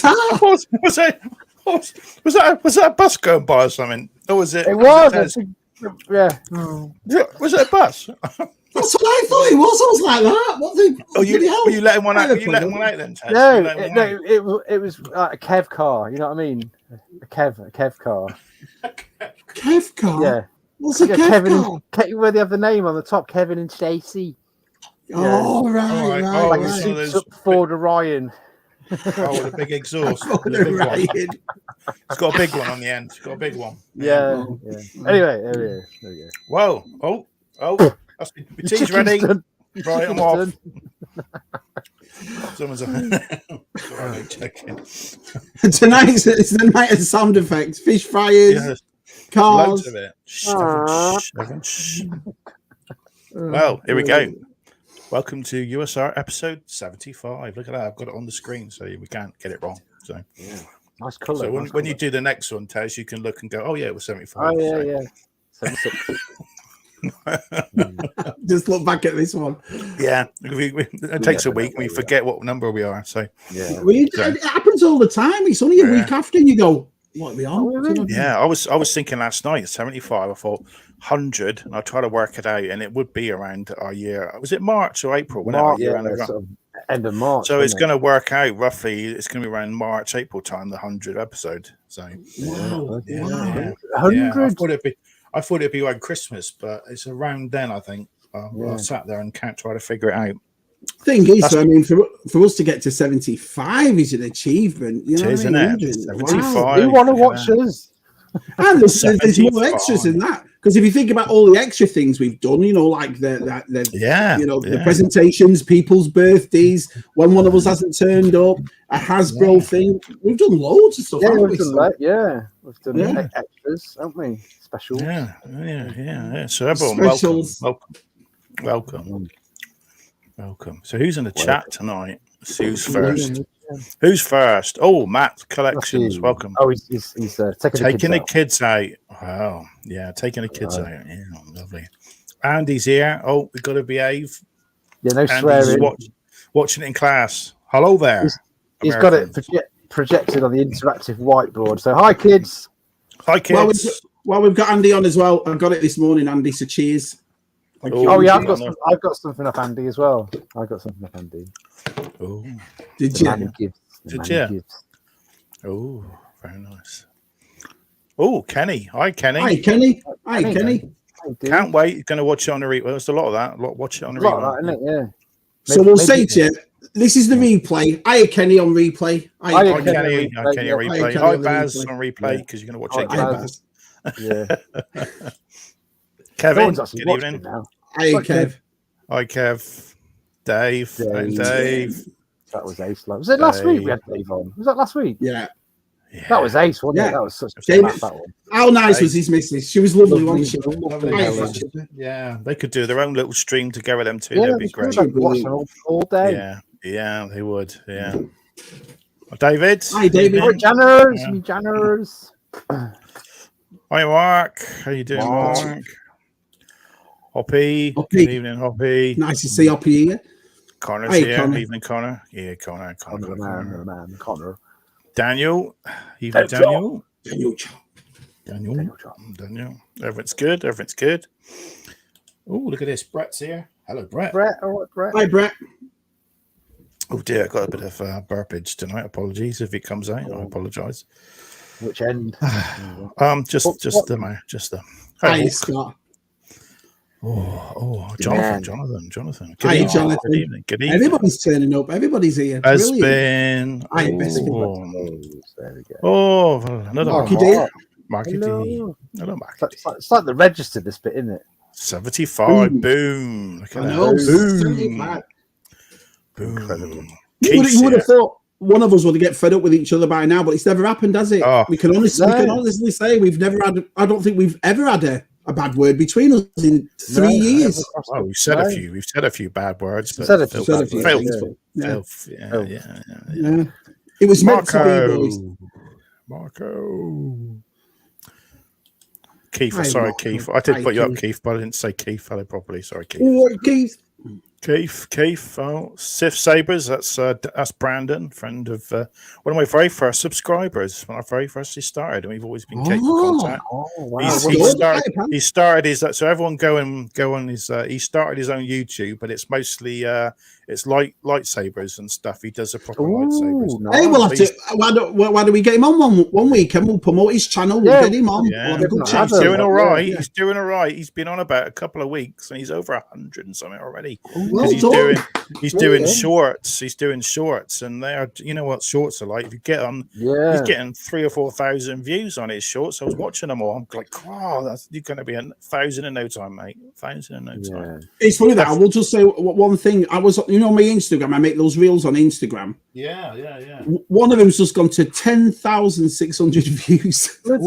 that? Was that a bus going by or something? Or was it? It was. Yeah. Was it a bus? That's what I thought it was. I was like that. What the? Were you letting one out? You letting one out then, Tez? No, it was like a Kev car. You know what I mean? A Kev car. Kev car. Yeah. What's a Kev car? Where they have the name on the top, Kevin and Stacey. Oh, right. Like a souped-up Ford Orion. The big exhaust. It's got a big one on the end. It's got a big one. Yeah. Anyway, there we go. Whoa. The tea's ready. Right, I'm off. Someone's checking. Tonight it's the night of sound effects. Fish fryers, cars. Loads of it. Well, here we go. Welcome to U.S.R. episode 75. Look at that. I've got it on the screen so we can't get it wrong. So nice colour. So when you do the next one, Tez, you can look and go, oh, yeah, it was 75. Oh, yeah. 76. Just look back at this one. Yeah, it takes a week. We forget what number we are. So it happens all the time. It's only a week after, and you go, "What are we on?" Yeah, I was thinking last night, 75. I thought 100, and I try to work it out, and it would be around our year. Was it March or April? End of March. So it's going to work out roughly. It's going to be around March, April time, the 100 episode. So 100. I thought it'd be around Christmas, but it's around then, I think. I sat there and can't try to figure it out. Thing is, I mean, for us to get to 75 is an achievement. You know what I mean? 75. Wow. You want to watch us? And there's more extras than that. Because if you think about all the extra things we've done, like the presentations, people's birthdays, when one of us hasn't turned up, a Hasbro thing, we've done loads of stuff. We've done extras, haven't we? Special. Yeah. So everyone, welcome. So who's in the chat tonight? Who's first? Who's first? Oh, Matt Collections. Welcome. Oh, he's taking the kids out. Wow. Yeah, taking the kids out. Yeah, lovely. Andy's here. Oh, we've got to behave. Yeah, no swearing. Watching it in class. Hello there. He's got it projected on the interactive whiteboard. So, hi, kids. Hi, kids. Well, we've got Andy on as well. I got it this morning, Andy. So, cheers. Oh yeah, I've got something up Andy as well. I got something up Andy. Oh, did you? Did you? Oh, very nice. Oh, Kenny. Hi, Kenny. Hi, Kenny. Hi, Kenny. Can't wait. You're going to watch it on the replay. There's a lot of that. Watch it on the replay. Isn't it? Yeah. So we'll say to you, this is the replay. Hi, Kenny on replay. Hi, Kenny. Hi, Kenny on replay. Hi, Baz on replay because you're going to watch it again, Baz. Yeah. Kevin, good evening. Hi, Kev. Hi, Kev. Dave. Dave. That was ace. Was it last week we had Dave on? Was that last week? Yeah. That was ace, wasn't it? That was such a laugh, that one. How nice was his missus? She was lovely, wasn't she? Lovely. Yeah, they could do their own little stream together, them two. That'd be great. All day. Yeah, they would. Yeah. David. Hi, David. Janners. Hi, Mark. How you doing, Mark? Hoppy. Good evening, Hoppy. Nice to see Hoppy here. Connor's here. Connor. Evening, Connor. Yeah, Connor. Connor. Daniel. Evening, Daniel. Daniel. Everything's good. Oh, look at this. Brett's here. Hello, Brett. Brett. Hi, Brett. Oh dear, I got a bit of burpage tonight. Apologies if it comes out. I apologise. Which end? Just the. Hi, Scott. Oh, Jonathan. Hi, Jonathan. Good evening. Everybody's turning up. Everybody's here. Has been. Hi, there we go. Oh, another Marky D. Hello, Marky. It's like the register, this bit, isn't it? 75. Boom. Look at that. Boom. Incredible. You would have thought one of us would get fed up with each other by now, but it's never happened, has it? Oh. We can honestly say we've never had. I don't think we've ever had a bad word between us in 3 years. Oh, we've said a few. We've said a few bad words. But said a few. Yeah. It was Marco. Keith. Sorry, Keith. I did put you up, Keith, but I didn't say Keith. Hello properly. Sorry, Keith. Oh, Keith. Keith. Oh, Sif Sabres. That's Brandon, friend of one of my very first subscribers when I very firstly started, and we've always been keeping contact. Oh, wow. He started his so everyone go on his. He started his own YouTube, but it's mostly it's lightsabers and stuff. He does a proper lightsabers. Nice. Hey, we'll have to. Why do we get him on one week and we'll promote his channel? We'll get him on. Yeah. We'll have a good chat. He's doing all right. He's doing all right. He's been on about a couple of weeks and he's over 100 and something already. Well He's doing shorts. He's doing shorts, and they are. You know what shorts are like. If you get on, he's getting 3,000 or 4,000 views on his shorts. I was watching them all. I'm like, wow, you're going to be 1,000 in no time, mate. 1,000 in no time. It's funny that I will just say one thing. I was, my Instagram. I make those reels on Instagram. Yeah. One of them's just gone to 10,600 views. What?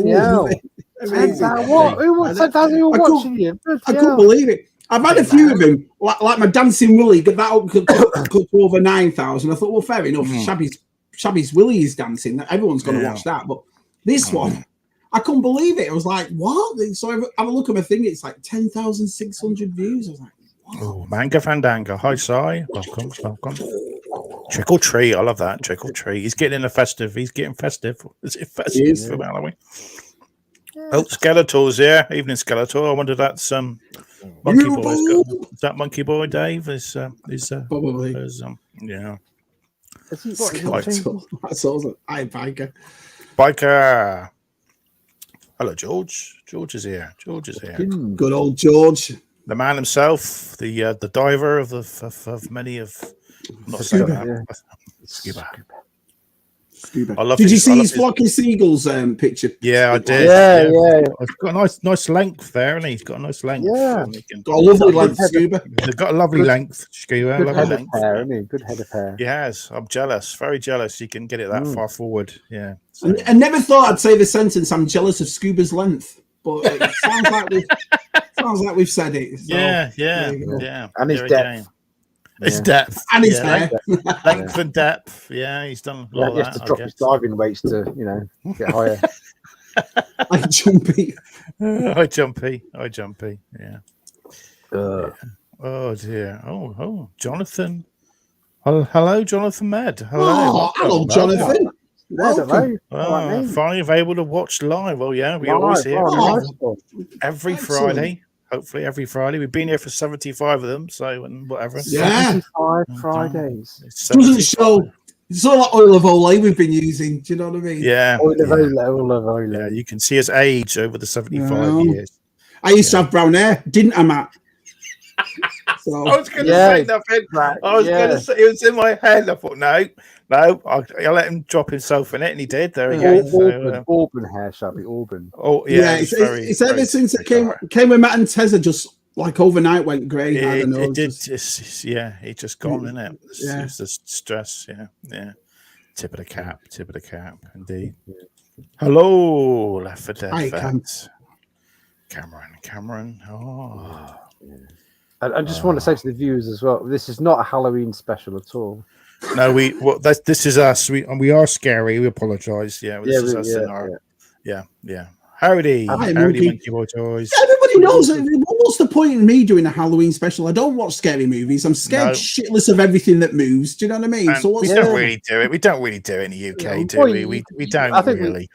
Who wants 10,000 watching you? I couldn't believe it. I've had a few of them, like my Dancing Willie, got that up to over 9,000. I thought, well, fair enough. Shabby's Willie is dancing. Everyone's going to watch that. But this one, I couldn't believe it. I was like, what? So I have a look at my thing. It's like 10,600 views. I was like, what? Oh, Manga Fandango. Hi, Si. Welcome. Trick or treat. I love that. Trick or treat. He's getting festive. Is it festive for Halloween? Oh, Skeletor's here. Evening, Skeletor. I wonder if that's Monkey Boy. Is that Monkey Boy, Dave? Probably. Yeah. That's awesome. Hi, Biker. Hello, George. George is here. Good old George. The man himself, the diver of many of. Not Scuba. Did you see his flocking seagulls picture? Yeah, I did. Yeah. He's got a nice length there, and he's got a nice length. Yeah, got a lovely length, Scuba. They've got a lovely length, Scuba. Good head of hair, isn't he? Good head of hair. He has. I'm jealous, very jealous. You can get it that far forward. Yeah. So. I never thought I'd say the sentence. I'm jealous of Scuba's length, but it sounds like we've said it. So, yeah. And his depth. His depth and his hair, length and depth. Yeah, he's done. He has to drop his diving weights to, get higher. Like Jumpy. Hi, Jumpy. Yeah. Oh dear. Oh, Jonathan. Hello, Jonathan Med. Hello, Jonathan. Finally able to watch live. Oh yeah, we always hear every Friday. Hopefully every Friday. We've been here for 75 of them, so and whatever. Yeah, 75 Fridays. Doesn't show. It's all like oil of Olay we've been using. Do you know what I mean? Yeah. Oil of Olay. Yeah, you can see his age over the 75 years. I used to have brown hair, didn't I, Matt? So, I was going to say nothing. I was going to say, it was in my head. I thought, no, I'll let him drop himself in it, and he did. There we go. Auburn hair, Shabby. Auburn. Oh, yeah. It's ever since it came with Matt and Tezza, just like overnight went grey. It did. It just gone, isn't it? It's the stress. Yeah. Tip of the cap, indeed. Hello, Left 4 Dead fans. Cameron. Oh. I just want to say to the viewers as well, this is not a Halloween special at all. No, this is us. We are scary. We apologise. Yeah, this is us in our. Yeah. Howdy, Monkey Boy Toys. Everybody knows it. What's the point in me doing a Halloween special? I don't watch scary movies. I'm scared shitless of everything that moves. Do you know what I mean? And so we don't really do it. We don't really do it in the UK, do we? We don't really.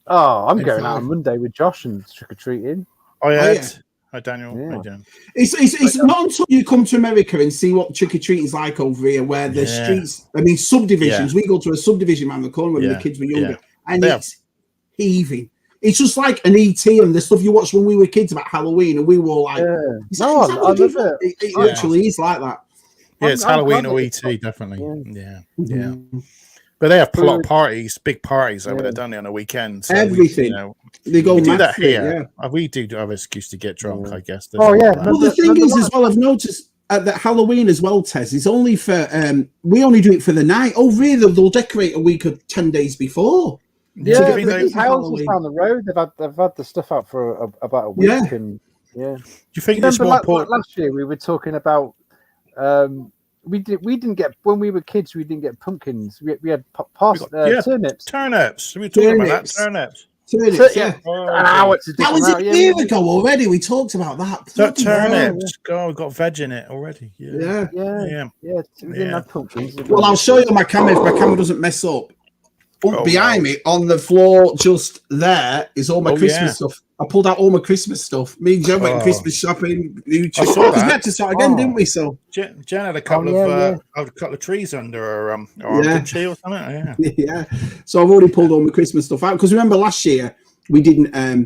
I'm going out on Monday with Josh and trick or treating. Hi, Daniel. Yeah. How you doing? It's not until you come to America and see what trick or treating is like over here, where the streets, subdivisions. We go to a subdivision around the corner when the kids were younger, and it's heaving. It's just like an ET and the stuff you watched when we were kids about Halloween, and we were like, I love it. It literally is like that. Yeah, it's Halloween or ET, definitely. Yeah. But they have a lot of parties, big parties over there, don't they, on a weekend? So everything. They go we do that here. We do have an excuse to get drunk, I guess. Well, the thing is, as well, I've noticed that Halloween as well, Tez, is only for, we only do it for the night. Over here, they'll decorate a week or 10 days before. Yeah, these houses down the road, they've had the stuff out for about a week. Yeah. And do you think it's more important? Last year we were talking about we didn't get, when we were kids, we didn't get pumpkins. We had turnips. Turnips. We were talking about that. Turnips, yeah. That was a year ago already. We talked about that. So turnips. God, we've got veg in it already. Yeah. We didn't have pumpkins. Well, I'll show you on my camera if my camera doesn't mess up. Behind me on the floor, just there, is all my Christmas stuff. I pulled out all my Christmas stuff. Me and Jen went Christmas shopping. Because we had to start again, didn't we? So Jen had a couple of trees under her arm, didn't she, or something? Yeah. So I've already pulled all my Christmas stuff out because remember last year we didn't. I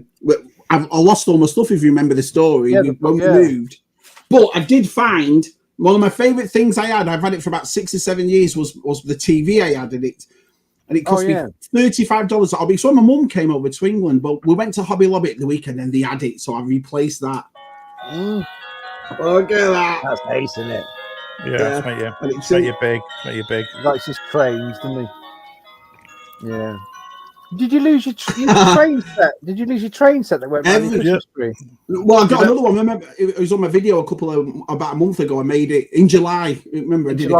lost all my stuff. If you remember the story, when we moved. But I did find one of my favorite things I had. I've had it for about 6 or 7 years. Was the TV I had in it. And it cost me $35 at Hobby. So my mum came over to England, but we went to Hobby Lobby at the weekend and they had it, so I replaced that. Look at that. That's ace, isn't it? Yeah. It's make you big. He likes his trains, doesn't he? Yeah. Did you lose your train set? Did you lose your train set that went around the Christmas tree? Well, I got another one. Remember, it was on my video about a month ago. I made it in July. Remember, I did a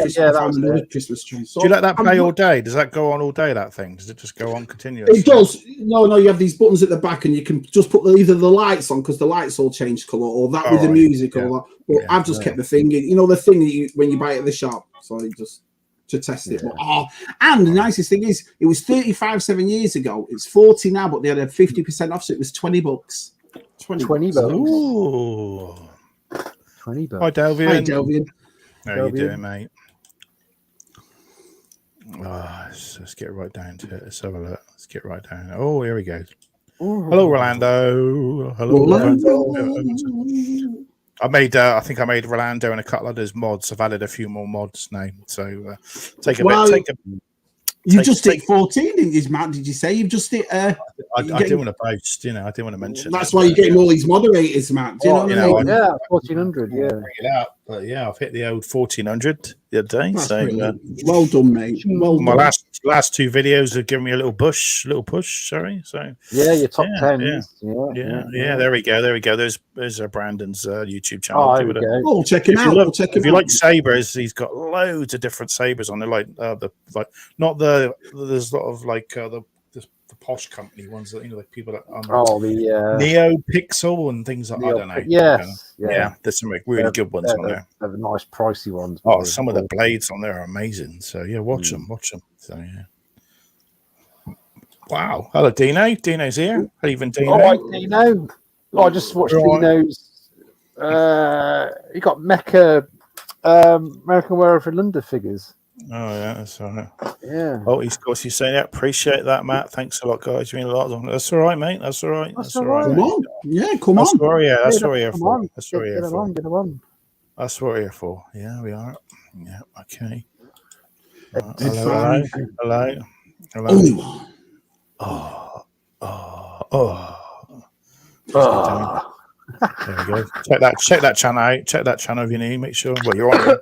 Christmas tree. So do you let that play all day? Does that go on all day, that thing? Does it just go on continuously? It does. No, you have these buttons at the back and you can just put either the lights on because the lights all change colour or that with the music or that. But I've just kept the thing in. You know, the thing that when you buy it at the shop. So you just... to test it. And the nicest thing is it was 35 7 years ago. It's 40 now, but they had a 50% off, so it was $20. $20. Ooh. $20. Hi Delvian. How you Delvian. doing, mate? Let's get right down to it. Let's have a look. Let's get right down. Oh, here we go. Hello, Rolando. I think I made Rolando and a couple of those mods. I've added a few more mods now. So take a bit. You just hit 14, didn't you, Matt? Did you say you've just hit? I didn't want to boast, I didn't want to mention. That's why you're getting all these moderators, Matt. Do you know what I mean? 1400. Yeah. Bring it up, but I've hit the old 1400 the other day. That's so well done, mate. Well done. My last two videos have given me a little push. Sorry. So your top 10. Yeah. There we go. There's Brandon's YouTube channel. Check him out. If you like sabers, he's got loads of different sabers on there. There's a lot of the posh company ones that like people that the Neo Pixel and things like I don't know. There's some really good ones on there. They're the nice pricey ones. Some of the blades on there are amazing. So watch them. So Wow. Hello, Dino. Dino's here. How even Dino? All right, Dino. I just watched Dino's. He got m.a.s.k. American Werewolf in London figures. Oh yeah, that's all right. Yeah. Oh, he's saying that. Appreciate that, Matt. Thanks a lot, guys. You mean a lot. That's all right, mate. That's all right. That's all right. Come on. Yeah, come on. That's what we're here for. That's what we're here for. Get them on. That's what we're here for. Yeah, we are. Yeah. Okay. Hello. Only one. There we go. Check that channel out. Check that channel if you need. Make sure. Well, you're on it.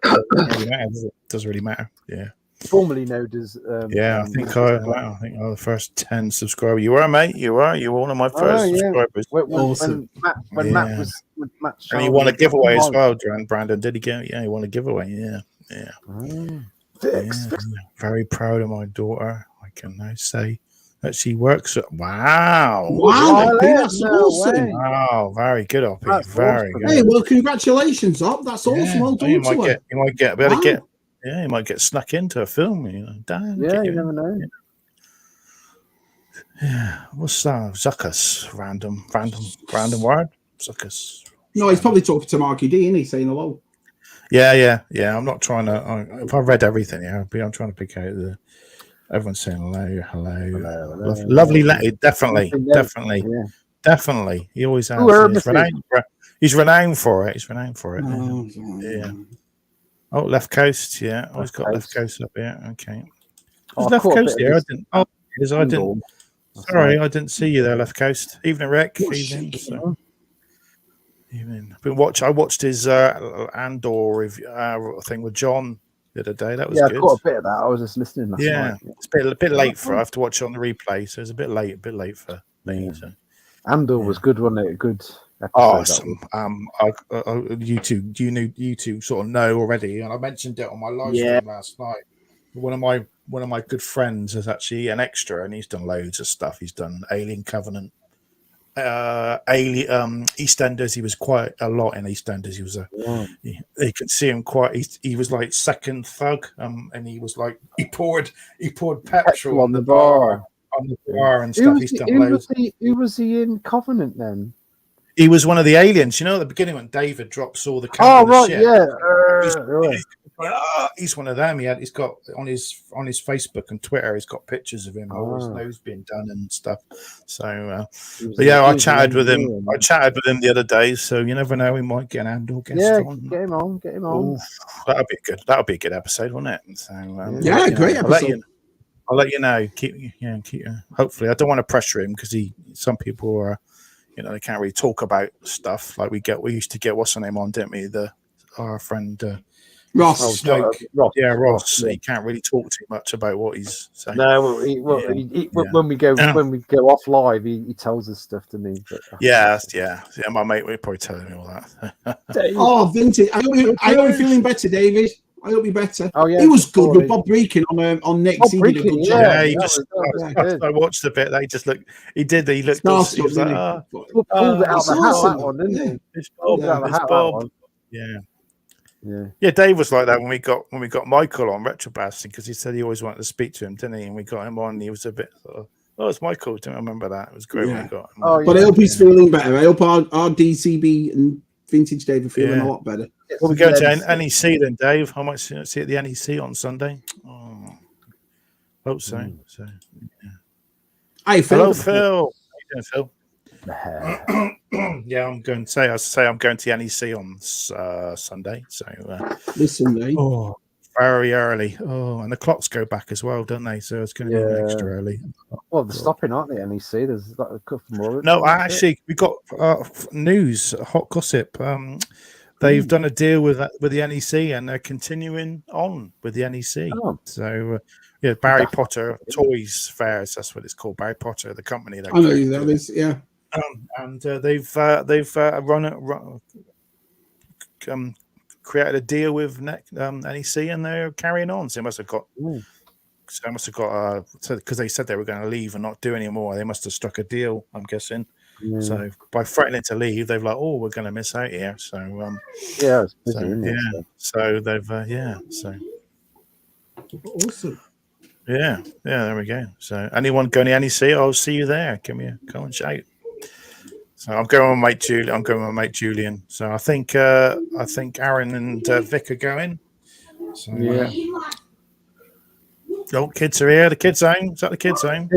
Doesn't really matter. Yeah. Formerly known as. I think I the first 10 subscribers. You were, mate. You were one of my first subscribers. When Matt was. And he won a giveaway as well, Brandon. Did he get? Yeah, he won a giveaway. Yeah. Very proud of my daughter. I can now say that she works at. Wow, that's awesome. Wow, very good, Oppie. Very good. Hey, well, congratulations, Op. That's awesome. Well done. You might get snuck into a film. Damn. Yeah, you never know. Yeah, what's that? Zuckus, random word. Zuckus. No, he's probably talking to Marky D, isn't he? Saying hello. Yeah. I'm not trying to. If I read everything, I'm trying to pick out the. Everyone's saying hello. Lovely lady, definitely. He always has. He's renowned for it. Yeah. Oh, left coast. Yeah, always got left coast up here. Okay. Left coast here. I didn't. Sorry, I didn't see you there, left coast. Evening, Rick. Evening. I watched his Andor review thing with John the other day. That was good. I caught a bit of that. I was just listening last night. It's a bit late for. I have to watch it on the replay, so it's a bit late for me. So. Andor was good, wasn't it? Good. Awesome. You two sort of know already, and I mentioned it on my live stream last night. One of my one of my good friends is actually an extra, and he's done loads of stuff. He's done Alien Covenant, EastEnders. He was quite a lot in EastEnders. He was you could see him quite. He was like second thug, and he was like he poured petrol on the bar. On the bar and stuff. Who was he in Covenant then? He was one of the aliens. You know, at the beginning when David drops all the shit. He's one of them. He's got on his Facebook and Twitter. He's got pictures of him. All his nose being done and stuff. So, I chatted with him. I chatted with him the other day. So you never know. We might get an Andor guest on. Get him on. Ooh, that'll be good. That'll be a good episode, won't it? So, great episode. I'll let you know. Keep. Hopefully, I don't want to pressure him because some people are, they can't really talk about stuff like we used to get. What's her name on, didn't we? Our friend Ross. Ross. He can't really talk too much about what he's saying. No, when we go off live, he tells us stuff to me. Yeah. My mate will probably tell me all that. Vintage. I hope you're feeling better, David. I hope you're better. Oh yeah, he was good with Bob Breakin on Next. He did a good job. I watched a bit. He just looked. He looked. He was like, pulled it out the hat. That one, didn't he? It's Bob. Yeah. Dave was like that when we got Michael on retrobasting because he said he always wanted to speak to him, didn't he? And we got him on. And he was a bit. It's Michael. Don't remember that. It was great when we got him. But I hope he's feeling better. I hope our DCB and Vintage Dave are feeling a lot better. Well, we go to NEC then, Dave. I might see at the NEC on Sunday. Hope so. Hi, Phil. Hello, Phil. How you doing, Phil? Yeah, I'm going to NEC on Sunday. So listen, mate. Very early. And the clocks go back as well, don't they? So it's going to be extra early. Well, they're stopping, aren't they? NEC. There's a couple more. No, actually, we got news, hot gossip. They've done a deal with the NEC, and they're continuing on with the NEC. So, Barry Potter Toys Fairs. That's what it's called. Barry Potter, the company. I know who that is. Yeah. And they've created a deal with NEC, and they're carrying on. So they must have got. Because they said they were going to leave and not do any more. They must have struck a deal, I'm guessing. So by threatening to leave, they've like, we're going to miss out here. So it's busy, so they've so awesome. Yeah, there we go. So anyone going to NEC, I'll see you there. Come and shout. So I'm going with my mate Julian. So I think Aaron and Vic are going. So kids are here. The kids' home. Is that the kids' home?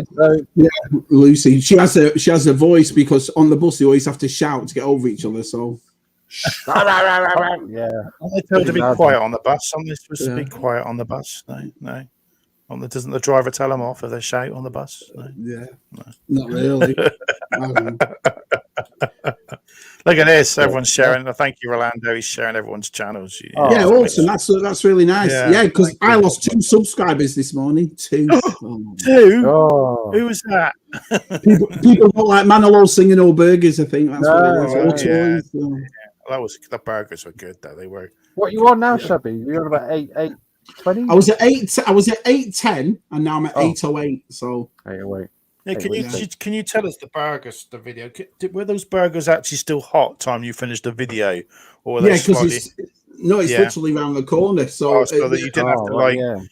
Yeah, Lucy. She has a voice because on the bus they always have to shout to get over each other. So yeah. They told to be quiet on the bus. Somebody's supposed to be quiet on the bus. No. Doesn't the driver tell them off if they shout on the bus? No. Yeah. No. Not really. Look at this. Everyone's sharing. Thank you, Rolando. He's sharing everyone's channels. Awesome. That's really nice. Yeah, because I lost 2 subscribers this morning. 2. 2? Oh. Who was that? People don't like Manolo singing "Oh Burgers." I think that's what it was. That was the burgers were good though. They were. What you on now, Shabby? You're on about 8:20. I was at 8:10, and now I'm at 8:08. So 8:08. Yeah, can you tell us the burgers, the video? Were those burgers actually still hot time you finished the video, or were they because it's literally around the corner. So, that you didn't have to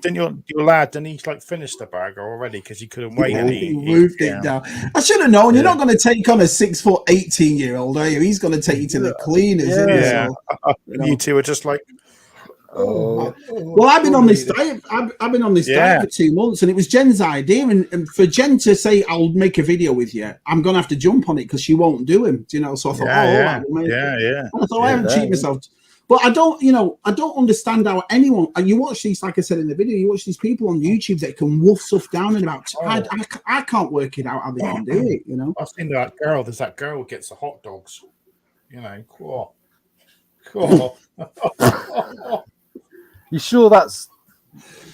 didn't your lad? Didn't he finish the burger already because he couldn't wait? He moved it down. I should have known. You're not going to take on a 6', 18-year-old, are you? He's going to take you to the cleaners. Yeah. You two are just like. Well, I've been on this diet. I've been on this diet for 2 months, and it was Jen's idea. And for Jen to say, "I'll make a video with you," I'm gonna have to jump on it because she won't do him. So I thought, yeah. And I thought I haven't cheated myself. But I don't understand how anyone. And you watch these, like I said in the video, you watch these people on YouTube that can wolf stuff down in about. I can't work it out how they can do it. I've seen that girl. There's that girl who gets the hot dogs. Cool. You sure is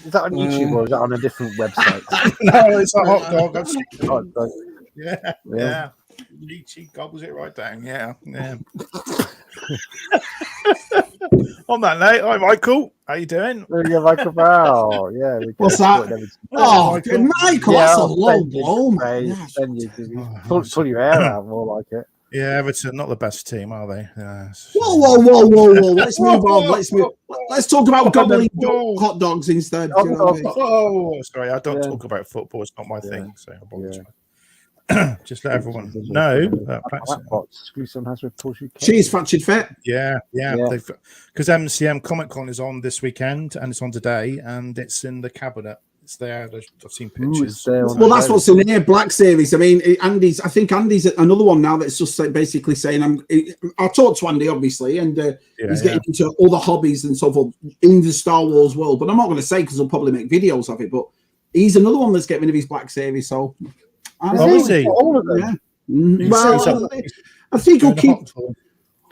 that on YouTube or is that on a different website? No, it's a hot dog. Yeah. She gobbles it right down. Yeah. On that note, hi Michael. How you doing? Yeah, Michael Brown. Yeah. What's that? Oh, Michael, that's a low blow, man. Pull your hair out more like it. Yeah, Everton, not the best team, are they? Yeah, whoa. Let's move on. Let's talk about gobbling hot dogs instead. Sorry, I don't talk about football. It's not my thing, so I apologize. Just let everyone know that she's Fractured Fit. Yeah. Because MCM Comic Con is on this weekend and it's on today, and it's in the cabinet. It's there. I've seen pictures. Well, that's what's in here. Black Series. I mean, I think Andy's another one now that's just basically saying, I'll talk to Andy, obviously, and he's getting into other hobbies and so forth in the Star Wars world. But I'm not going to say because he'll probably make videos of it. But he's another one that's getting rid of his Black Series. So, is he? All of them. Yeah. Well, I think he'll keep.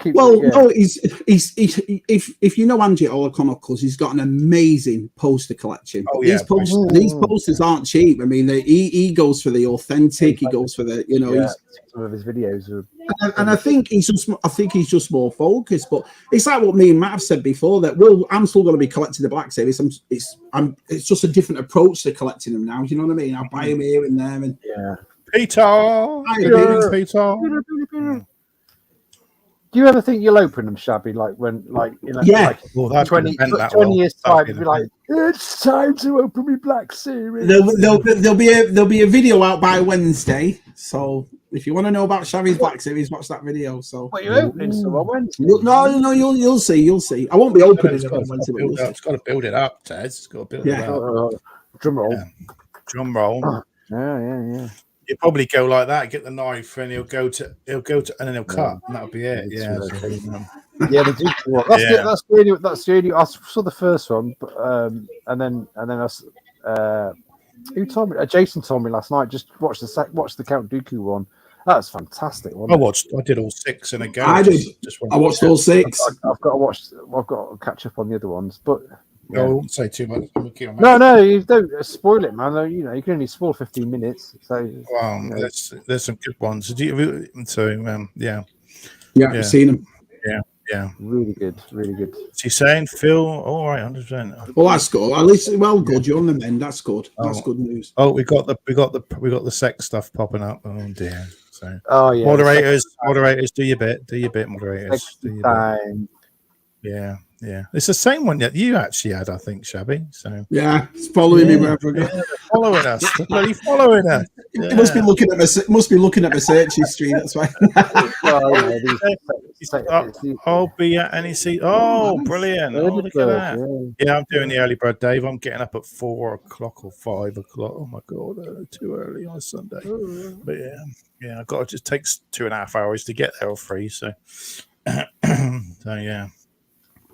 No, he's if you know Angie at Chronicles, he's got an amazing poster collection. These posters aren't cheap. I mean, he goes for the authentic. He goes for the some of his videos are. And I think he's just more focused. But it's like what me and Matt have said before, that I'm still going to be collecting the Black Series. It's just a different approach to collecting them now. Do you know what I mean? I'll buy them here and there, and Peter. Do you ever think you'll open them, Shabby? Like when, like 20 years time, you'll be like, it's time to open me Black Series. There'll be a video out by Wednesday. So if you want to know about Shabby's Black Series, watch that video. So you're opening some on Wednesday? No, you'll see. I won't be opening it on Wednesday. It's got to build it up, Ted. It's got to build it up. Drum roll. Drum roll. Yeah. He'll probably go like that, get the knife, and he'll go to, and then he'll cut, and that'll be it. Yeah, they do. That's the only. I saw the first one, but and then I. Who told me? Jason told me last night. Just watch the Count Dooku one. That's fantastic. I did all 6 in a go. I did. I watched all 6. I've got to watch. I've got to catch up on the other ones, but. I won't say too much. No, you don't spoil it, man. You can only spoil 15 minutes. So, there's some good ones. I've seen them. Yeah, really good. Is he saying Phil? All right, 100%. Well, that's good. At least, good. You're on the mend. That's good. That's good news. Oh, we got the sex stuff popping up. Oh dear. So, moderators, do your bit. Moderators. Do your bit. Yeah. It's the same one that you actually had, I think, Shabby. So it's following me wherever I go. Following us. Bloody following us. It must be looking at my search history. That's why. I'll be at NEC. Oh, brilliant! Look at that. Yeah, I'm doing the early bird, Dave. I'm getting up at 4 o'clock or 5 o'clock. Oh my god, too early on a Sunday. But yeah, I've got to just takes 2.5 hours to get there or 3. So yeah.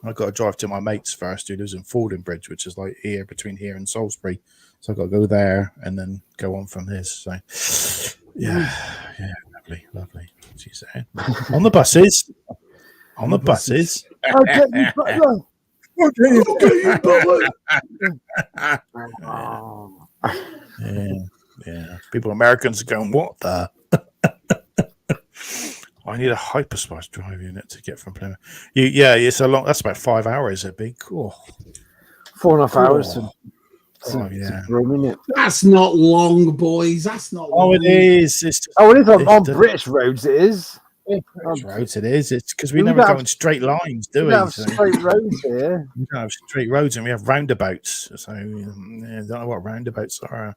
I've got to drive to my mate's first, who lives in Fordingbridge, which is like between here and Salisbury. So I've got to go there and then go on from his. So, yeah, lovely. She's saying on the buses. Yeah. People, Americans are going, what the? I need a hyperspace drive unit to get from Plymouth. It's a long. That's about 5 hours. It'd be cool. 4.5 hours. That's not long, boys. That's not long. It is. It is on British roads. It is. British roads. It is. It's because we never go in straight lines, do we? We have straight roads here. We don't have straight roads, and we have roundabouts. So I don't know what roundabouts are.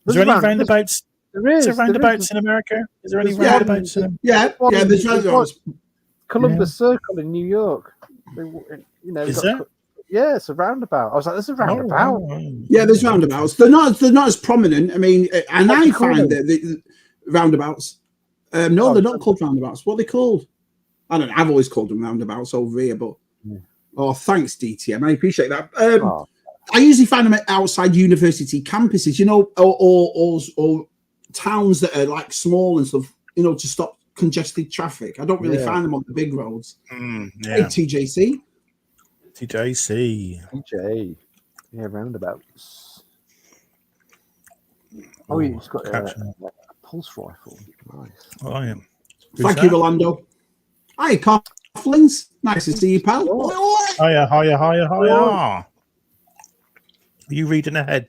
Is there any roundabouts? Is there roundabouts in America? Is there any roundabouts? Yeah, there's roundabouts. Columbus Circle in New York. Is there? Yeah, it's a roundabout. I was like, there's a roundabout. Yeah, there's roundabouts. They're not as prominent. I mean, and I find that the roundabouts. They're not called roundabouts. What are they called? I don't know. I've always called them roundabouts over here, but thanks, DTM. I appreciate that. I usually find them outside university campuses, or towns that are like small and stuff, to stop congested traffic. I don't really find them on the big roads. Hey, TJC. TJ. Yeah, roundabouts. He's got a pulse rifle. Nice. I am. Thank you, Rolando. Hi, Coughlings. Nice to see you, pal. Hiya. Are you reading ahead,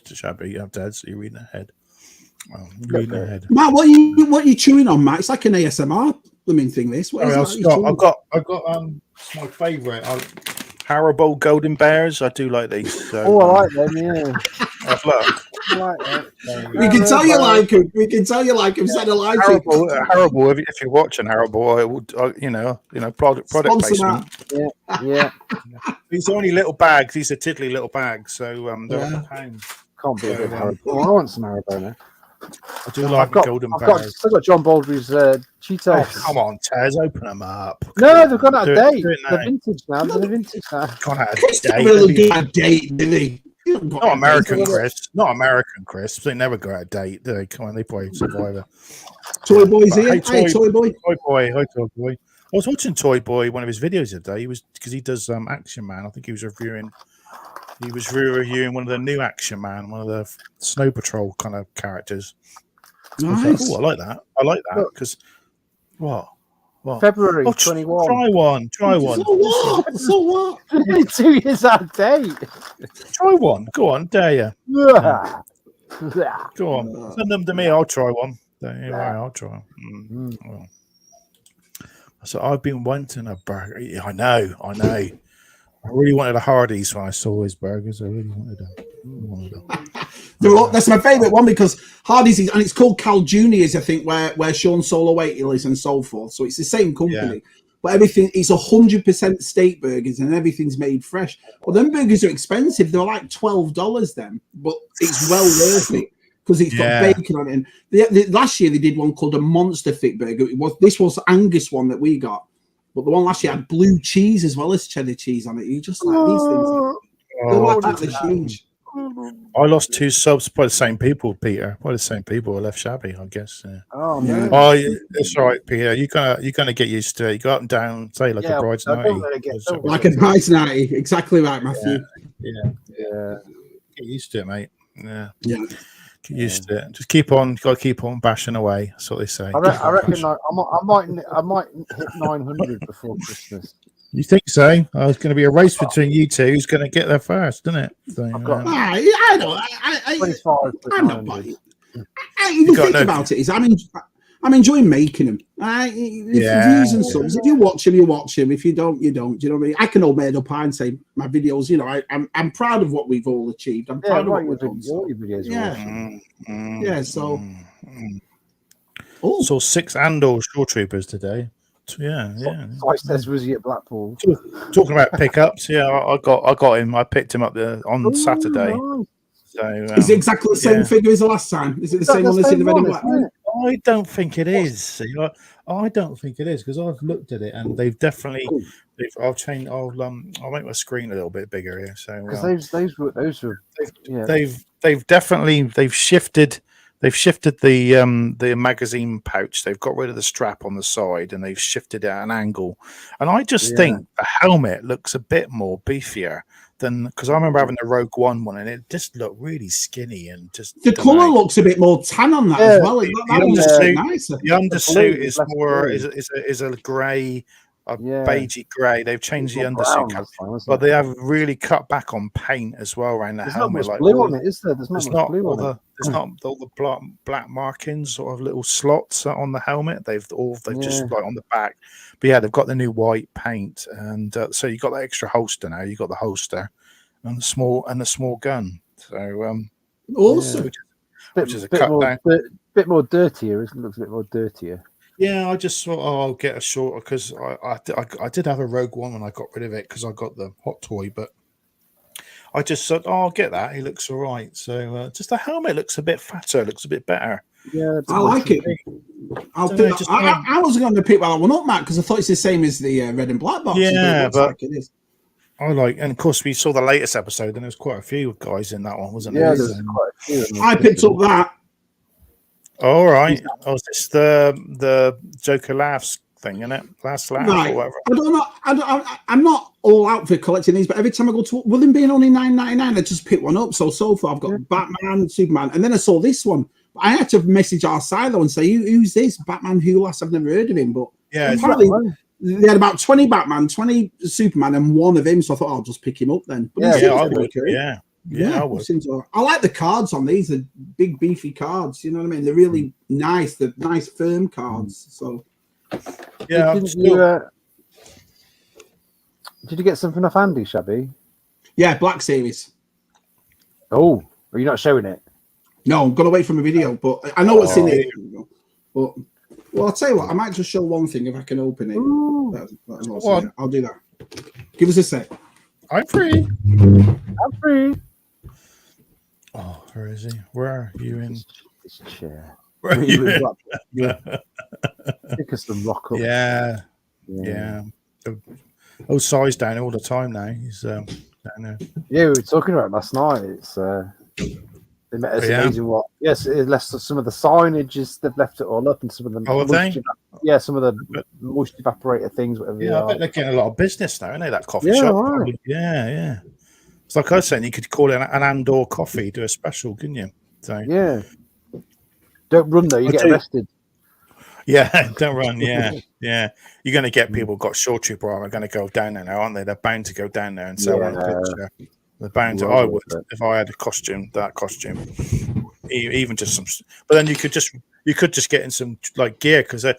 Shabby? Dad's, are you reading ahead? Reading ahead. Matt, what are you chewing on, Matt? It's like an ASMR blooming thing. This. What is that? I've got my favourite Haribo Golden Bears. I do like these. So, I like them. Yeah. Look. I like that. We can tell you like him. We can tell you like him. Said Haribo. If you're watching Haribo, I would, product placement. Yeah. These are only little bags. These are tiddly little bags. So they're a pound. Can't be a bit Haribo. I want some Haribo now. I do like Golden Bears. I've got John Baldry's Cheetos. Oh, come on, Tez, open them up. No, they've gone out of date. They're vintage now. They're vintage now. Gone out of date. Really good out of date, did they? Not American, Chris. Not American, Chris. They never go out of date, do they? Come on, they play Survivor. Toy Boy's here. Hey, Toy Boy. Toy Boy. Hi, Toy Boy. I was watching Toy Boy, one of his videos today. He was because he does Action Man. I think he was reviewing one of the new Action Man, one of the Snow Patrol kind of characters. Nice. I like that. I like that because what? February 21. Try one. So what? 2 years out of date. Try one. Go on, dare you? Yeah. Go on. Send them to me. I'll try one. I'll try one. Well. So I've been wanting a burger. I know. I really wanted a Hardee's when I saw his burgers. I really wanted them. That's my favourite one because Hardee's is, and it's called Cal Junior's, I think, where Sean Solo Waitley is and so forth. So it's the same company, but everything it's 100% steak burgers and everything's made fresh. Well, them burgers are expensive; they're like $12 then, but it's well worth it because it's got bacon on it. And last year they did one called a Monster Thick Burger. This was Angus one that we got, but the one last year had blue cheese as well as cheddar cheese on it. You just like these things. They're absolutely huge. I lost 2 subs by the same people, Peter. By the same people. I left Shabby, I guess. Yeah. Oh man. Oh, it's all right, Peter. You're gonna get used to it. You go up and down, say like a bride's nighty. Like a bride's nighty. Exactly right, Matthew. Yeah. Get used to it, mate. Yeah. Get used to it. Just keep on. Got to keep on bashing away. That's what they say. I reckon I might hit 900 before Christmas. You think so? Oh, it's going to be a race between you two. Who's going to get there first, isn't it? So, I don't. 25. I'm not buying. The thing about it is, I'm enjoying making them. If views and subs, if you watch them, you watch them. If you don't, you don't. Do you know what I mean? I can all made up and say my videos. You know, I'm proud of what we've all achieved. I'm proud of what we've done. So. Saw 6 Andor Shore Troopers today. I says was he at Blackpool? Talking about pickups, I got him. I picked him up on Saturday. Nice. So is it exactly the same figure as the last time? Is it the same one as in the red and black? I don't think it is. I don't think it is because I've looked at it and they've definitely. I'll change. I'll make my screen a little bit bigger here. So they've definitely shifted. They've shifted the magazine pouch. They've got rid of the strap on the side and they've shifted it at an angle. And I just think the helmet looks a bit more beefier than because I remember having the Rogue One and it just looked really skinny and just the colour looks a bit more tan on that as well. The undersuit is more is a grey. Beigey grey. They've changed the undersuit, but they have really cut back on paint as well around the helmet. Like blue on it, is there? There's not blue on it. There's not all the black markings, sort of little slots on the helmet. They've just like on the back. But they've got the new white paint, and so you got that extra holster now. You got the holster and the small gun. So awesome. Which is a cut down. Bit more dirtier. It looks a bit more dirtier. Yeah, I just thought, I'll get a shorter because I did have a Rogue One and I got rid of it because I got the hot toy, but I just thought, I'll get that. He looks all right. So just the helmet looks a bit fatter, looks a bit better. Yeah, I like it. I was going to pick that one up, Matt, because I thought it's the same as the red and black box. Yeah, but like it is. And of course, we saw the latest episode, and there was quite a few guys in that one, wasn't there? Yeah, there's quite a few. I picked up that. All right. Oh, is this the Joker laughs thing, isn't it? Last laugh or whatever. I don't know. I'm not all out for collecting these, but every time I go with them being only $9.99, I just pick one up. So far I've got Batman, Superman, and then I saw this one, I had to message our silo and say, who's this Batman Hulas? I've never heard of him, but apparently they had about 20 Batman, 20 Superman, and one of him. So I thought I'll just pick him up then. But I would. I would. I like the cards on these. The big beefy cards. You know what I mean? They're really nice. They're nice firm cards. So did you get something off Andy, Shabby? Yeah, Black Series. Oh, are you not showing it? No, I'm gonna wait for my video, but I know what's in it. But I'll tell you what, I might just show one thing if I can open it. I'll do that. Give us a sec. I'm free. I'm free. Oh, where is he? Where are you in this chair? Where are you in? Pick us some rock up. Yeah. Oh, Si's down all the time now. He's down there. Yeah, we were talking about it last night. It's amazing what. Yes, it left some of the signages. They've left it all up, and some of them. Oh, have they? Some of the moist evaporator things. Whatever. Yeah, I bet they're getting a lot of business now, aren't they? That coffee shop. Right. Yeah. It's like I was saying, you could call it an Andor coffee, do a special, couldn't you? So yeah. Don't run though, you get arrested. Yeah, don't run. Yeah. You're going to get people who've got short trooper armor going to go down there now, aren't they? They're bound to go down there and sell one picture. They're bound to. I would if I had a costume, even just some. But then you could just get in some like gear because I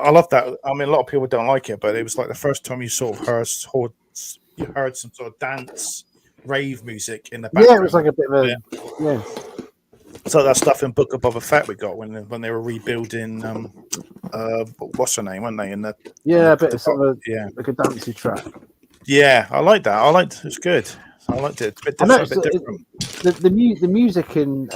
love that. I mean, a lot of people don't like it, but it was like the first time you sort of heard some sort of dance rave music in the background. Yeah, it was like a bit of a So that stuff in Book of Boba Fett we got when they were rebuilding what's her name, weren't they? In the a bit of sort of like a dancey track. Yeah, I like that. It's good. I liked it. It's a bit different. The music in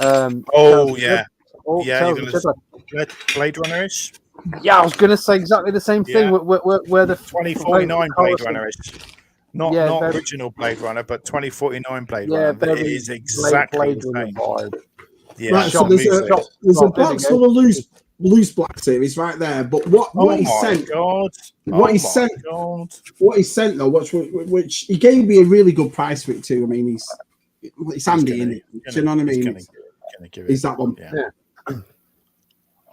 Blade Runner-ish. Yeah, I was going to say exactly the same thing. Where the 2049 Blade Runner-ish. Not original Blade Runner, but 2049 Blade Runner. It is exactly the same. Yeah, right, so there's a box full of loose Black Series right there. But what he sent though, which he gave me a really good price for it too. I mean, it's handy in it. Do you know what I mean? Is that one? Yeah.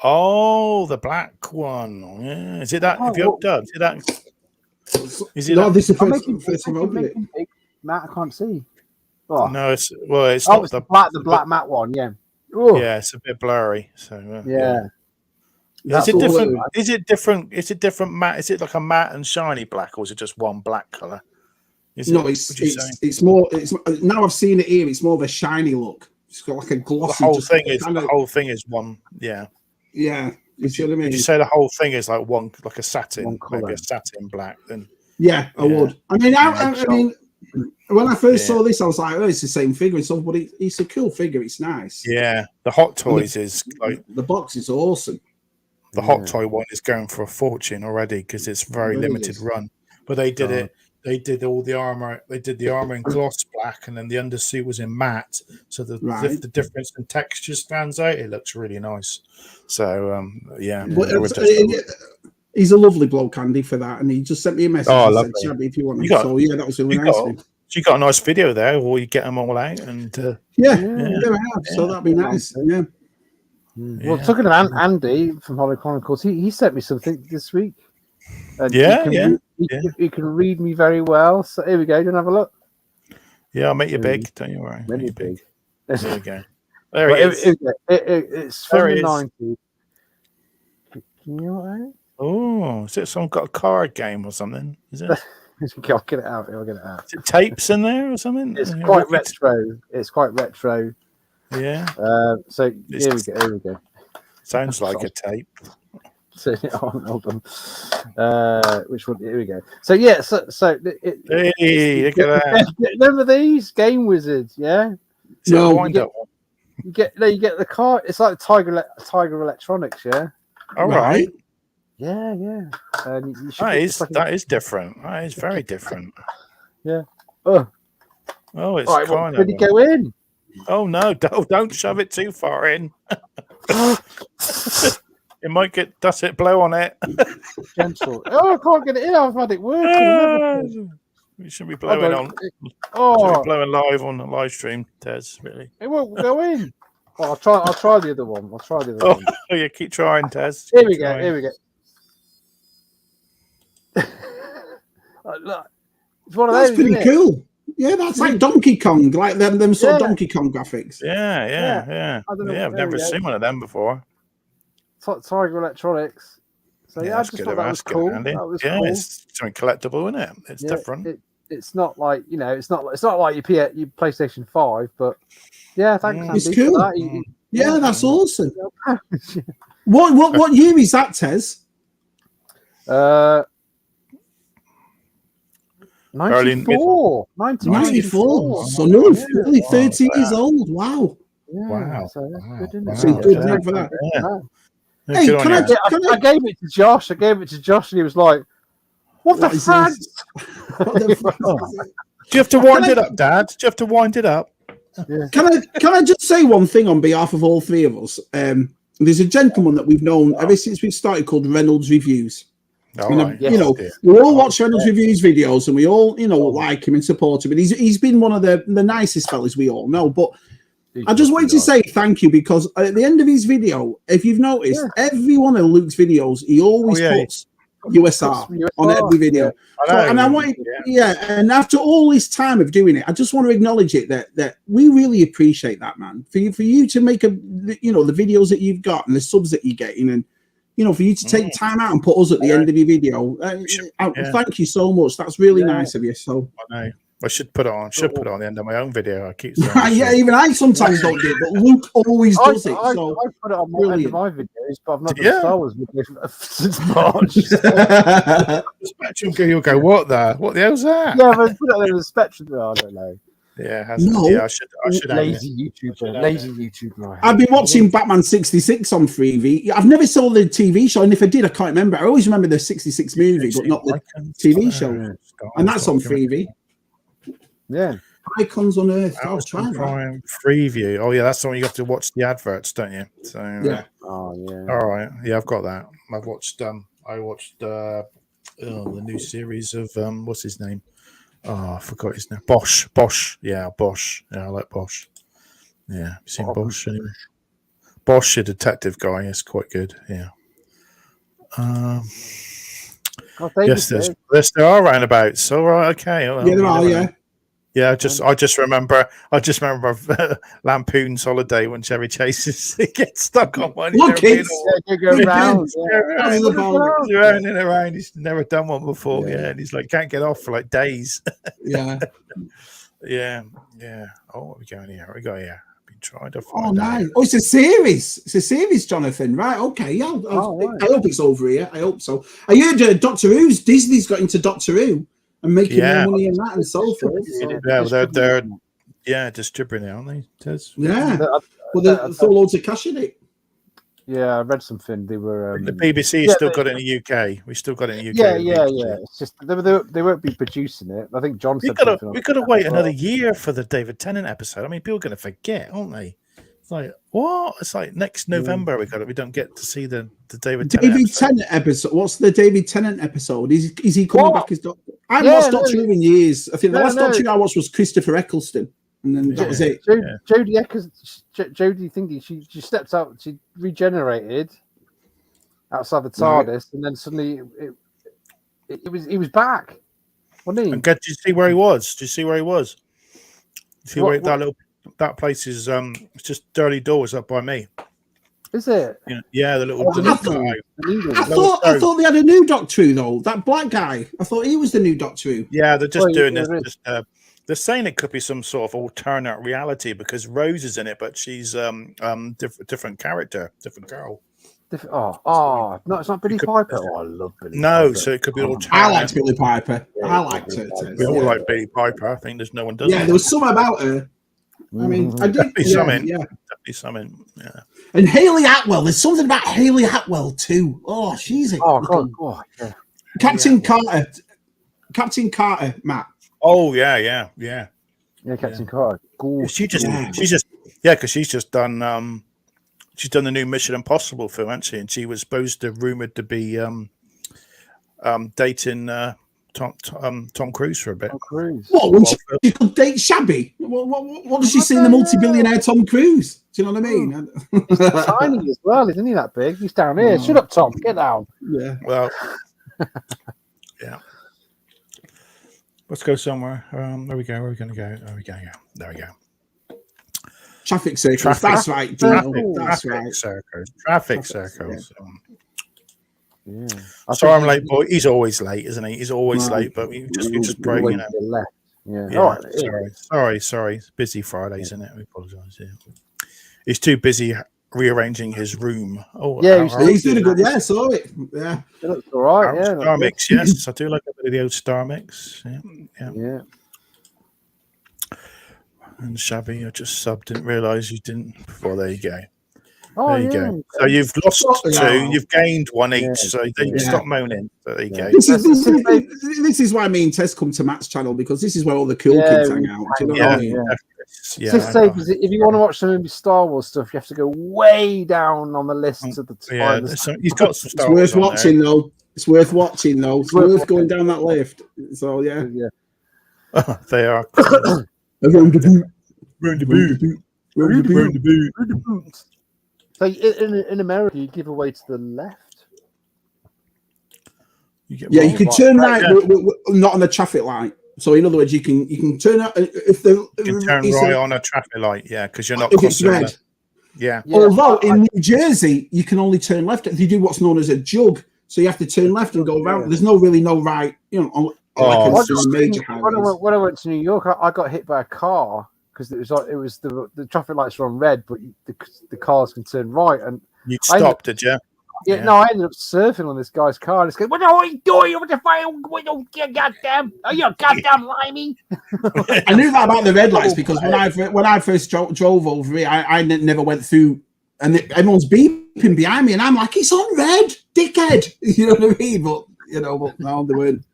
Oh, the black one. Yeah. Is it that? Have you updated? Is it that? Is it? No, this is the first time I opened it. Matt, I can't see. Oh. No, it's not the black matte one. Yeah. Ooh. Yeah, it's a bit blurry. So Is it different? Is it different? Is it different matte? Is it like a matte and shiny black, or is it just one black color? It's more. It's now I've seen it here. It's more of a shiny look. It's got like a glossy. The whole thing is one. Yeah. Yeah. You see what I mean? Did you say the whole thing is like one, like a satin, maybe a satin black? Then. Yeah, I would. I mean, I mean. When I first saw this, I was like, "Oh, it's the same figure and stuff." But it's a cool figure. It's nice. Yeah, the Hot Toys is like the box is awesome. The Hot Toy one is going for a fortune already because it's very limited run. But they did it. They did all the armor. They did the armor in gloss black, and then the undersuit was in matte. So the difference in texture stands out. It looks really nice. So he's a lovely bloke, Andy, for that, and he just sent me a message. Oh, and said, Shabby, if you want them. So that was really nice. So you got a nice video there, or you get them all out, and there I have. So that'd be nice. Yeah. Well, talking about Andy from Hollow Chronicles, he sent me something this week. And he can read me very well. So here we go. Do you want to have a look? Yeah, I'll make you big. Don't you worry. Make you big. There we go. There he is. It's from the 90s. Can you know what that is? Oh, is it some got a card game or something? Is it? I'll get it out. I'll get it out. Is it tapes in there or something? It's quite retro. It's quite retro. Yeah. So here we go. Sounds like a tape. So hold on. Which one? Here we go. So hey, look at that. Remember these Game Wizards? Yeah. No, you get the card. It's like Tiger Electronics. Yeah. All right. Yeah. That is different. That is very different. Yeah. Oh, it's right, kind of. Did he go in? Oh no! Don't shove it too far in. It might get dust blow on it. Gentle. Oh, I can't get it in. I've had it working. You should be blowing on. Should be blowing live on the live stream, Tez. Really. It won't go in. Well, I'll try the other one. One. Oh, you keep trying, Tez. Here we go. Look, it's one of That's those, pretty isn't it? cool. Yeah, that's like Donkey Kong, like them sort of Donkey Kong graphics. Yeah. I don't know, I've never seen one of them before. Tiger Electronics. So I just thought that was cool. Handy. That was cool. Cool. It's something collectible, isn't it? It's different. It's not like it's not like your PlayStation 5, but yeah, thanks, Andy, it's cool. for that. That's awesome. What year is that, Tez? 94. 94. So nearly 30 years old. Wow. Yeah, so that's good, isn't it? So good name for that. Yeah. Hey, I gave it to Josh. And he was like, "What the fuck?" Do you have to wind it up, Dad? Do you have to wind it up? Yeah. Can I just say one thing on behalf of all three of us? There's a gentleman that we've known ever since we started called Reynolds Reviews. We all watch Reynolds Reviews videos and we all, like him and support him. And he's been one of the nicest fellas we all know. But I just wanted to say thank you, because at the end of his video, if you've noticed, every one of Luke's videos, he always puts U.S.R. on every video. And I wanted, and after all this time of doing it, I just want to acknowledge it that we really appreciate that, man. For you to make the videos that you've got and the subs that you're getting, and for you to take time out and put us at the end of your video. Thank you so much. That's really nice of you. So I know. I should put it on. The end of my own video. I keep saying. Even I sometimes don't do it, but Luke always does it. I put it on the end of my videos, but I've not done Star Wars videos since March. Spectrum, you'll go, what the hell's that? Yeah, but put it on the Spectrum. I don't know. Yeah, I should. Lazy YouTuber. I've been watching Batman 66 on Freevee. I've never saw the TV show, and if I did, I can't remember. I always remember the 66 movie, but not the TV show. And that's on Freevee. Yeah. Icons on Earth. I'll try that. Prime Freeview. Oh yeah, that's the one you have to watch the adverts, don't you? So yeah. Oh yeah. All right. Yeah, I've got that. I watched the new series of what's his name? Oh, I forgot his name. Bosch. Yeah, Bosch. Yeah, I like Bosch. Yeah, you seen Bosch anyway? Bosch, a detective guy, is quite good. Yeah. Yes, there are roundabouts. All right, okay. There are. Yeah. Yeah, I just remember Lampoon's Holiday when Chevy Chase gets stuck on one. Look, kids, go round. Around and around. He's never done one before. Yeah, and he's like can't get off for like days. Yeah. Yeah. Oh, what are we going here? We go here. Been trying to find. Oh, nice. Oh, it's a series. It's a series, Jonathan. Right? Okay. Yeah. I hope it's over here. I hope so. I heard Doctor Who's Disney's got into Doctor Who. And making more money in that and so forth. They're distributing it, aren't they? Tez? Yeah. They throw loads of cash in it. Yeah, I read something. They were the BBC still got it in the UK. We still got it in the UK. Yeah. It's just they won't be producing it. I think John said we got to wait another year for the David Tennant episode. I mean, people are going to forget, aren't they? It's like what? It's like next November we don't get to see the David Tennant episode. What's the David Tennant episode? Is he coming back as Doctor? I haven't watched Doctor Who in years. I think the last Doctor Who I watched was Christopher Eccleston, and then that was it. Jodie thinking she stepped out, she regenerated outside the TARDIS, and then suddenly he was back. Wasn't he? And did you see where he was? See where that place is? It's just Dirty Doors up by me. Is it? Yeah, the little. I thought they had a new Doctor Who though. That black guy. I thought he was the new Doctor Who. Yeah, they're just doing this. They're saying it could be some sort of alternate reality because Rose is in it, but she's different character, different girl. No, it's not Billy Piper. I love Billy Piper. No, so it could be alternate. I liked Billy Piper. I liked her. We all like Billy Piper. I think there's no one does. Yeah, there was something about her. I mean, I did. Definitely something. Yeah. And Hayley Atwell. There's something about Hayley Atwell too. Oh, she's a yeah. Captain Carter, Matt. Oh yeah, Captain Carter. She's just done. She's done the new Mission Impossible film, hasn't she? And she was rumored to be dating Tom Cruise for a bit. Tom Cruise. What? When she could date Shabby? What does she see in the multi-billionaire Tom Cruise? Do you know what I mean? He's tiny as well, isn't he? That big? He's down here. Shut up, Tom. Get down. Yeah. Well. Yeah. Let's go somewhere. There we go. Where are we going to go? There we go. Traffic circles. That's right, Dino. That's right. Traffic circles. Yeah. Sorry, I'm late, boy. He's always late, isn't he? He's always late, but we just break, you know. Yeah. All right. Sorry. It's busy Fridays, isn't it? We apologise. Yeah. He's too busy rearranging his room. Oh, yeah, he's doing a good. Yeah, saw it. Yeah, it looks all right. Yeah, Star Mix. Yes, I do like a bit of the old Star Mix. Yeah. And Shabby, I just subbed. Didn't realise you didn't. Before, there you go. Oh, there you go. So you've lost 2, you've gained 1 each. So you stop moaning. So there you go. This is why me and Tess come to Matt's channel, because this is where all the cool kids hang out. Do you know what I mean? If you want to watch some of the Star Wars stuff, you have to go way down on the list of the time. He's got some Star Wars. It's worth watching, though. It's worth watching, though. It's worth going down that lift. So yeah. They are. Around the boot. So in America, you give away to the left. You can turn right, not on the traffic light. So in other words, you can turn out if you can turn right on a traffic light, because you're not. If it's red. Yeah. Although in New Jersey, you can only turn left. They do what's known as a jug, so you have to turn left and go around. There's no right, when I went to New York, I got hit by a car because it was the traffic lights were on red, but the cars can turn right. And you stopped, did you? Yeah, no, I ended up surfing on this guy's car, and it's going, "What are you doing? What the fuck? Goddamn! Are you goddamn limey?" I knew that about the red lights because when I first drove over here, I never went through, and everyone's beeping behind me, and I'm like, "It's on red, dickhead!" You know what I mean? But no, they weren't.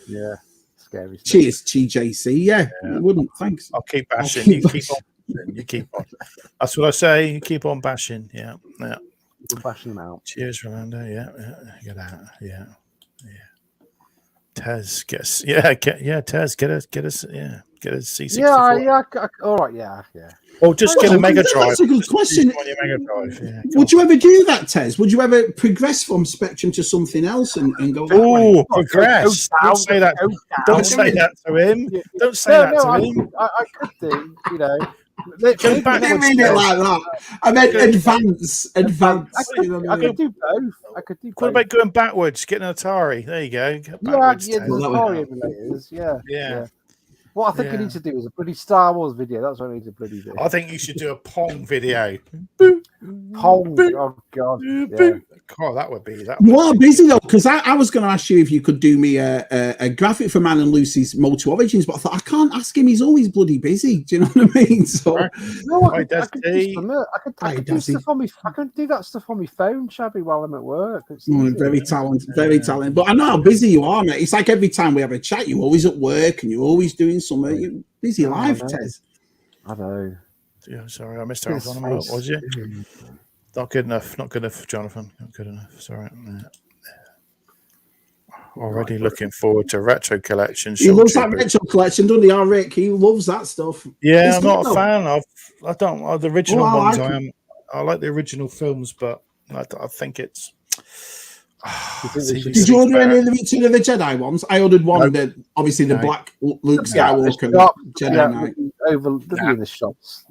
Yeah, scary. Cheers, TJC. Yeah, I wouldn't. Thanks. I'll keep bashing. You keep on. That's what I say. You keep on bashing. Yeah. Bashing them out. Cheers, Rolando. Yeah. Get out. Yeah. Tez, Tez, get us. Yeah, get a C64. Yeah. All right. Yeah. Or just get a Mega Drive. That's a good question. Would you ever do that, Tez? Would you ever progress from Spectrum to something else and go that way? Progress. Don't say that. Don't say that to him. Don't say that to him. I could do, I didn't mean it like that. I meant advance. I could do both. What about going backwards? Get an Atari. There you go. The Atari emulators. Yeah. What I think I need to do is a bloody Star Wars video. That's what I need to bloody do. I think you should do a Pong video. Pong. Oh God. Yeah. God, that would be that. You are busy though, because I was going to ask you if you could do me a graphic for Man and Lucy's Moto Origins, but I thought I can't ask him. He's always bloody busy. Do you know what I mean? So I could do stuff on me. I can do that stuff on my phone, Shabby, while I'm at work. Very talented. But I know how busy you are, mate. It's like every time we have a chat, you're always at work and you're always doing something. You're busy life, Tez. I know. Yeah, sorry, I missed out on what was you? Not good enough, Jonathan. Not good enough. Sorry. Already looking forward to retro collection. He loves that retro collection, doesn't he? Rick, he loves that stuff. Yeah, I'm not a fan of. I don't. The original ones. I like the original films, but I think it's. Did you order any of the Return of the Jedi ones? I ordered one. Obviously, the black Luke Skywalker Jedi Knight. Over the shops.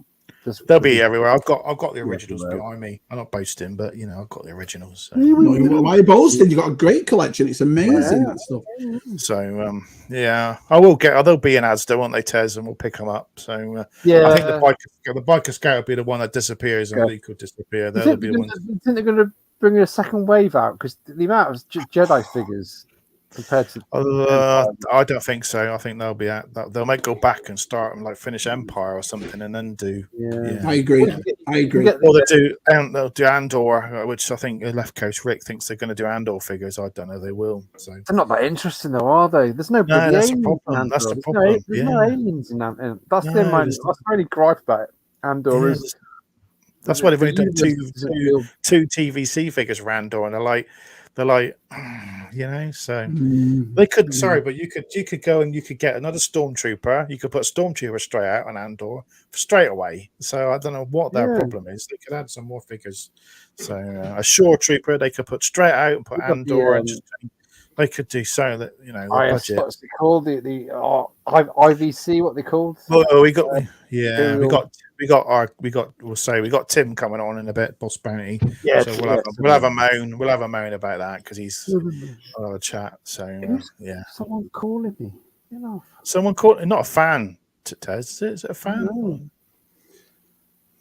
They'll be everywhere. I've got the originals behind me. I'm not boasting, but I've got the originals. So. Why are you boasting? You've got a great collection. It's amazing that stuff. So I will get. They'll be in Asda, won't they, Tez? And we'll pick them up. So I think the biker scout will be the one that disappears, and Luke will disappear. They'll be the ones. You think they're going to bring a second wave out because the amount of Jedi figures compared to I don't think so. I think they'll be out. They'll go back and start and finish Empire or something, and then do. Yeah. I agree. Or they'll do Andor, which I think Left Coast Rick thinks they're going to do Andor figures. I don't know. They will. So they're not that interesting, though, are they? There's no that's the problem. That's the problem. There's no aliens in that. That's the only gripe about it. Andor is. That's why they've only done two TVC figures around door, and they're like, so they could. Sorry, but you could go and you could get another stormtrooper. You could put a stormtrooper straight out on Andor straight away. So I don't know what their problem is. They could add some more figures. So a shore trooper they could put straight out and put Andor and just. They could do so that the budget. What's it called? The IVC? What they called? Well, we got Tim coming on in a bit, Boss Bounty. Yeah, so we'll have a moan. We'll have a moan about that because he's on a chat. So someone calling me. Someone calling. Not a fan. Tez, is it a fan? No.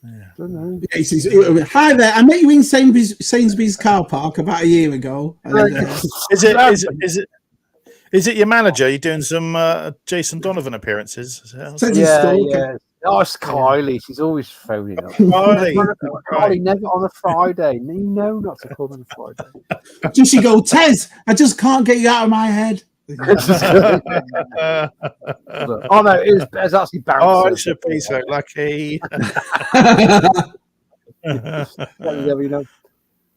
Yeah. Hi there. I met you in Sainsbury's car park about a year ago. Is it your manager? You're doing some Jason Donovan apperances? Yeah. Oh, it's Kylie. She's always phoning up. Kylie, never on a Friday. You know not to call on a Friday. Does she go, Tez? I just can't get you out of my head. Oh no, it's actually bouncing. Oh, it should be so lucky.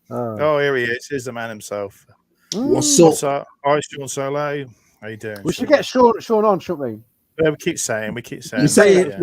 Oh, here he is. Here's the man himself. What's up? Hi, Sean Solo. How you doing? We should get Sean on, shouldn't we? Yeah, we keep saying. We say it.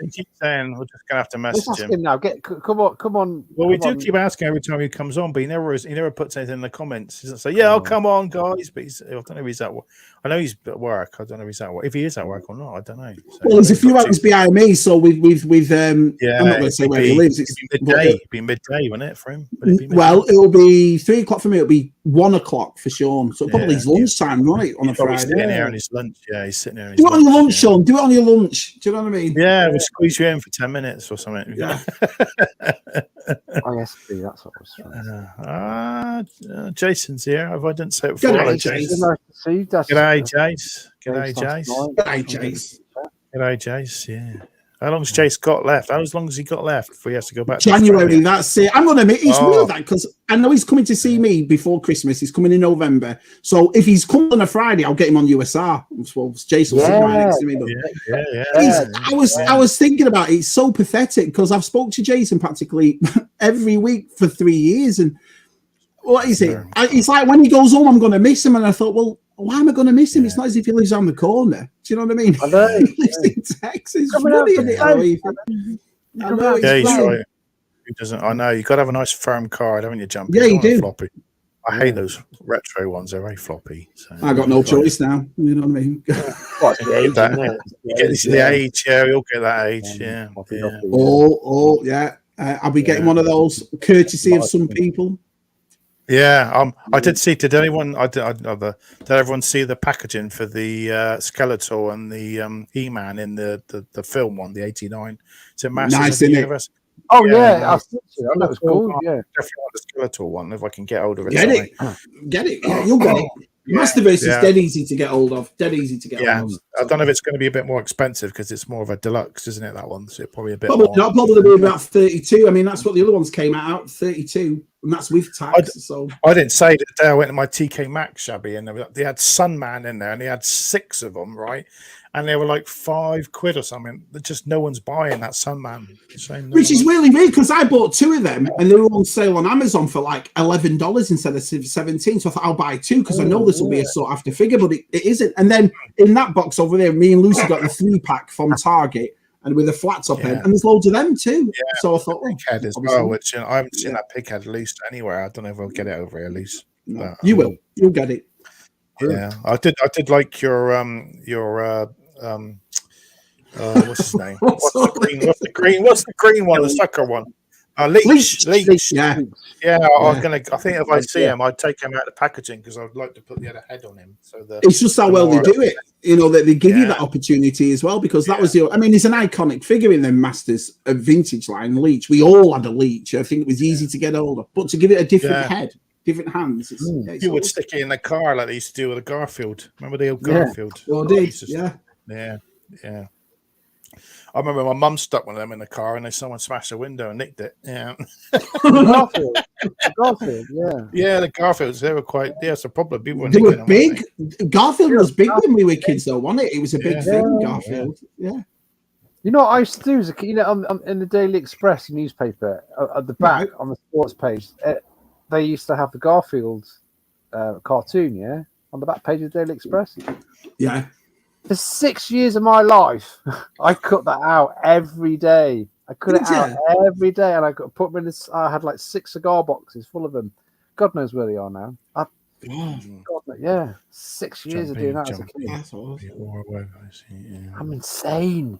We keep saying we're just gonna have to message him now. Come on. Well, we do keep asking every time he comes on, but he never puts anything in the comments. He doesn't say, "Yeah, I'll come on, guys." But I don't know if he's at work. I know he's at work. I don't know if he's at work. If he is at work or not, I don't know. So, well, there's a few hours behind me, so with I'm not going to say where he lives. It'd be midday, wouldn't it, for him? Well, it'll be 3 o'clock for me. It'll be 1 o'clock for Sean. So probably his lunchtime, right, on a Friday. He's sitting here on his lunch. Yeah, he's sitting here on his lunch. Do it on your lunch, Sean. Do it on your lunch. Do you know what I mean? Yeah, we'll squeeze you in for 10 minutes or something. Yeah. ISP, that's what I was trying. Jason's here. If I didn't say it before. G'day, Jason. G'day, Jace. G'day, Jace. G'day, Jace. G'day, Jace. Yeah. How long's Jace got left? How long has he got left before he has to go back? January, that's it. I'm going to admit, it's weird that because I know he's coming to see me before Christmas. He's coming in November. So if he's coming on a Friday, I'll get him on U.S.R. Well, Jason will sit right next to me. But I was thinking about it. It's so pathetic because I've spoke to Jason practically every week for 3 years. And what is it? It's like when he goes home, I'm going to miss him. And I thought, well, why am I going to miss him? It's not as if he lives on the corner. Do you know what I mean? I know. He lives in Texas. He's right. He doesn't. I know. You've got to have a nice firm card, haven't you, Jumpy? Yeah, you do. Floppy. I hate those retro ones. They're very floppy. So. I got no choice now. You know what I mean? What's the age? You get the age. Yeah, we all get that age. Yeah. Yeah. I'll be getting one of those courtesy of some people. Yeah, I did see. Did anyone? Did everyone see the packaging for the Skeletor and the He-Man in the film one, the '89? Is it Masters nice, of the isn't Universe? it? Oh yeah, I know it's cool. Yeah, definitely want the Skeletor one if I can get hold of it. Get it. Yeah, you'll get it. Masterverse is dead easy to get hold of. Dead easy to get hold of. I don't know if it's going to be a bit more expensive because it's more of a deluxe, isn't it? That one, so probably a bit. Probably be about 32. I mean, that's what the other ones came out 32, and that's with tax. I didn't say that day I went to my TK Maxx shabby, and they had Sunman in there, and they had 6 of them, right? And they were like £5 or something. Just no one's buying that Sunman. Which is really weird because I bought 2 of them and they were on sale on Amazon for like $11 instead of 17. So I thought I'll buy 2 because I know this will be a sought after figure, but it isn't. And then in that box over there, me and Lucy got the 3-pack from Target and with a flat top head, and there's loads of them too. Yeah. So I thought, pighead as well, which I haven't seen that pighead loose anywhere. I don't know if I'll get it over here loose. No, you will. You'll get it. Yeah, I did like your what's his name? What's the green one? The sucker one. Leech. Yeah. I think if I see him, I'd take him out of the packaging because I'd like to put the other head on him. So it's just how well they do it. You know, that they give you that opportunity as well because that was I mean, it's an iconic figure in the Masters of Vintage line, Leech. We all had a Leech. I think it was easy to get hold of, but to give it a different head. Different hands. You would stick it in the car like they used to do with a Garfield. Remember the old Garfield? Well, did. Yeah. I remember my mum stuck one of them in the car and someone smashed the window and nicked it. Yeah. Garfield, yeah, the Garfields, they were quite, that's a problem. People they were big. Garfield was big when we were kids, though, wasn't it? It was a big thing, Garfield. Yeah. You know what I used to do is, in the Daily Express newspaper, at the back on the sports page, they used to have the Garfield cartoon, on the back page of the Daily Express. Yeah. For 6 years of my life, I cut that out every day. I cut it out every day, and I put them in this. I had like 6 cigar boxes full of them. God knows where they are now. God, 6 years of doing that as a kid. That's awesome. I'm insane.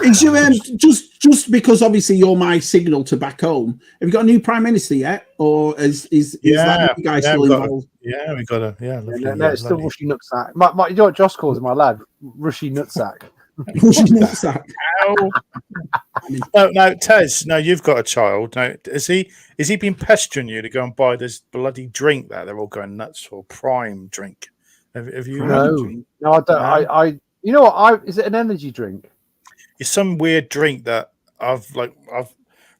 Is your just because obviously you're my signal to back home? Have you got a new prime minister yet, or is that you guys still involved? We got a No, it's still Rushy Nutsack. You know what Josh calls him, my lad? Rushy Nutsack. Rushy Nutsack. No, Tez. No, you've got a child. No, has he been pestering you to go and buy this bloody drink that they're all going nuts for? Prime drink. Have you? No, I don't. I you know what? Is it an energy drink? It's some weird drink that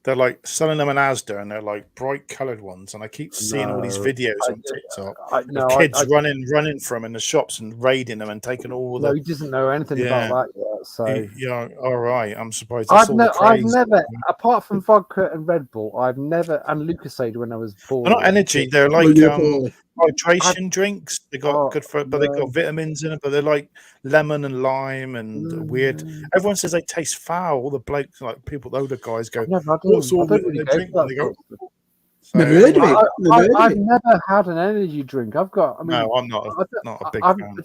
they're like selling them in Asda, and they're like bright coloured ones. And I keep seeing all these videos on TikTok of kids running from in the shops and raiding them and taking all the. No, he doesn't know anything about that yet. So all right. I'm surprised. I've never, apart from vodka and Red Bull, and Lucasade when I was poor. They're not energy. They're like hydration drinks. They got good for, but they got vitamins in it. But they're like lemon and lime and weird. Everyone says they taste foul. All the blokes, like people, the older guys go. What's all really drink? Never heard of it. I've never had an energy drink. No, I'm not a big fan.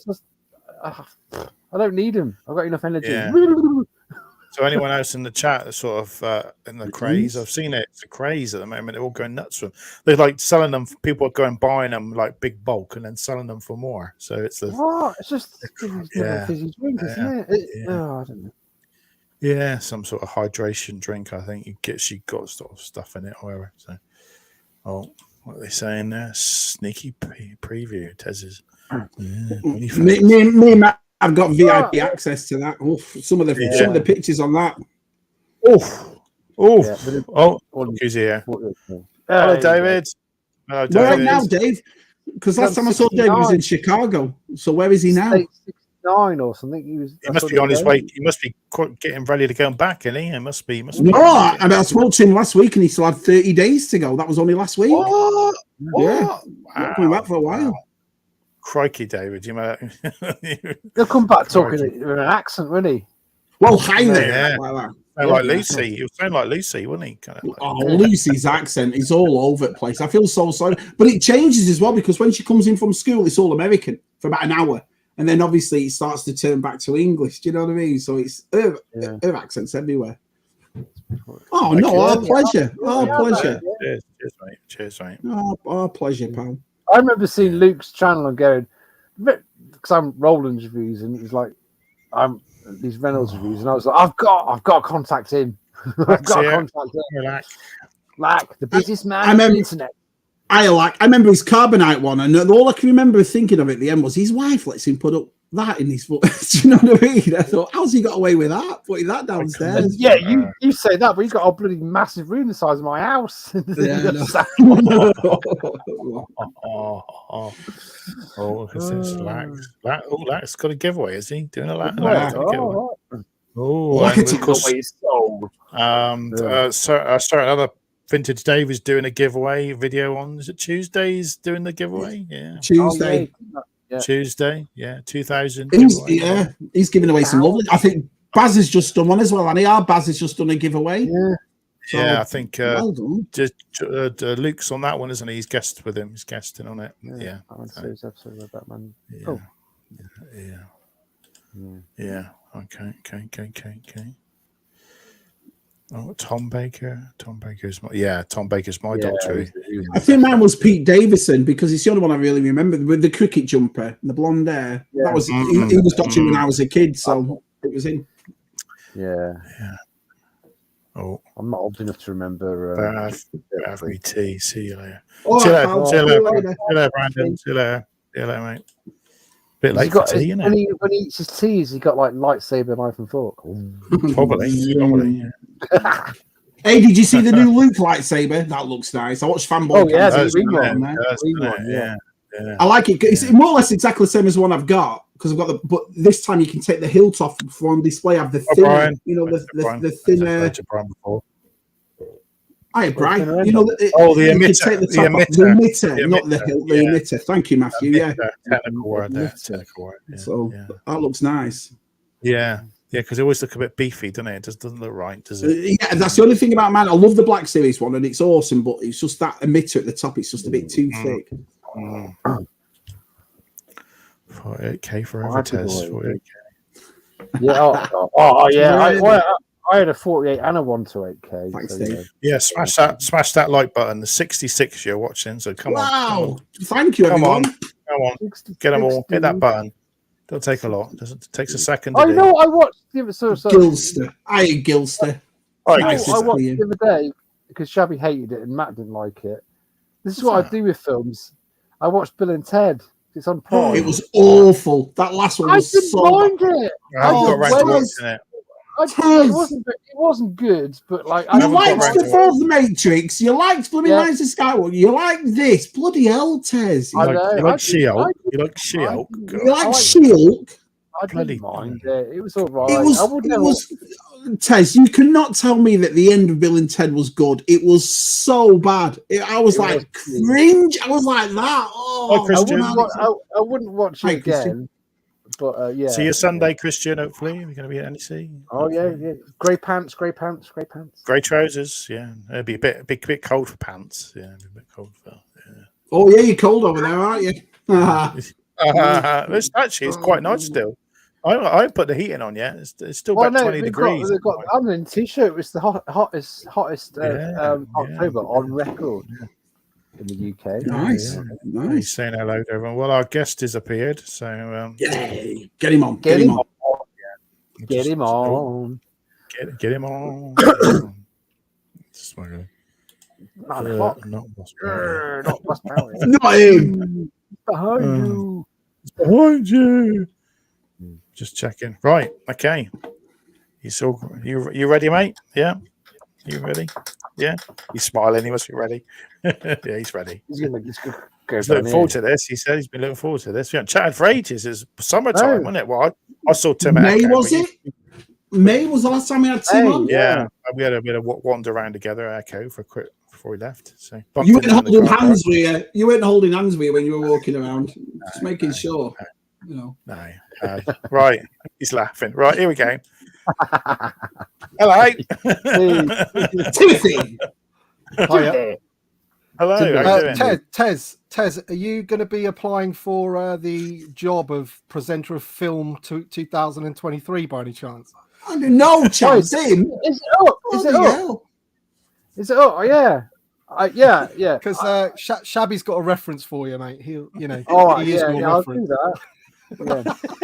I don't need them. I've got enough energy. Yeah. So anyone else in the chat that's sort of in the craze? I've seen it. It's a craze at the moment. They're all going nuts for them. They're like selling them. People are going buying them like big bulk and then selling them for more. So it's it's just a fizzy drink, isn't it? I don't know. Yeah, some sort of hydration drink. I think she got sort of stuff in it, or whatever. So, what are they saying there? Sneaky preview. Tez's. Me and Matt have got VIP access to that. Some of the pictures on that. Who's here? Hello, David. Hello, David. Where now, Dave? Because last time I saw Dave, he was in Chicago. So where is he now? 69 or something. He must be on his way. He must be getting ready to go back, isn't he? It must be. I spoke to him last week, and he still had 30 days to go. That was only last week. What? Yeah, coming back for a while. Crikey, David, you might. He'll come back talking with an accent, won't he? Well, hi there. Yeah. Like Lucy. He was saying like Lucy, wasn't he? Kind of Lucy's accent is all over the place. I feel so sorry. But it changes as well, because when she comes in from school, it's all American for about an hour. And then obviously it starts to turn back to English. Do you know what I mean? So it's her accents everywhere. Oh, no, our pleasure. Our pleasure. Cheers, mate. Our pleasure, pal. I remember seeing Luke's channel and going, because I'm Roland's reviews, and he's like, I'm these Reynolds reviews, and I was like, I've got to contact him. I've got to contact him. Like the busiest man on the internet. I remember his Carbonite one, and all I can remember thinking of at the end was his wife lets him put up that in his foot. Do you know what I mean? I thought, how's he got away with that? Putting that downstairs. Yeah, you say that, but he's got a bloody massive room the size of my house. Lack's got a giveaway, is he? Doing a Lack? Another Vintage Dave is doing a giveaway video on. Is it Tuesdays doing the giveaway? Yeah, Tuesday. Tuesday, 2000. He's giving away some lovely. I think Baz has just done one as well, and Baz has just done a giveaway. Yeah, so, I think Luke's on that one, isn't he? He's guested with him. He's guesting on it. Yeah. I went to see his episode of Batman. Yeah. Okay. Oh, Tom Baker. Tom Baker's my dog too. I think mine was Pete Davison, because it's the only one I really remember with the cricket jumper and the blonde hair. Yeah. That was he was dodging when I was a kid, so it was him. Yeah. Oh, I'm not old enough to remember. Every tea. See you later. See you later, Brandon. See you later, mate. Bit late for tea, isn't it? When he eats his tea, has he got like lightsaber knife and fork? Probably. Yeah. Hey, did you see the new Luke lightsaber? That looks nice. I watched Fanboy. Oh yeah, the green one. Yeah. I like it. It's more or less exactly the same as the one I've got because I've got but this time you can take the hilt off for on display. Have the thinner, the thinner. Hi, Brian. The emitter. The emitter, not the hilt. The emitter. Thank you, Matthew. Technical word there. So that looks nice. Yeah, because it always look a bit beefy, doesn't it? It doesn't look right, does it? Yeah, that's the only thing about mine. I love the Black Series one, and it's awesome, but it's just that emitter at the top. It's just a bit too thick. 48K for every test. 48K. Yeah. I had a 48 and a 128K. Thanks, so, Dave. Yeah, smash that like button. The 66 you're watching, so come on. Wow! Come on. Thank you, everyone. Come on. Get them all. Hit that button. Don't take a lot. It takes a second. I know. I watched Gilster. I hate Gilster. I watched the other day because Shabby hated it and Matt didn't like it. This is what I do with films. I watched Bill and Ted. It's on Prime. It was awful. That last one was so bad. It. I haven't got around to watching it. It wasn't good, but like you liked the fourth Matrix, you liked bloody Rise of Skywalker, you like this, bloody hell, Tez. You like She-Hulk. You like She-Hulk. You like She-Hulk. I didn't mind it. It was all right. It was Tez, you cannot tell me that the end of Bill and Ted was good. It was so bad. I was like cringe. I was like that. Oh, I wouldn't watch it again. But See you Sunday, Christian. Hopefully, we're going to be at NEC. Oh yeah. Grey pants. Grey trousers. Yeah, it'd be a bit cold for pants. Yeah, it'd be a bit cold for. Yeah. Oh yeah, you're cold over there, aren't you? It's quite nice still. I put the heating on. Yeah, it's still about 20 degrees. I'm in a t-shirt. It was the hottest October on record. In the UK. Nice. He's saying hello to everyone. Well, our guest has appeared, so yay! Get him on. Get him on. Get him on. Smuggling. Not him. Behind you. It's behind you. Just checking. Right. Okay. You ready, mate? Yeah. You ready? Yeah. He's smiling. He must be ready. Yeah, he's ready. He's looking forward to this. He said he's been looking forward to this. We haven't chatted for ages. It's summertime, wasn't it? Well, I saw Tim. May was it? May was the last time we had Tim on. Yeah, we had a bit of wander around together, Echo, for a quick before we left. So you weren't holding hands with you. You weren't holding hands with you when you were walking around. Just making sure. No. Right. He's laughing. Right, here we go. Hello. Timothy. Hiya. Hello. Tez, are you going to be applying for the job of presenter of film 2023 by any chance? No chance. Him. Is it up? Is it up? Is it up? Oh, yeah. Yeah. Because Shabby's got a reference for you, mate. He'll, he is your I'll reference. do that.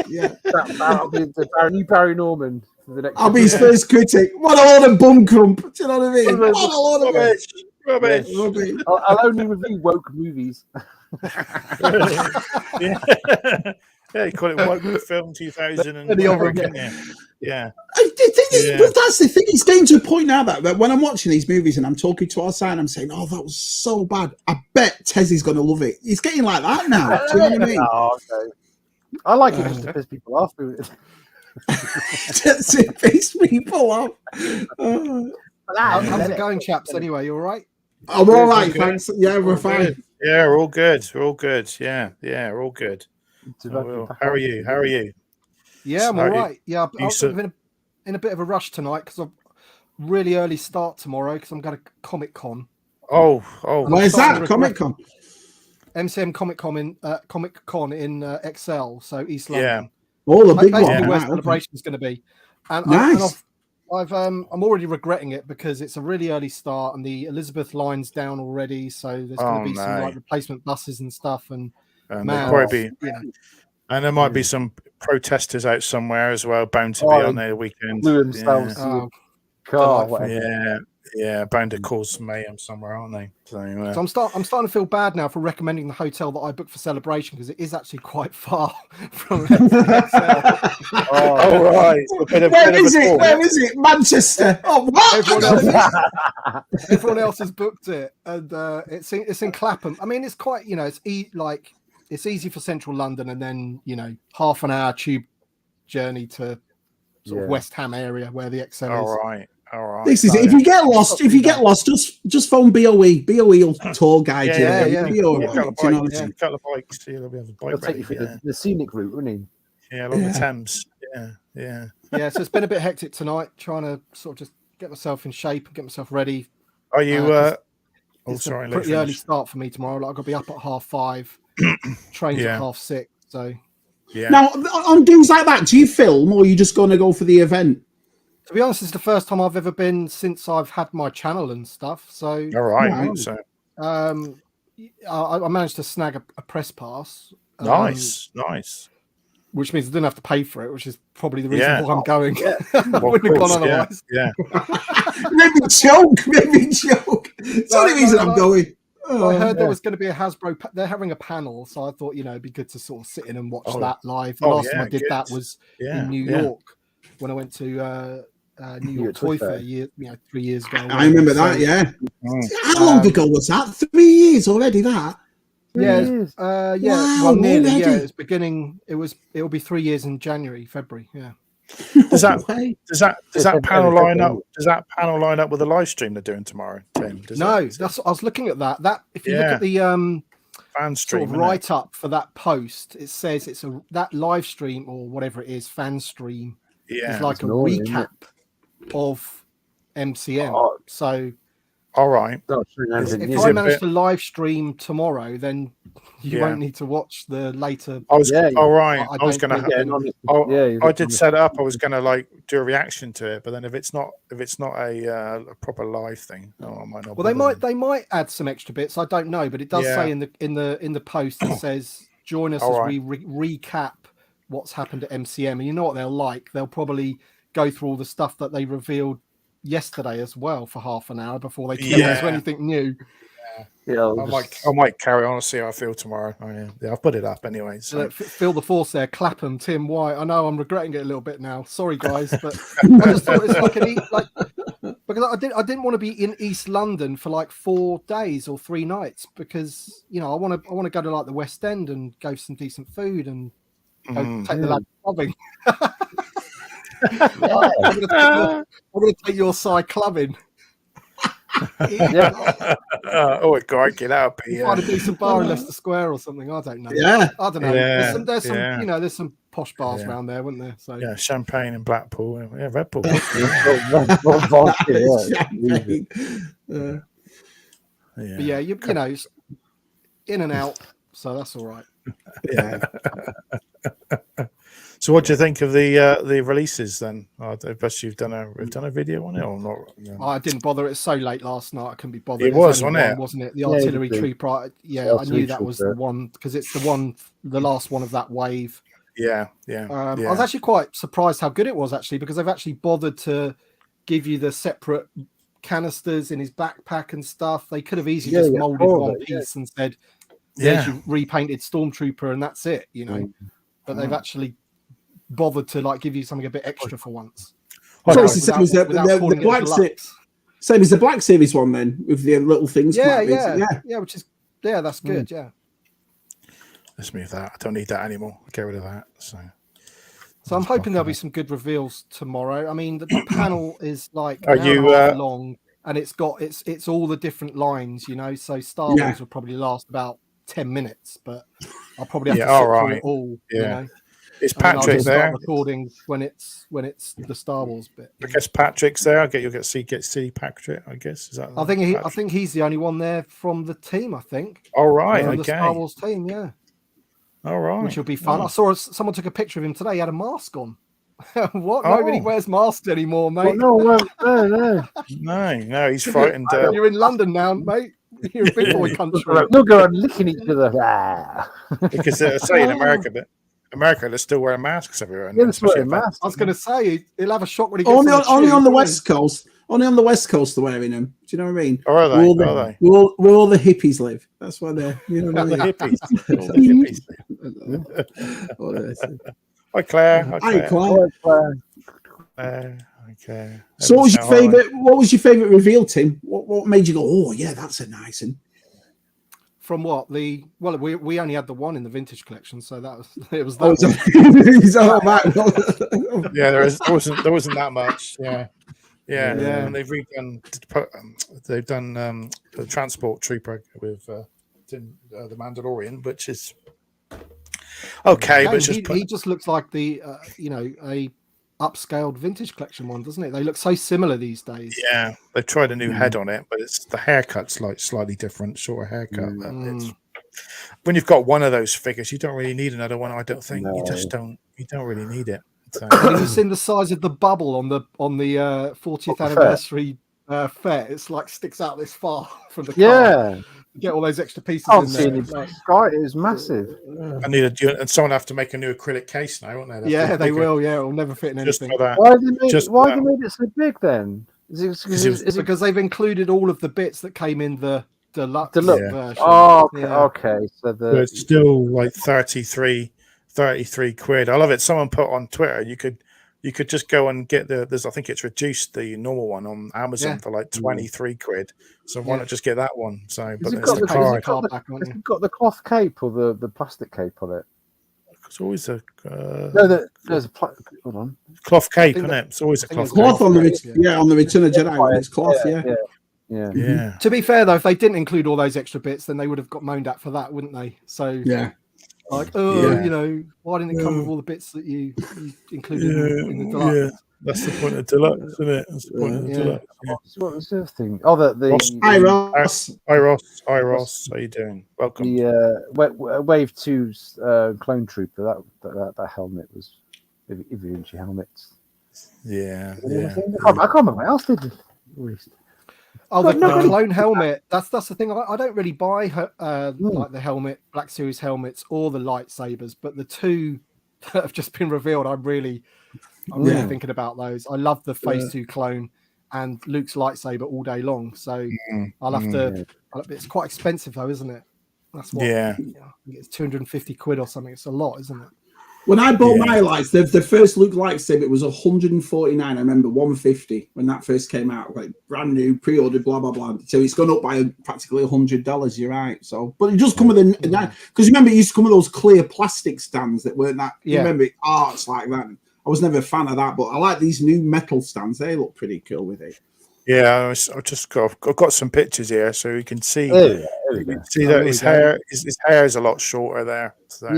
Yeah. That'll be the new Barry Norman for the next. I'll be his first critic. What a load of bum crump. Do you know what I mean? What a load of rubbish. I'll only review woke movies. Yeah, you call it woke film 2000 and yeah. But that's the thing. It's getting to a point now that when I'm watching these movies and I'm talking to our side, I'm saying, "Oh, that was so bad." I bet Tezzy's going to love it. It's getting like that now. Do you know what I mean? Oh, okay. I like it just to piss people off. Just to piss people off. How's it going, chaps? Anyway, you all right? I'm all right, thanks. Yeah, we're fine. Yeah, we're all good. We're all good. Yeah, we're all good. How are you? Yeah, I'm all right. Yeah, I'm in a bit of a rush tonight because I'm really early start tomorrow because I'm going to Comic Con. Oh, where's that? Comic Con. MCM Comic Con in Excel, so East London. Yeah, all the big one. Where celebration is going to be, and nice. I'm already regretting it because it's a really early start, and the Elizabeth line's down already, so there's going to be some like replacement buses and stuff, and there might be some protesters out somewhere as well, bound to be on the weekend. Yeah, bound to cause some mayhem somewhere, aren't they? So I'm starting to feel bad now for recommending the hotel that I booked for celebration because it is actually quite far from. Right. Where is it? Manchester. Oh, what? Everyone else has booked it, and it's in Clapham. I mean, it's quite it's it's easy for central London, and then half an hour tube journey to sort of West Ham area where the XL is. All right. This is it. If you get lost, just phone BOE. BOE will tour guide you. Got the bikes. They'll be able to bike. They'll take you through the scenic route, won't he? Yeah, along the Thames. Yeah. So it's been a bit hectic tonight, trying to sort of just get myself in shape and get myself ready. Are you? It's a pretty early start for me tomorrow. Like, I've got to be up at 5:30, trains at 6:30. So now on things like that, do you film or are you just going to go for the event? To be honest, it's the first time I've ever been since I've had my channel and stuff. So all right. So I managed to snag a press pass. Nice. Which means I didn't have to pay for it, which is probably the reason why I'm going. I wouldn't have gone otherwise. Yeah. Maybe joke. It's the only reason I'm going. I heard there was going to be a Hasbro. They're having a panel, so I thought it'd be good to sort of sit in and watch that live. The last time I did that was in New York when I went to New York Toy Fair 3 years ago. I remember that. Yeah. How long ago was that? 3 years already. That. Wow, well, nearly. Already? Yeah, it's beginning. It'll be 3 years in February. Yeah. Does that panel line up? Does that panel line up with the live stream they're doing tomorrow, Tim? I was looking at that. That if you look at the fan stream sort of write up for that post, it says that live stream or whatever it is, fan stream. Yeah, is like a recap of MCM. So. All right. If I manage to live stream tomorrow, then you won't need to watch the later. I was I did set it up. I was gonna do a reaction to it, but then if it's not a proper live thing, I might not. Well, they might add some extra bits. I don't know, but it does say in the post it says join us as we recap what's happened at MCM, and you know what they'll like. They'll probably go through all the stuff that they revealed yesterday as well for half an hour before they get into anything new. I might carry on and see how I feel tomorrow. I've put it up anyway. So feel the force there. Clapham, Tim White. I know I'm regretting it a little bit now. Sorry guys, but I just thought it's because I didn't want to be in East London for 4 days or 3 nights because I want to go to the West End and go for some decent food and take the lad clubbing. I'm going to take your side clubbing. Oh, God, get out of here. Find a decent bar in Leicester Square or something. I don't know. I don't know. There's some there's some posh bars around there, wouldn't there? So champagne in Blackpool. Yeah, Red Bull. But you know, in and out, so that's all right. Yeah. So, what do you think of the releases then? I guess you've done a video on it or not? Oh, I didn't bother. It's so late last night. I couldn't be bothered. It was, wasn't it? The artillery trooper. Yeah, I knew that was the one because it's the last one of that wave. Yeah. I was actually quite surprised how good it was actually because they've actually bothered to give you the separate canisters in his backpack and stuff. They could have easily just molded one piece and said, "There's your repainted stormtrooper," and that's it. But they've actually bothered to give you something a bit extra for once. It's the same as the Black Series. Same as the Black Series one then, with the little things. Which is that's good. Yeah. Let's move that. I don't need that anymore. I'll get rid of that. So I'm hoping there'll be some good reveals tomorrow. I mean, the panel is an hour and a half long, and it's all the different lines. So Star Wars will probably last about 10 minutes, but I'll probably have to sit through it all. Yeah. Is Patrick there? Recording when it's the Star Wars bit. I guess Patrick's there. You'll get to see Patrick. I guess is that. I think he's the only one there from the team. I think. All right. Okay. The Star Wars team. Yeah. All right. Which will be fun. I saw someone took a picture of him today. He had a mask on. What? Nobody wears masks anymore, mate. No. No. He's frightened. You're in London now, mate. You're a big boy country. They'll go on licking each other. Because they're saying America, they're still wearing masks everywhere. I was going to say he'll have a shock when he gets only on the West Coast. Only on the West Coast they're wearing them. Do you know what I mean? Or are they? Where all the hippies live. That's why they're. You know what I mean? The hippies. Hi Claire. Hi Claire. Okay. So what was your favourite reveal, Tim? What made you go, oh yeah, that's a nice one? from what we only had the one in the vintage collection, so that was it was Oh, that. Yeah, there wasn't that much. Yeah. And they've done the Transport Trooper with the Mandalorian, which is okay. Again, But he just looks like the a upscaled vintage collection one, doesn't it? They look so similar these days. Yeah, they've tried a new head on it, but it's the haircut's like slightly different, shorter haircut. But it's, when you've got one of those figures, you don't really need another one. I don't think you don't really need it. So. Have you seen the size of the bubble on the 40th anniversary Fett? It's like sticks out this far from the car. Get all those extra pieces in there. It is massive. I need and someone have to make a new acrylic case now, won't they? Yeah, they will. Yeah, it'll never fit in anything. Why have they made it so big then? Is it because they've included all of the bits that came in the deluxe version. Oh, okay. So it's still like 33 quid. I love it. Someone put on Twitter you could just go and get I think it's reduced the normal one on Amazon for like 23 quid. So why not just get that one? So but it's the card. Has it got the cloth cape or the plastic cape on it? It's always a there's a hold on. Cloth cape, isn't it? It's always a cloth cape. On the Return of Jedi when it's cloth, Yeah. To be fair though, if they didn't include all those extra bits, then they would have got moaned at for that, wouldn't they? So why didn't it come with all the bits that you included in the deluxe? Yeah. That's the point of deluxe, isn't it? That's the point of deluxe. Yeah. What was the other thing? Oh, Hi Ross. How you doing? Welcome. The Wave 2's Clone Trooper. That helmet was Ivianchi helmets. Yeah. I can't remember what else they did. Oh, the clone helmet. That's the thing. I don't really buy like the helmet, Black Series helmets, or the lightsabers, but the two that have just been revealed, I'm really thinking about those. I love the Phase 2 clone and Luke's lightsaber all day long. So I'll have to. It's quite expensive though, isn't it? That's what. I think it's 250 quid or something. It's a lot, isn't it? When I bought my lights, the first Luke lightsaber, it was 149. I remember 150 when that first came out, like brand new, pre-ordered, blah blah blah. So it's gone up by practically $100. You're right. So, but it does come with because remember it used to come with those clear plastic stands that weren't that. You remember arts like that. I was never a fan of that, but I like these new metal stands. They look pretty cool with it. Yeah, I've got some pictures here, so you can see. See that his hair is a lot shorter there. So,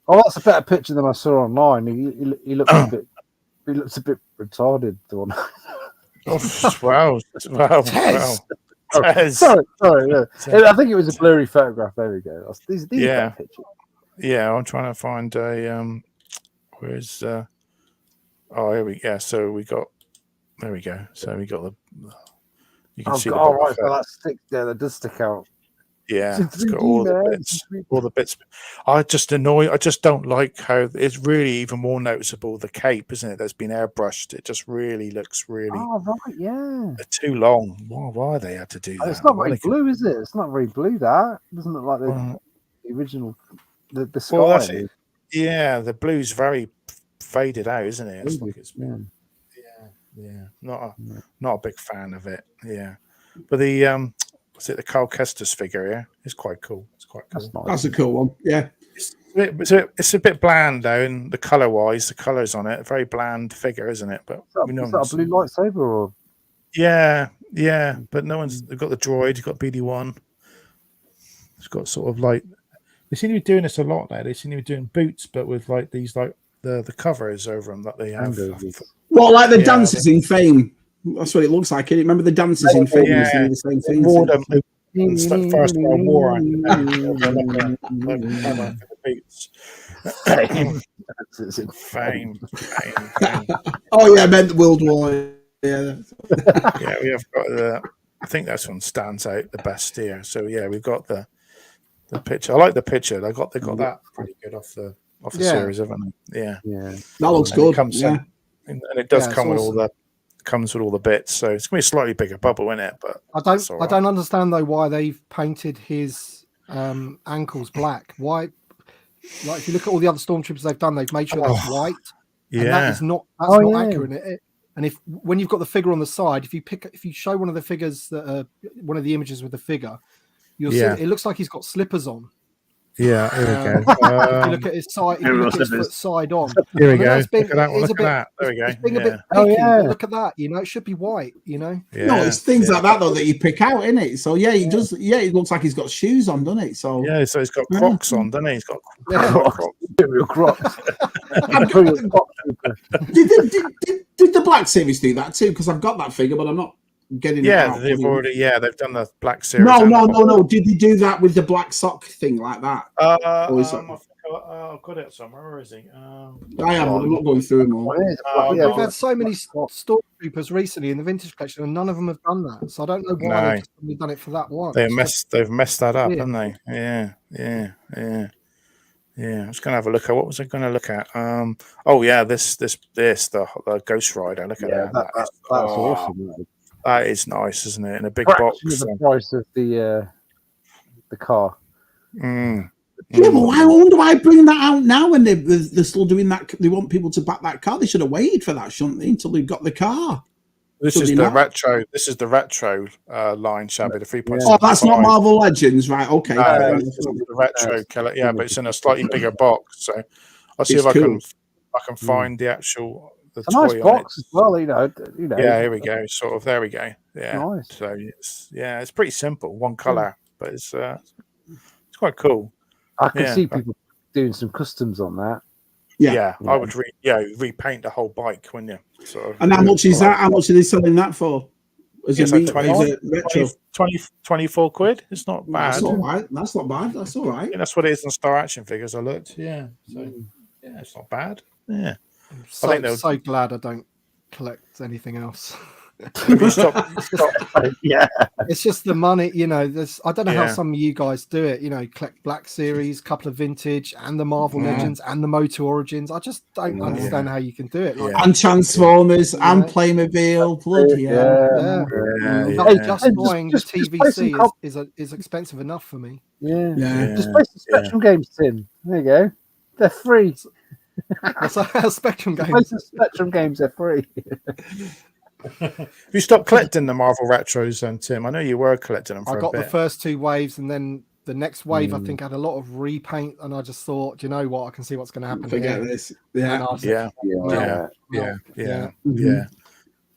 Oh, that's a better picture than I saw online. He looks a bit. He looks a bit retarded. The one. Wow! Sorry. Yeah. I think it was a blurry photograph. There we go. These pictures. Yeah, I'm trying to find a where's here we go. So we got. There we go. So we got the. You can see. Oh, right. So that stick there. That does stick out. Yeah, it's got all the bits. I just don't like how it's really even more noticeable the cape, isn't it? That's been airbrushed. It just really looks really. Oh right, yeah. They're too long. Why they had to do that? It's not very blue, is it? It's not very blue. That it doesn't look like the original. The sky. Well, that's it. Yeah, the blue's very faded out, isn't it? It's like it's not a big fan of it. Yeah, but the was it the Carl Kestis figure? Yeah, it's quite cool. It's quite cool. That's a cool one. Yeah, it's a bit bland though, in the color wise. The colors on it, a very bland figure, isn't it? But is that a blue lightsaber or? Yeah, but no one's. They've got the droid. You've got BD1. It's got sort of like they seem to be doing this a lot now. They seem to be doing boots, but with like these like the covers over them that they have. Well, like the dancers in Fame. That's what it looks like. Remember the dancers in Fame? Yeah, the same thing. It's like First World War and the boots. Fame. Oh yeah, I meant the World War. Yeah, we have got I think this one stands out the best here. So yeah, we've got the picture. I like the picture. They got that pretty good off the series, haven't they? Yeah. That looks good. And it does come with all the bits, so it's gonna be a slightly bigger bubble in it. But I don't understand though why they've painted his ankles black. Why? Like if you look at all the other stormtroopers they've done, they've made sure that's white. And that is not accurate. And when you've got the figure on the side, if you show one of the figures that are one of the images with the figure, You'll see it looks like he's got slippers on. Yeah, here we go. If you look at his side, if you look at his foot side on. Here we go. Look at that one. Look at that. There we go. It's being a bit picky, but look at that. You know, it should be white. You know. Yeah. No, it's things like that though that you pick out, isn't it? So he does. Yeah, it looks like he's got shoes on, doesn't it? So so he's got Crocs on, doesn't he? He's got real Crocs. Did the Black Series do that too? Because I've got that figure, but I'm not getting. They've already. Yeah, they've done the Black Series. No. Did they do that with the black sock thing like that? I've got it somewhere. Where is he? I am. I'm not going through them all. We've had so many Stormtroopers recently in the vintage collection, and none of them have done that. So I don't know why they've done it for that one. They've messed that up, haven't they? Yeah. I was going to have a look at what was I going to look at? The Ghost Rider. Look at that. That's awesome. That is nice, isn't it? In a big box. The price of the car. Yeah, but I wonder why bring that out now when they're still doing that. They want people to back that car. They should have waited for that, shouldn't they, until they've got the car? This is the retro. This is the retro line, Shabby. The 3.6. Oh, that's not Marvel Legends, right? Okay. This is the retro killer. Yeah, but it's in a slightly bigger box. So I'll see if I can find the actual. The toy nice box as well, you know. Yeah, here we go. Sort of. There we go. Yeah. Nice. So it's pretty simple. One color, but it's quite cool. I can see people doing some customs on that. Yeah. I would repaint the whole bike, wouldn't you? Sort of, and how much is that? How much are they selling that for? Is it retro? 24 quid. It's not bad. That's not bad. That's not bad. That's all right. Yeah, that's what it is on Star Action Figures. I looked. Yeah. So it's not bad. Yeah. I'm so glad I don't collect anything else. It's just the money, you know. I don't know how some of you guys do it. You know, collect Black Series, couple of vintage, and the Marvel Legends, and the Motor Origins. I just don't understand how you can do it. And Transformers, and Playmobil. Bloody just buying the TVC is expensive enough for me. Just play some Spectrum games, Tim. There you go. They're free. What's that? Spectrum games. Spectrum games are free. You stopped collecting the Marvel retros, then, Tim? I know you were collecting them. I got the first two waves, and then the next wave I think had a lot of repaint, and I just thought, do you know what? I can see what's going to happen. Forget this. Yeah. I bought the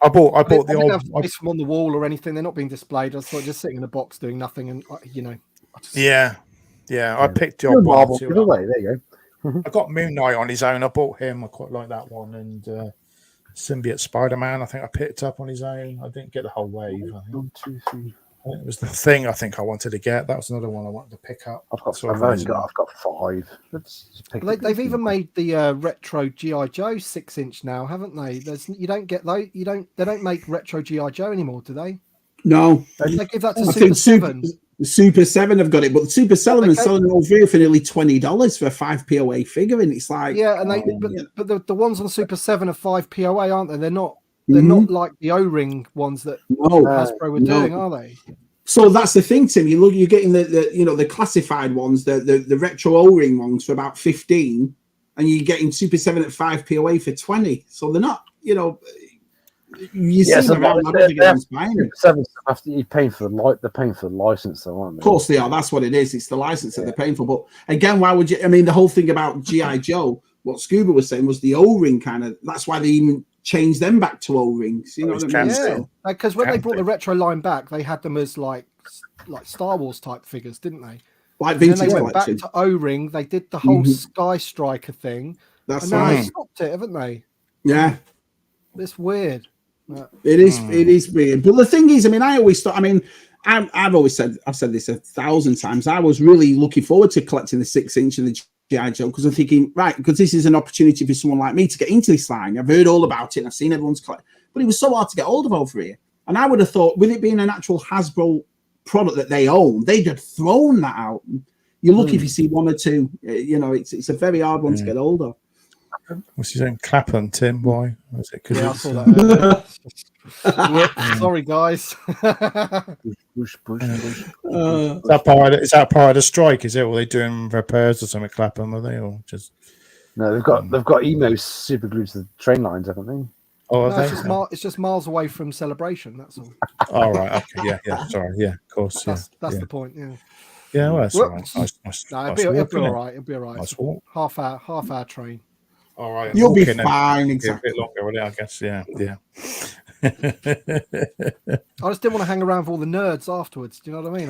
old. I didn't have them on the wall or anything. They're not being displayed. I thought just sitting in a box doing nothing, and you know. I picked the old Marvel giveaway. There you go. I got Moon Knight on his own. I bought him. I quite like that one, and Symbiote Spider-Man. I think I picked up on his own. I didn't get the whole wave. I think. 1, 2, 3. It was the thing I think I wanted to get. That was another one I wanted to pick up. I've got 5. They've even made the retro G.I. Joe 6-inch now, haven't they? You don't get those. They don't make retro G.I. Joe anymore, do they? No. They give that to Super 7. Super 7 have got it, but Super 7 is selling over here for nearly $20 for a 5 POA figure, and it's like but the ones on Super 7 are 5 POA, aren't they? They're not. They're not like the O-ring ones that Hasbro were doing, are they? So that's the thing, Tim. You're getting the classified ones, the retro O-ring ones for about 15, and you're getting Super 7 at 5 POA for 20. So they're not, you see them around. After you're paying for they're paying for the license, though, aren't they? Of course they are. That's what it is. It's the license that they're paying for. But again, why would you? I mean, the whole thing about G.I. Joe, what Scuba was saying was the O-ring kind of. That's why they even changed them back to O-rings. You know what I mean? Yeah, because when they brought the retro line back, they had them as like Star Wars type figures, didn't they? Like vintage and then they went back to O-ring. They did the whole Sky Striker thing. That's and now they stopped it, haven't they? Yeah, it's weird. It is weird. But the thing is, I mean, I've always said, I've said this 1,000 times. I was really looking forward to collecting the 6-inch and the G.I. Joe because I'm thinking, right, because this is an opportunity for someone like me to get into this line. I've heard all about it and I've seen everyone's collect, but it was so hard to get hold of over here. And I would have thought, with it being an actual Hasbro product that they own, they'd have thrown that out. You're lucky if you see one or two. It's a very hard one to get hold of. What's his name? Clapham, Tim? Why? Was it? I saw that. Sorry, guys. Push. Is that part of the strike? Is it? Or are they doing repairs or something? Clapham, are they, or just? No, they've got emos super glued to the train lines, haven't they? Oh, no, it's just miles away from Celebration. That's all. All right. Okay. Yeah. Sorry. Yeah. Of course. That's the point. Yeah. Yeah. Well, that's all right. It'll be all right. It'll be all right. Nice walk. Half hour train. All right. You'll be fine. Exactly. A bit longer, will it? I guess. Yeah. I just didn't want to hang around with all the nerds afterwards. Do you know what I mean?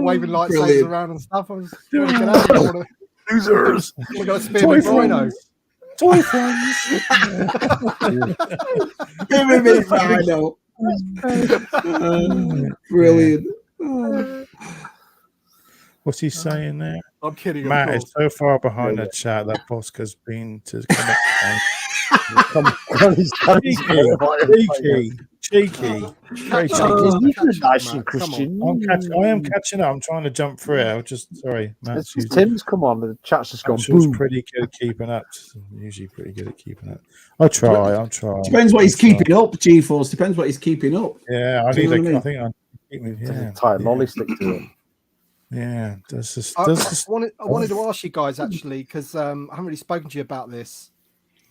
Waving lightsabers around and stuff. I was trying to get out. Losers. I want to go spear with Rhino. Toy friends. Rhino. Brilliant. What's he saying there? I'm kidding. Matt is so far behind the chat that Bosca's been to cheeky. Christian. I am catching up. I'm trying to jump through it. I was just sorry, Matt. Tim's come on. The chat's just gone. Boom. Pretty good at keeping up. Usually pretty good at keeping up. I'll try. Depends what he's keeping up. G-Force depends what he's keeping up. Yeah, I think I'm keeping. Yeah, tight lolly stick to it. Yeah, I wanted to ask you guys actually because I haven't really spoken to you about this,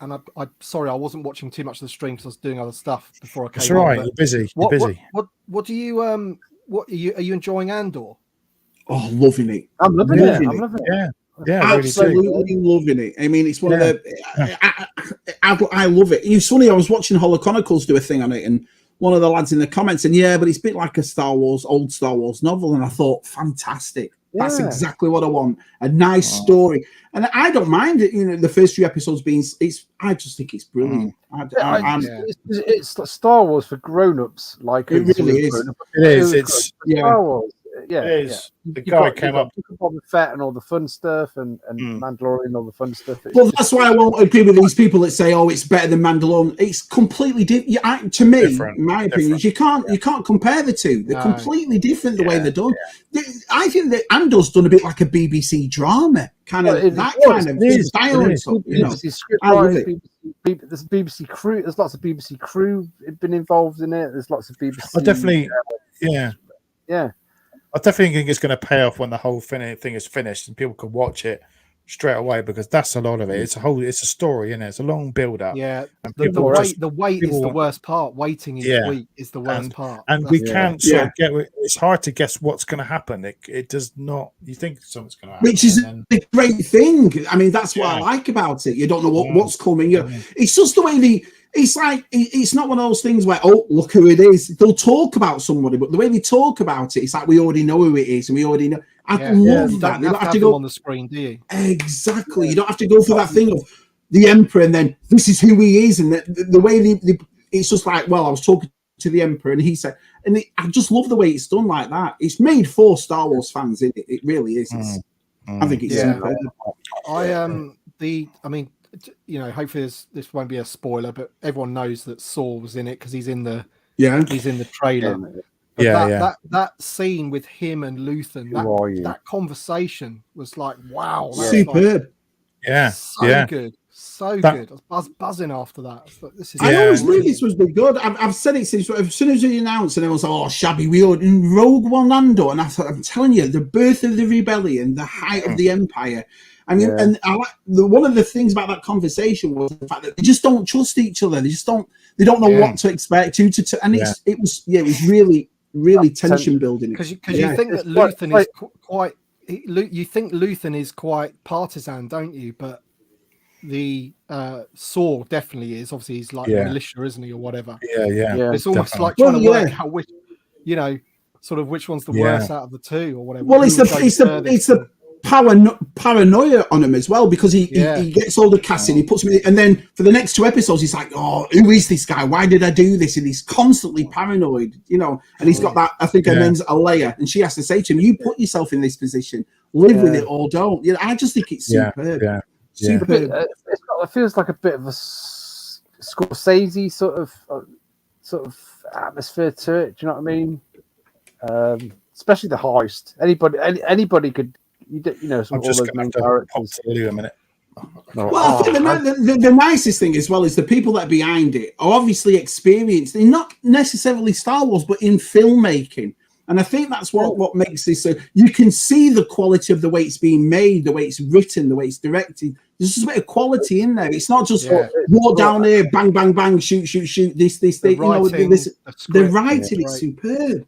and I'm sorry I wasn't watching too much of the stream because I was doing other stuff before I came. That's right. You're busy. What do you What are you enjoying Andor? Oh, loving it. I'm loving it. Yeah, absolutely really loving it. I mean, it's one of the. I love it. It's funny. I was watching Holo Chronicles do a thing on it, and one of the lads in the comments said, but it's a bit like a old Star Wars novel. And I thought, fantastic. That's exactly what I want. A nice story. And I don't mind it, the first few episodes being, I just think it's brilliant. It's Star Wars for grown-ups. Like it really is. It is. It's Star Wars. Yeah, it is. The guy came up with Boba Fett and all the fun stuff, and Mandalorian, all the fun stuff. Well, that's why I won't agree with these people that say, "Oh, it's better than Mandalorian." It's completely different. To me, in my opinion, you can't compare the two. They're completely different the way they're done. I think that Andor's done a bit like a BBC drama, kind of style and stuff. BBC scriptwriters, there's BBC crew. There's lots of BBC crew been involved in it. There's lots of BBC. I definitely, yeah. I definitely think it's going to pay off when the whole thing is finished and people can watch it straight away because that's a lot of it. It's a story, isn't it? It's a long build up. Yeah, the wait is the worst part. Waiting each week is the worst part. And we can't sort of get. It's hard to guess what's going to happen. It does not. You think something's going to happen, which is a great thing. I mean, that's what I like about it. You don't know what's coming. It's just the way it's like it's not one of those things where look who it is. They'll talk about somebody, but the way they talk about it, it's like we already know who it is, and we already know. I love that. You don't have to go on the screen, do you? Exactly. You don't have to go for that thing of the Emperor, and then this is who he is, and the way it's just like, well, I was talking to the Emperor, and he said, I just love the way it's done like that. It's made for Star Wars fans. It really is. I think it's superb. Hopefully this won't be a spoiler, but everyone knows that Saul was in it because he's in the trailer. That scene with him and Luthen, that conversation was like, wow, superb. Good. So good. I was buzzing after that. I always knew this was good. I've said it since as soon as we announced, and everyone was like, "Oh, shabby." We were in Rogue One Andor, and I thought, I'm telling you, the birth of the rebellion, the height of the Empire. I mean, and I like one of the things about that conversation was the fact that they just don't trust each other. They just don't. They don't know what to expect. And it was really tension building. Because you think that Luthen is quite. You think Luthen is quite partisan, don't you? But the Saw definitely is. Obviously, he's like militia, isn't he, or whatever? Yeah. It's almost like trying to work out which, sort of which one's the worst out of the two, or whatever. Well, it's the paranoia on him as well, because he gets all the casting, he puts him in, and then for the next 2 episodes, he's like, "Oh, who is this guy? Why did I do this?" And he's constantly paranoid, and he's got that. I think her name's Alea, and she has to say to him, "You put yourself in this position, live with it or don't." I just think it's superb. Superb. It feels like a bit of a Scorsese sort of atmosphere to it. Do you know what I mean? Especially the heist. Anybody could. Some all those main characters. A minute. I think the nicest thing as well is the people that are behind it are obviously experienced in not necessarily Star Wars, but in filmmaking. And I think that's what makes this. You can see the quality of the way it's being made, the way it's written, the way it's directed. There's just a bit of quality in there. It's not just walk down here, bang, bang, bang, shoot, shoot, shoot. This. The writing is superb.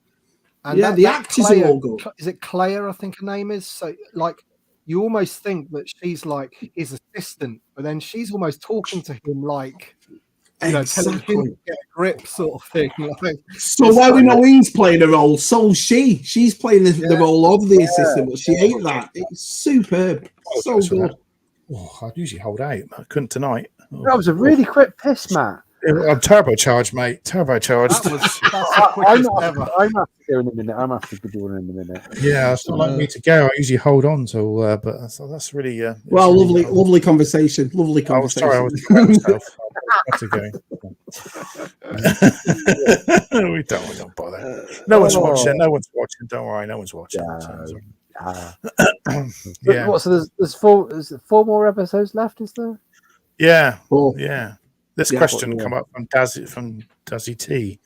And the actors are all good. Is it Claire? I think her name is. So, like, you almost think that she's like his assistant, but then she's almost talking to him like. Telling him to get a grip, sort of thing. Like, so where we know he's playing a role, so she's playing the role of the assistant, but she ain't that. It's superb, so good. I'd usually hold out. I couldn't tonight. That was a really quick piss, Matt. I'm turbocharged, mate. Turbocharged. That's the quickest ever. I'm have to go in a minute. I'm have to do it in a minute. Yeah, it's not like me to go. I usually hold on till, but that's really. Lovely conversation. Lovely conversation. I was sorry, I was myself. I had to go. we don't bother. No one's watching. No one's watching. Don't worry. No one's watching. Yeah. What? So there's four more episodes left, is there? Yeah. Yeah. This question come up from Dazzy T.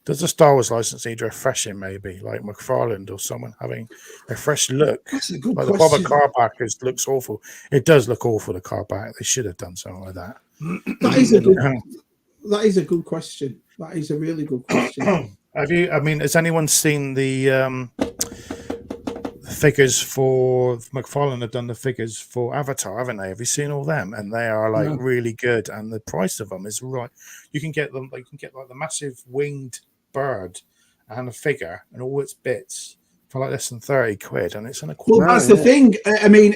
Does a Star Wars license need refreshing, maybe, like McFarlane or someone having a fresh look? That's a good like question. The Boba car back looks awful. It does look awful, the car back. They should have done something like that. That is a good question. That is a really good question. Has anyone seen the figures for McFarlane have done the figures for Avatar, haven't they? Have you seen all them? And they are like really good, and the price of them is right. You can get them. You can get like the massive winged bird and a figure and all its bits for like less than 30 quid, and it's an Well, that's the thing. I mean,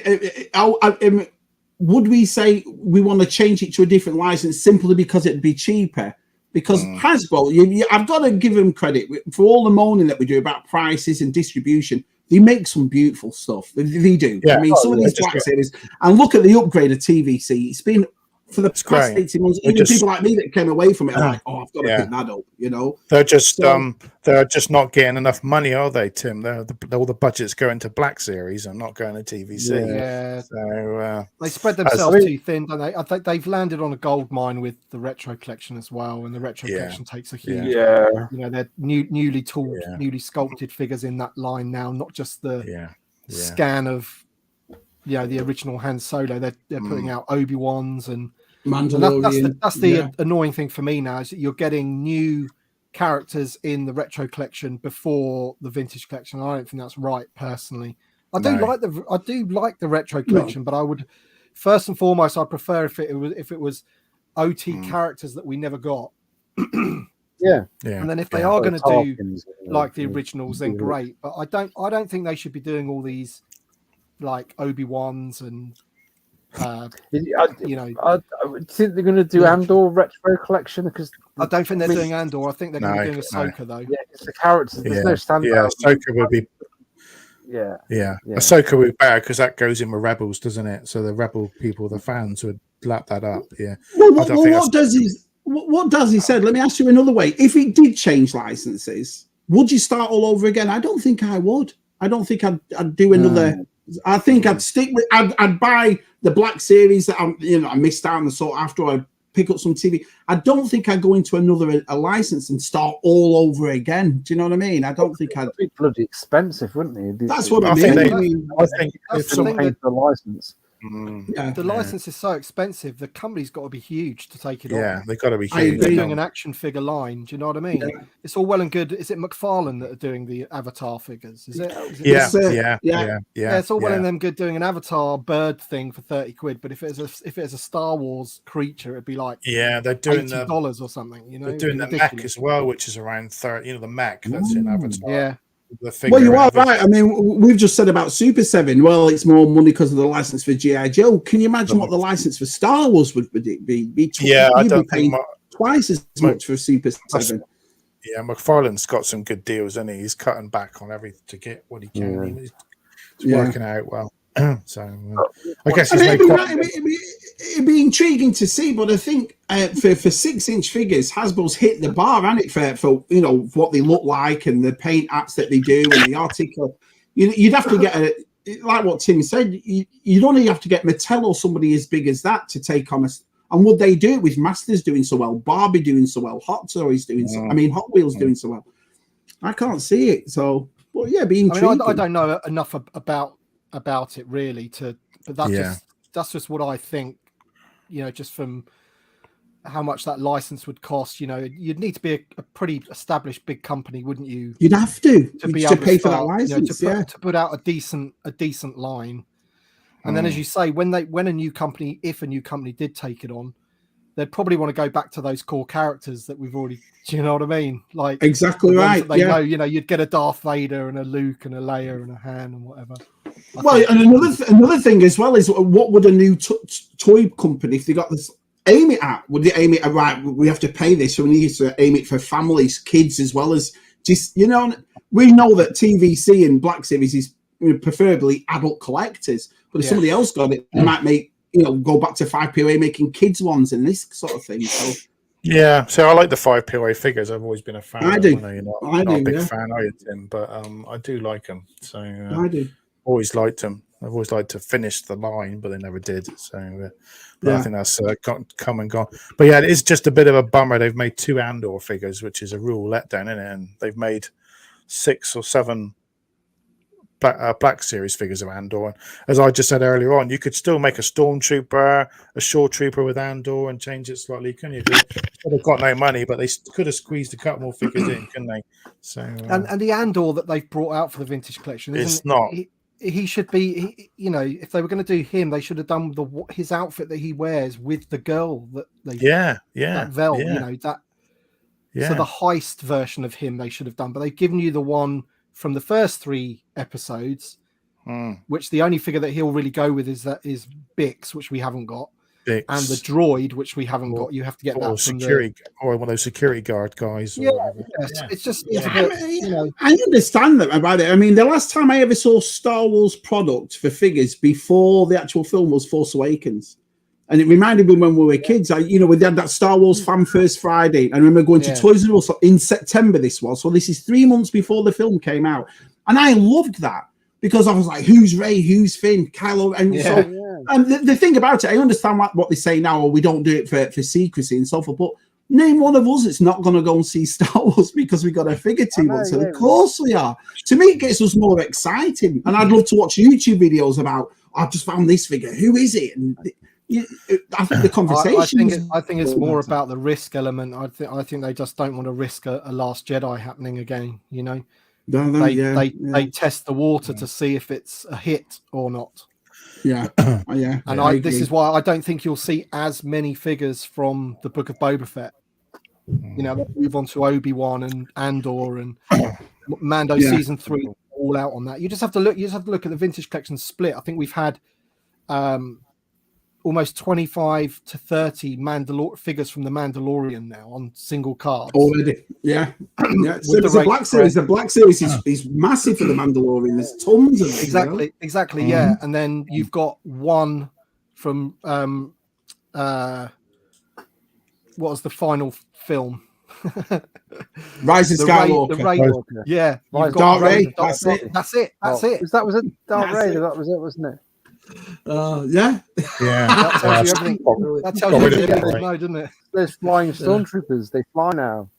would we say we want to change it to a different license simply because it'd be cheaper? Because Hasbro, I've got to give them credit for all the moaning that we do about prices and distribution. They make some beautiful stuff. They do. Yeah. I mean, some of these Black Series, and look at the upgrade of TVC. It's been for the past 18 months. Even people like me that came away from it are like, I've got to pick that up. You know, they're just not getting enough money, are they, Tim? All the budgets going to Black Series and not going to TVC. Yeah. So they spread themselves too thin, don't they? I think they've landed on a gold mine with the retro collection as well, and the retro collection takes a huge. They're newly tooled, newly sculpted figures in that line now, not just the scan of the original Han Solo. They're putting out Obi-Wans and Mandalorian. That's the annoying thing for me now is that you're getting new characters in the retro collection before the vintage collection. I don't think that's right, personally. I do like the retro collection, but I would first and foremost I prefer if it was OT characters that we never got. And then if they are going to do like the originals, then great. But I don't think they should be doing all these like Obi-Wans and I think they're going to do Andor retro collection because I don't think they're doing Andor. I think they're going to be doing Ahsoka though. Yeah, it's the characters. There's no standout. Yeah, Ahsoka would be. Yeah. Ahsoka would be better because that goes in with Rebels, doesn't it? So the Rebel people, the fans, would lap that up. Yeah. What does he said? Let me ask you another way. If it did change licenses, would you start all over again? I don't think I would. I don't think I'd do another. I think I'd stick with. I'd buy the Black Series that I missed out and sought after. I pick up some TV. I don't think I'd go into a license and start all over again. Do you know what I mean? I don't think I'd. It'd be bloody expensive, wouldn't it? That's what I mean. I think if someone paid for a license. The license is so expensive. The company's got to be huge to take it on. Yeah, they've got to be huge. They're doing an action figure line. Do you know what I mean? Yeah. It's all well and good. Is it McFarlane that are doing the Avatar figures? Is it? Yeah. It's all well and them good doing an Avatar bird thing for 30 quid. But if it's a Star Wars creature, it'd be like they're doing $80 or something. You know, they're doing the m.a.s.k as well, which is around 30. The m.a.s.k that's in Avatar. Yeah. Well, you are right. I mean, we've just said about Super 7. Well, it's more money because of the license for G.I.joe. Can you imagine what the license for Star Wars would be? I don't think twice as much for Super 7. Yeah, McFarlane's got some good deals, and he's cutting back on everything to get what he can. He's working out well. So I guess it'd be intriguing to see, but I think for 6-inch figures, Hasbro's hit the bar, hasn't it? For what they look like and the paint apps that they do and the article. You'd have to get like what Tim said. You'd only have to get Mattel or somebody as big as that to take on us. And would they do it with Masters doing so well, Barbie doing so well, Hot Toys doing so? I mean, Hot Wheels doing so well. I can't see it. So But yeah, be intriguing. I don't know enough about it really but that's just what I think. Just from how much that license would cost. You'd need to be a pretty established big company, wouldn't you? You'd have to be able to pay start, for that license, to put out a decent line. And then, as you say, if a new company did take it on, they'd probably want to go back to those core characters that we've already. Do you know what I mean? Like exactly right. They know. You'd get a Darth Vader and a Luke and a Leia and a Han and whatever. And another thing as well is, what would a new toy company, if they got this, aim it at? Would they aim it at, right, we have to pay this, so we need to aim it for families, kids, as well as just, we know that TVC and Black Series is preferably adult collectors, but if somebody else got it, they might make, go back to 5POA making kids ones and this sort of thing. So so I like the 5POA figures. I've always been a fan. I do. I know you're not a big fan, are you, Tim? But I do like them. So I do. Always liked them. I've always liked to finish the line, but they never did. So I think that's come and gone. But yeah, it is just a bit of a bummer. They've made 2 Andor figures, which is a real letdown, isn't it? And they've made 6 or 7 Black Series figures of Andor. And as I just said earlier on, you could still make a Stormtrooper, a Shore Trooper with Andor and change it slightly, couldn't you? They've got no money, but they could have squeezed a couple more figures in, couldn't they? So and the Andor that they've brought out for the vintage collection, it's not. He should be, if they were going to do him, they should have done his outfit that he wears with the girl that they, that Vel, that. So the heist version of him they should have done, but they've given you the one from the first 3 episodes, which the only figure that he'll really go with is Bix, which we haven't got, and the droid, which we haven't got. You have to get that from or one of those security guard guys. It's just I understand that about it. I mean, the last time I ever saw Star Wars product for figures before the actual film was Force Awakens. And it reminded me when we were kids. We had that Star Wars Fan First Friday. I remember going to Toys R Us in September. This is 3 months before the film came out, and I loved that because I was like, "Who's Rey? Who's Finn? Kylo?" And and the thing about it, I understand what they say now. Or we don't do it for secrecy and so forth. But name one of us that's not going to go and see Star Wars because we got a figure 2 months. So of course we are. To me, it gets us more exciting, and I'd love to watch YouTube videos about. I've just found this figure. Who is it? And I think the conversation. I think it's more about the risk element. I think they just don't want to risk a Last Jedi happening again. They test the water to see if it's a hit or not. And this is why I don't think you'll see as many figures from the Book of Boba Fett. Move on to Obi-Wan and Andor and Mando season 3 all out on that. You just have to look. You just have to look at the vintage collection split. I think we've had. Almost 25 to 30 figures from the Mandalorian now on single cards already. So the Black Series. The Black Series is massive for the Mandalorian. There's tons of them. Exactly. Yeah, and then you've got one from what was the final film? Rise of Skywalker. Darth Ray. That's it. That's it. That was it. Darth Ray. That was it, wasn't it? That tells you everything. That tells you everything, doesn't it? There's flying stormtroopers. They fly now.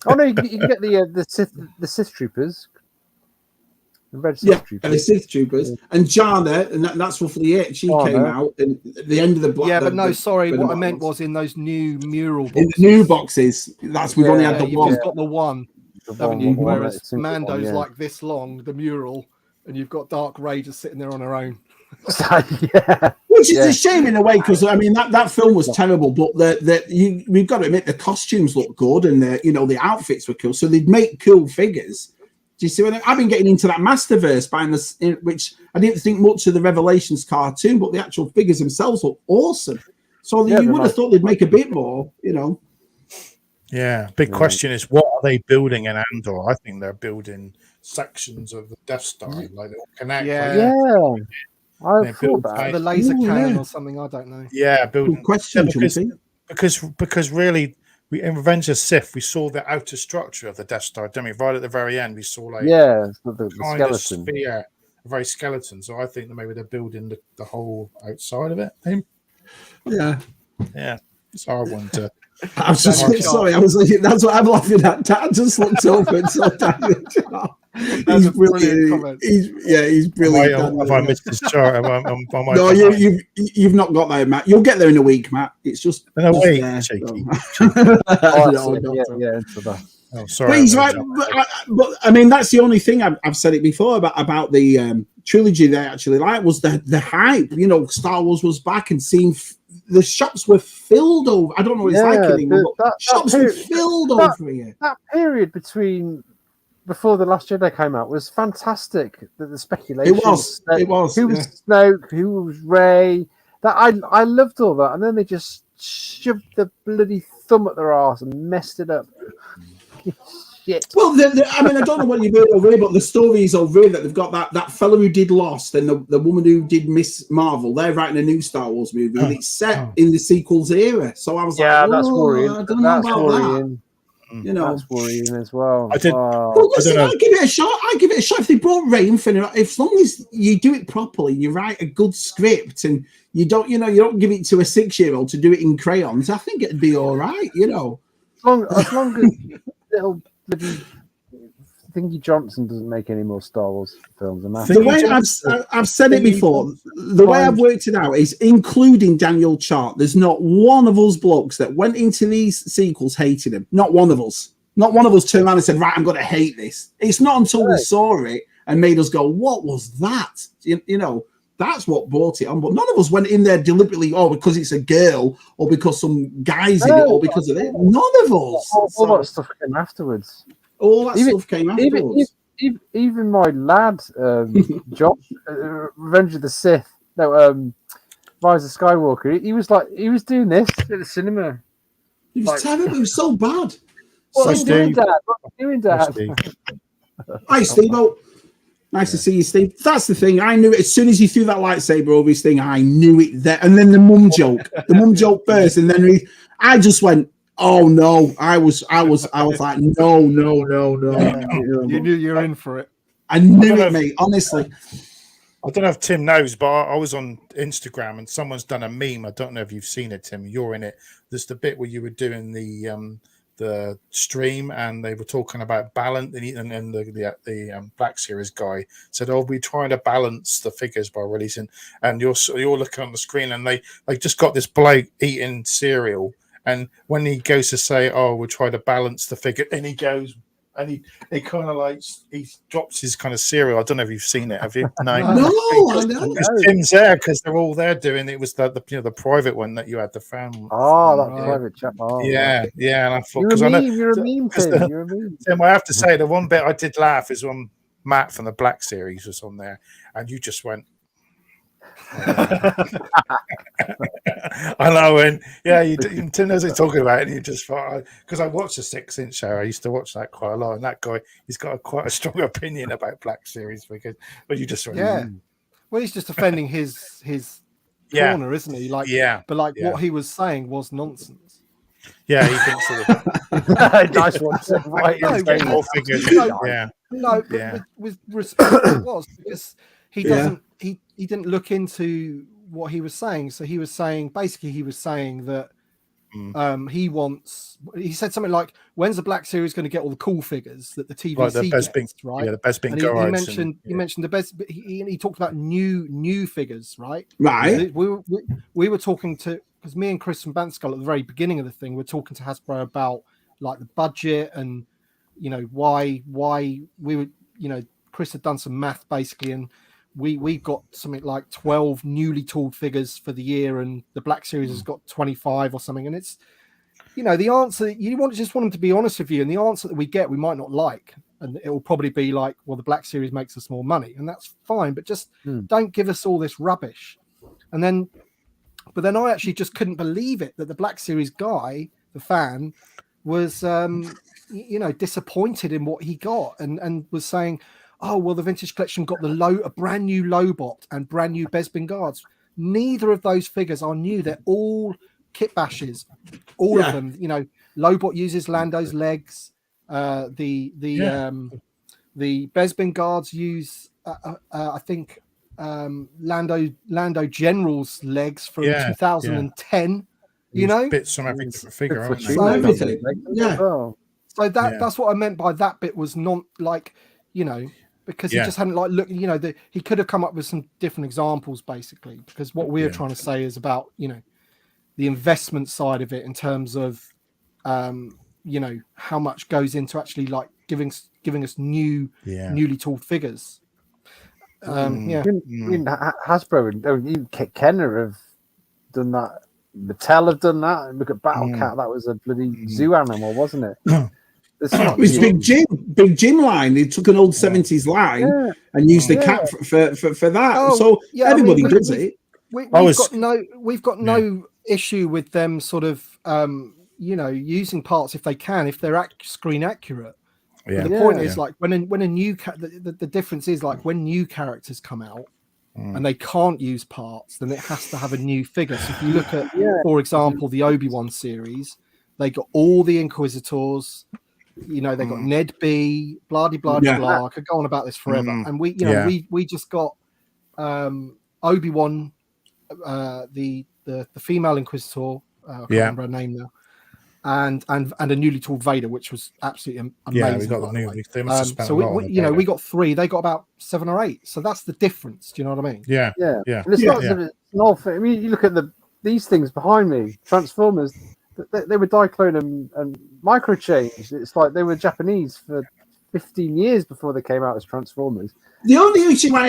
Oh no, you can get the Sith troopers. The red Sith troopers. The Sith troopers and Jana, and that's roughly it. She came out at the end of the block. What I meant was in those new mural boxes. In the new boxes, we've only had the one. You've got the one, haven't you? Whereas Mando's like this long, the mural. And you've got Dark Ray just sitting there on her own. Which is a shame in a way, because I mean that film was terrible, but we've got to admit the costumes look good and the outfits were cool. So they'd make cool figures. Do you see what I've been getting into that Masterverse buying this, which I didn't think much of the Revelations cartoon, but the actual figures themselves look awesome. So you would have thought they'd make a bit more, Yeah, big question is, what are they building in Andor? I think they're building sections of the Death Star, like they'll connect. I thought about the laser cannon or something. I don't know. Yeah, building question because really, in Revenge of the Sith, we saw the outer structure of the Death Star. Didn't we? Right at the very end, we saw the kind of skeleton, sphere, a very skeleton. So I think that maybe they're building the whole outside of it. Yeah. It's a hard one to I'm just sorry. I was like, that's what I'm laughing at. Dad just looked over and saw Daniel Sharp. He's brilliant. He's brilliant. Have I missed his chart? No, you've not got there, Matt. You'll get there in a week, Matt. It's just in a week. There. Cheeky. Oh, sorry. But he's right. But I mean, that's the only thing I've said it before about the trilogy they actually liked was the hype. You know, Star Wars was back and seeing the shops were filled over. I don't know what it's like anymore, but shops were filled over here. That period before The Last Jedi came out was fantastic. The speculation. It was. Who was Snoke? Who was Rey? That I loved all that, and then they just shoved the bloody thumb at their arse and messed it up. Shit. Well, I mean, I don't know what you've heard over here, but the story is over here that they've got that fellow who did Lost and the woman who did Miss Marvel. They're writing a new Star Wars movie, and it's set in the sequels era. So I was like, that's worrying. I don't know about that. You know, that's worrying as well. I give it a shot. I give it a shot. If they brought Rey and Finn, as long as you do it properly, you write a good script, and you don't give it to a 6-year-old to do it in crayons. I think it'd be all right. You know, as long as little bloody Thingy Johnson doesn't make any more Star Wars films. The way I've said it before, the way I've worked it out is, including Daniel Chart, there's not one of us blokes that went into these sequels hating him. Not one of us. Not one of us turned around and said, right, I'm going to hate this. It's not until we saw it and made us go, what was that? You know, that's what brought it on. But none of us went in there deliberately, because it's a girl, or because some guy's in it, or because of it. None of us. All that stuff came afterwards. All that stuff came afterwards. Even my lad, Josh, Revenge of the Sith, Rise of Skywalker, he was doing this at the cinema. He was terrible. He was so bad. What are you doing, Dad? What are you doing, Dad? Hi, Steve. Nice to see you, Steve. That's the thing. I knew it as soon as he threw that lightsaber over his thing. I knew it there. And then the mum joke first, and then I just went, oh no! I was like, no. You knew you were in for it. I knew it, mate. Honestly, I don't know if Tim knows, but I was on Instagram and someone's done a meme. I don't know if you've seen it, Tim. You're in it. There's the bit where you were doing the stream and they were talking about balance, and the Black Series guy said, "Oh, we're trying to balance the figures by releasing." And you're looking on the screen, and they just got this bloke eating cereal. And when he goes to say, "Oh, we'll try to balance the figure," and he goes, and he kind of like he drops his kind of cereal. I don't know if you've seen it. Have you? No, I know. Tim's there because they're all there doing it. It was the private one that you had the fan. Oh, that private chat. Oh, yeah. And I thought, you're a meme, Tim. You're a meme. Tim, I have to say, the one bit I did laugh is when Matt from the Black Series was on there, and you just went. I know, and Tim knows what he's talking about, and you just thought, because I watched the 6-inch show, I used to watch that quite a lot, and that guy, he's got quite a strong opinion about Black Series but you just went, well, he's just defending his corner, isn't he? Like, but what he was saying was nonsense. Yeah, he thinks it. Nice one. With respect, it was because he doesn't. He didn't look into what he was saying. So he was saying that he said something like, when's the Black Series going to get all the cool figures that the TVC gets, right? Yeah, the best being guides. He mentioned the best. He talked about new figures, right? Right. We were talking to, because me and Chris from m.a.s.k at the very beginning of the thing, we're talking to Hasbro about like the budget and why we were Chris had done some math basically, and we got something like 12 newly tooled figures for the year, and the Black Series has got 25 or something. And it's, the answer, just want them to be honest with you. And the answer that we get, we might not like. And it will probably be like, well, the Black Series makes us more money. And that's fine. But just don't give us all this rubbish. But then I actually just couldn't believe it that the Black Series guy, the fan, was, disappointed in what he got and was saying, oh, well, the Vintage Collection got a brand new Lobot and brand new Bespin guards. Neither of those figures are new. They're all kit bashes. All of them. Lobot uses Lando's legs. The Bespin guards use, I think, Lando General's legs from 2010. You know, bits from every different figure, aren't they? So everything. Yeah. So that's what I meant by that bit was not like, you know, because he just hadn't like looked, you know, he could have come up with some different examples basically, because what we're trying to say is about, you know, the investment side of it in terms of, you know, how much goes into actually like giving us newly tooled figures. I mean, Hasbro and even Kenner have done that. Mattel have done that. And look at Battle Cat. That was a bloody zoo animal, wasn't it? It was Big Jim line. He took an old 70s line and used the cat for that. So everybody does it. We've got no issue with them sort of you know, using parts if they can, if they're screen accurate. Yeah. The point is like when a new the difference is like when new characters come out and they can't use parts, then it has to have a new figure. So if you look at, for example, the Obi-Wan series, they got all the Inquisitors. You know, they got Ned B, blah blah blah. I could go on about this forever. And we, you know, we just got Obi-Wan, the female Inquisitor. I can't remember her name now. And a newly tooled Vader, which was absolutely amazing. Yeah, we got the new. They must have spent a lot on you know, we got 3. They got about 7 or 8. So that's the difference. Do you know what I mean? Yeah. And it's not. I mean, you look at these things behind me, Transformers. They were diaclone and microchanged. It's like they were Japanese for 15 years before they came out as Transformers. The only issue I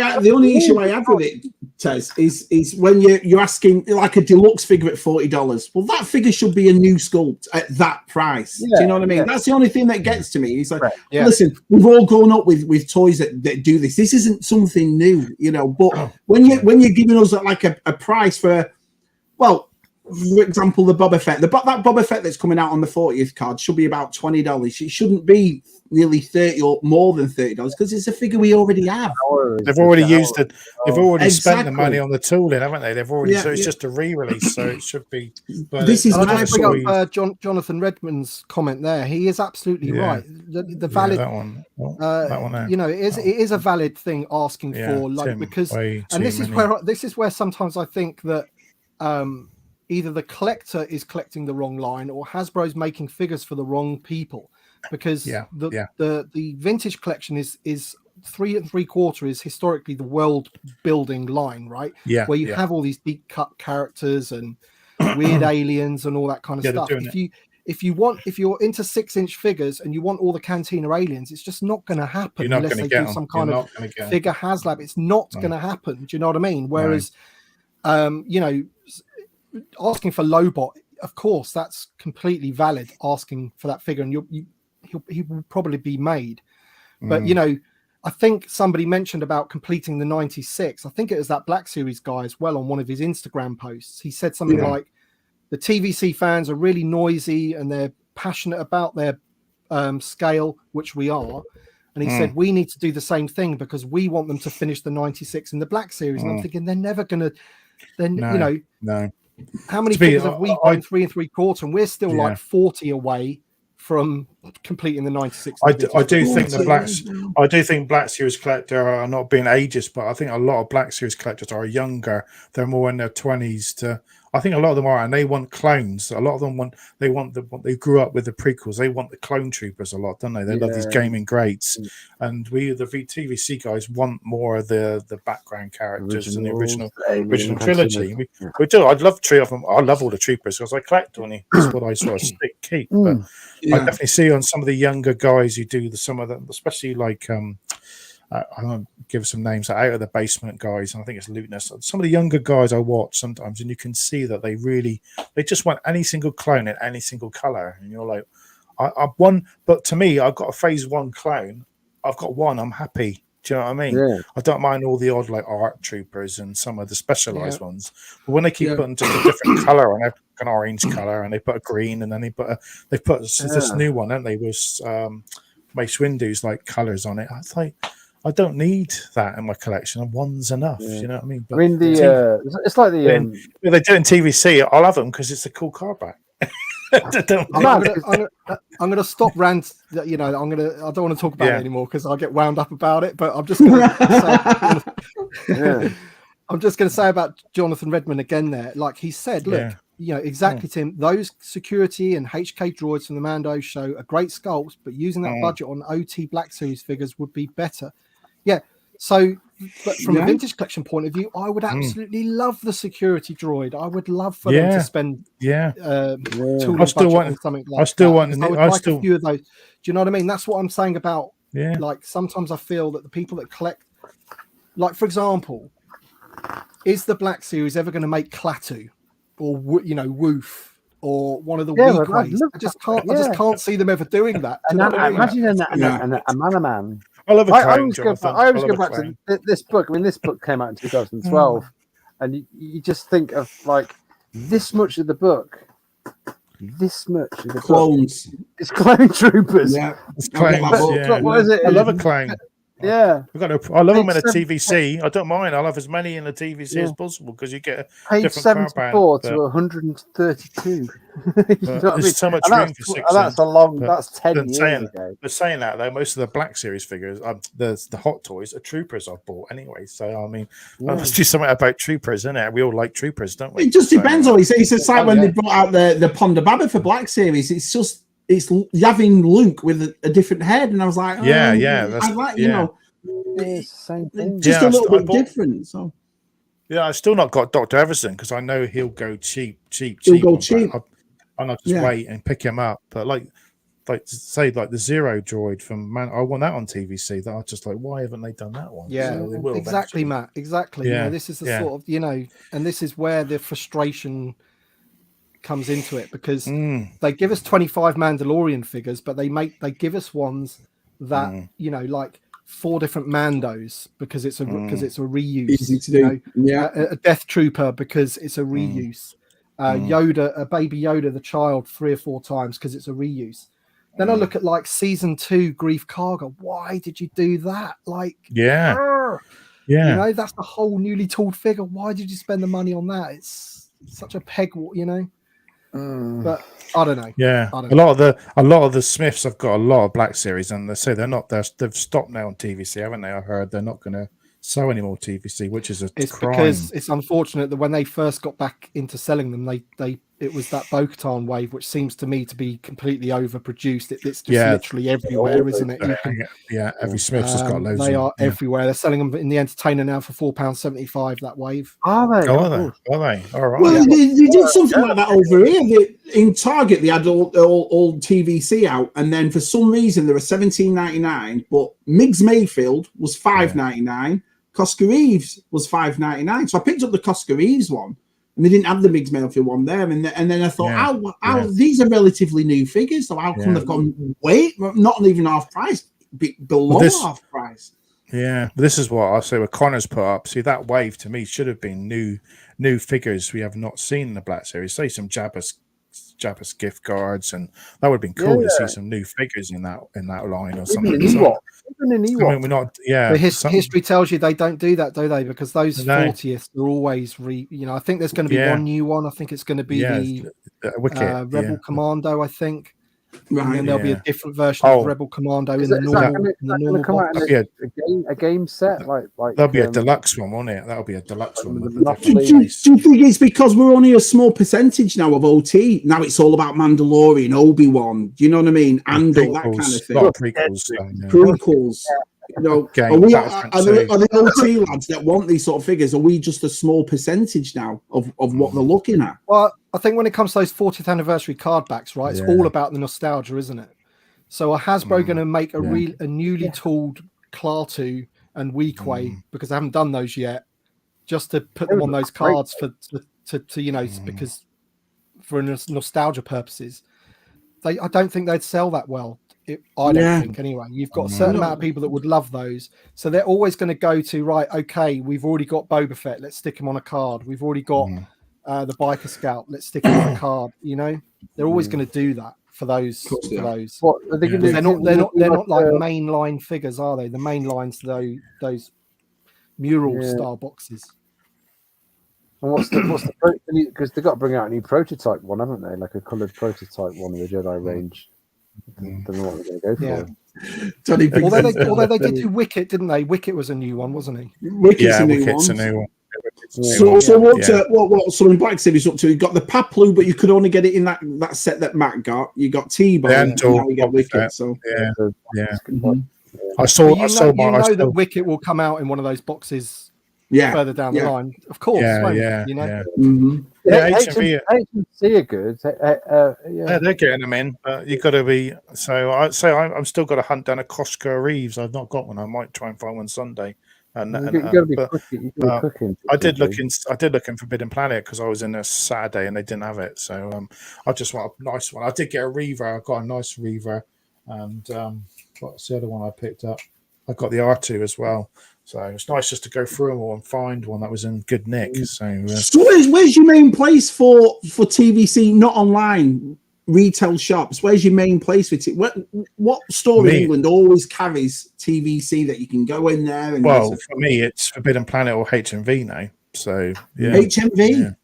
have with it, Tez, is when you're asking like a deluxe figure at $40. Well, that figure should be a new sculpt at that price. Do you know what I mean? That's the only thing that gets to me. It's like, listen, we've all grown up with toys that do this. This isn't something new, you know. But when you're giving us like a price for, well, for example, the Boba Fett, that Boba Fett that's coming out on the 40th card should be about $20. It shouldn't be nearly 30 or more than $30 because it's a figure we already have. They've already used it. They've already spent the money on the tooling, haven't they? They've already. So it's just a re-release. So it should be. But this is. I bring up Jonathan Redmond's comment there. He is absolutely right. The valid. That one. That one there. You know, it is a valid thing asking for like because, and this is where sometimes I think that. Either the collector is collecting the wrong line or Hasbro's making figures for the wrong people, because the vintage collection is 3 3/4 is historically the world building line, right? Where you have all these deep cut characters and weird aliens and all that kind of stuff. If you're into 6-inch figures and you want all the Cantina aliens, it's just not going to happen unless they do some kind of figure HasLab. It's not going to happen. Do you know what I mean? Whereas, you know, asking for Lobot, of course, that's completely valid. Asking for that figure, and he will probably be made. But you know, I think somebody mentioned about completing the 96. I think it was that Black Series guy as well on one of his Instagram posts. He said something like, "The TVC fans are really noisy and they're passionate about their scale, which we are." And he said, "We need to do the same thing because we want them to finish the 96 in the Black Series." And I'm thinking they're never going to. Then you know. How many figures have we got in 3 3/4, and we're still like 40 away from completing the 96? I do think Black Series collector are not being ageist, but I think a lot of Black Series collectors are younger. They're more in their 20s to. I think a lot of them are, and they want clones. A lot of them they grew up with the prequels. They want the clone troopers a lot, don't they? They love these gaming greats, and we, the TVC guys, want more of the background characters in the original trilogy. We do. I'd love 3 of them. I love all the troopers because I collect only. That's what I sort of keep. But I definitely see on some of the younger guys who do some of them, especially like. I'm going to give some names out of the basement guys, and I think it's Luteness. Some of the younger guys I watch sometimes, and you can see that they just want any single clone in any single color, and you're like, I've one, but to me, I've got a phase 1 clone. I've got one. I'm happy. Do you know what I mean? Yeah. I don't mind all the odd like art troopers and some of the specialized ones, but when they keep putting just a different color on it, an orange color, and they put a green, and then they put this new one, haven't they? Was Mace Windu's like colors on it. I was like, I don't need that in my collection. One's enough. You know what I mean? But I mean, it's like the if they do it in TVC, I'll have them because it's a cool car back. I'm going to stop Rant. You know, I don't want to talk about it anymore because I'll get wound up about it. But I'm just going to I'm just going to say about Jonathan Redmond again. There, like he said, look, exactly, Tim. Those security and HK droids from the Mando show are great sculpts, but using that budget on OT Black Series figures would be better. Yeah. So, but from a vintage collection point of view, I would absolutely love the security droid. I would love for them to spend tool and budget on something like that. I would like a few of those. Do you know what I mean? That's what I'm saying about like sometimes I feel that the people that collect, like for example, is the Black Series ever going to make Klaatu or Woof or one of the Weequays? I just can't see them ever doing that. Imagine a man. I love a I clone, always go back to this book. I mean, this book came out in 2012, and you just think of like this much of the book. This much of the clones. Book. It's clone troopers. Yeah, it's clones. What is it? I love a clone. Yeah, I love them in a TVC. I don't mind. I'll have as many in a TVC as possible because you get a page different 74 to 132. You know there's so much room for 6. That's a long. That's 10 years ago. But saying that though, most of the Black Series figures, the Hot Toys, are Troopers I've bought anyway. So I mean, let's do something about Troopers, isn't it? We all like Troopers, don't we? It just depends on. It's like when they brought out the Ponda Baba for Black Series. It's just. It's having Luke with a different head, and I was like, I like, it's the same thing. Just a little bit different. So, I've still not got Dr. Everson because I know he'll go cheap. He'll go cheap. I'll just wait and pick him up. But like say the Zero droid from Man, I want that on TVC. That I was just like, why haven't they done that one? Yeah, so they will exactly, eventually. Matt. Exactly. Yeah. This is the sort of and this is where the frustration comes into it because they give us 25 Mandalorian figures, but they give us ones that like 4 different Mandos because it's a reuse. Easy to do. A Death Trooper because it's a reuse. Yoda, a baby Yoda, the child 3 or 4 times because it's a reuse. Then I look at like season 2 Grief Karga. Why did you do that? Like, that's the whole newly tooled figure. Why did you spend the money on that? It's such a peg, But I don't know. Yeah, a lot of the Smiths have got a lot of Black Series, and they say they've stopped now on TVC, haven't they? I heard they're not going to sell any more TVC, which is crime. Because it's unfortunate that when they first got back into selling them, it was that Bo-Katan wave, which seems to me to be completely overproduced. It's just literally everywhere, isn't it? Every Smith's has got loads. They are everywhere. They're selling them in the Entertainer now for £4.75. That wave. Are they? Are they? All right. Well, they did something like that over here. In Target, they had all TVC out, and then for some reason they were $17.99, but Miggs Mayfield was $5.99. Cosca Reeves was $5.99. So I picked up the Cosca Reeves one. And they didn't have the Miggs Mayfield one there, and then I thought, these are relatively new figures, so how come they've gone not even half price, below half price? Yeah, but this is what I say. What Connor's put up. See, that wave to me should have been new figures we have not seen in the Black Series. Say some Jabba's gift cards, and that would have been cool to see some new figures in that line or something. Even in Ewok. I mean, we're not. Yeah, the history tells you they don't do that, do they? Because those 40th are always I think there's going to be one new one. I think it's going to be the Rebel Commando. I think. Right. And then there'll be a different version of Rebel Commando in the normal box. A game set like that'll be a deluxe one, won't it? That'll be a deluxe one. Do you think it's because we're only a small percentage now of OT? Now it's all about Mandalorian, Obi-Wan. Do you know what I mean? Andor, that kind of thing. A lot of prequels. Prequels. Are the OT lads that want these sort of figures? Are we just a small percentage now of what they're looking at? Well, I think when it comes to those 40th anniversary card backs, right, it's all about the nostalgia, isn't it? So are Hasbro going to make a newly tooled Klaatu and Weequay, because I haven't done those yet, just to put them on those cards because for nostalgia purposes? I don't think they'd sell that well. I don't think anyway. You've got a certain amount of people that would love those, so they're always going to go to we've already got Boba Fett, let's stick him on a card. We've already got the Biker Scout, let's stick him on a card. They're always going to do that for those. What are they going to do? They're not like mainline figures, are they? The main lines, those mural style boxes. And what's the because they've got to bring out a new prototype one, haven't they? Like a coloured prototype one of the Jedi range. Don't know what they're going to go for. Although they did do Wicket, didn't they? Wicket was a new one, wasn't he? Wicket's a new one. So what Southern Black Series up to? You got the Paplu, but you could only get it in that set that Matt got. You got T-Bone, and now you get Wicket. So I saw that Wicket will come out in one of those boxes. Further down the line, of course. HMV are good. They're getting them in, but you've got to be. So I'd say I'm still got to hunt down a Costco Reeves. I've not got one. I might try and find one Sunday. And you got to be cooking. I did look in Forbidden Planet because I was in a Saturday and they didn't have it. So I just want a nice one. I did get a Reaver. I got a nice Reaver, and what's the other one I picked up? I got the R2 as well. So it's nice just to go through them all and find one that was in good nick. So where's your main place for TVC? Not online retail shops. Where's your main place for it? What store in England always carries TVC that you can go in there? And for me, it's Forbidden Planet or HMV now. So HMV.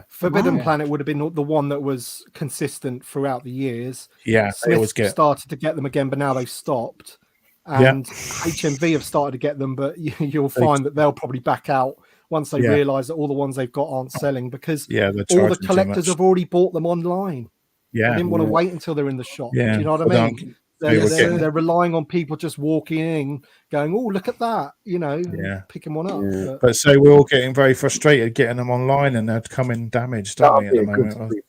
Forbidden Planet would have been the one that was consistent throughout the years. They always started to get them again, but now they've stopped. And HMV have started to get them, but you'll find that they'll probably back out once they realise that all the ones they've got aren't selling because all the collectors have already bought them online. They didn't want to wait until they're in the shop. Do you know what I mean? They're relying on people just walking in, going, "Oh, look at that!" Picking one up. But so we're all getting very frustrated getting them online, and they're coming damaged, aren't we, at the moment?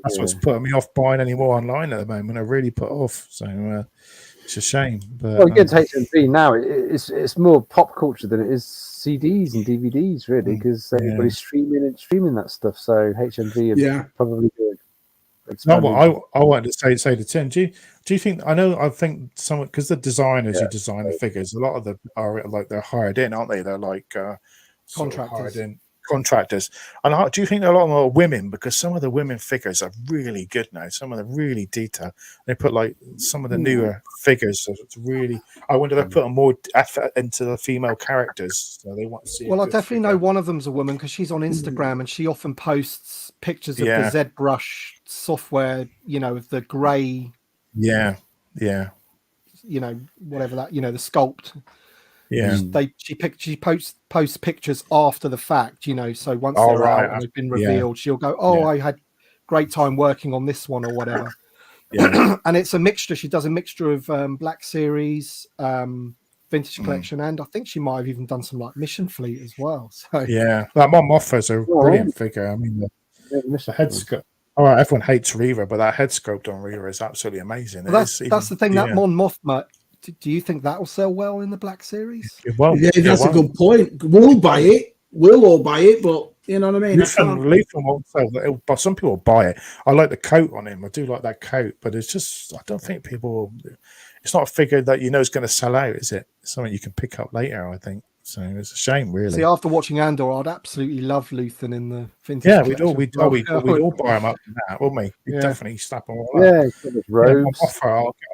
That's what's putting me off buying any more online at the moment. I really put off. So. It's a shame. But, against HMV now, it's more pop culture than it is CDs and DVDs, really, because everybody's streaming that stuff. So HMV are probably good. No, what I wanted to say to Tim, do you think? I think some because the designers who design the figures, a lot of them are like they're hired in, aren't they? They're like contractors. And do you think a lot of them are women? Because some of the women figures are really good now. Some of them really detailed. They put like some of the newer figures. So it's really. I wonder if they put more effort into the female characters. So they want to see. Well, I definitely know one of them's a woman because she's on Instagram and she often posts pictures of the ZBrush software. Of the grey. Yeah. Whatever that. The sculpt. Yeah, she posts pictures after the fact, so once they're out and they've been revealed, she'll go, I had great time working on this one or whatever. And it's a mixture. She does a mixture of Black Series, Vintage Collection, and I think she might have even done some like Mission Fleet as well. So that Mon Mothma's a brilliant figure. I mean, the head sculpt. All right, everyone hates Reaver, but that head sculpt on Reaver is absolutely amazing. That's the thing. That Mon Mothma. Do you think that will sell well in the Black Series? That's a good point. We'll buy it. We'll all buy it, but you know what I mean? Lethal won't sell, but some people buy it. I like the coat on him. I do like that coat, but it's just, I don't think people, it's not a figure that is going to sell out, is it? It's something you can pick up later, I think. So it's a shame, really. See, after watching Andor, I'd absolutely love Luthen in the vintage. Yeah, we'd all buy him up in that, wouldn't we? We'd definitely slap them all up. I'll get him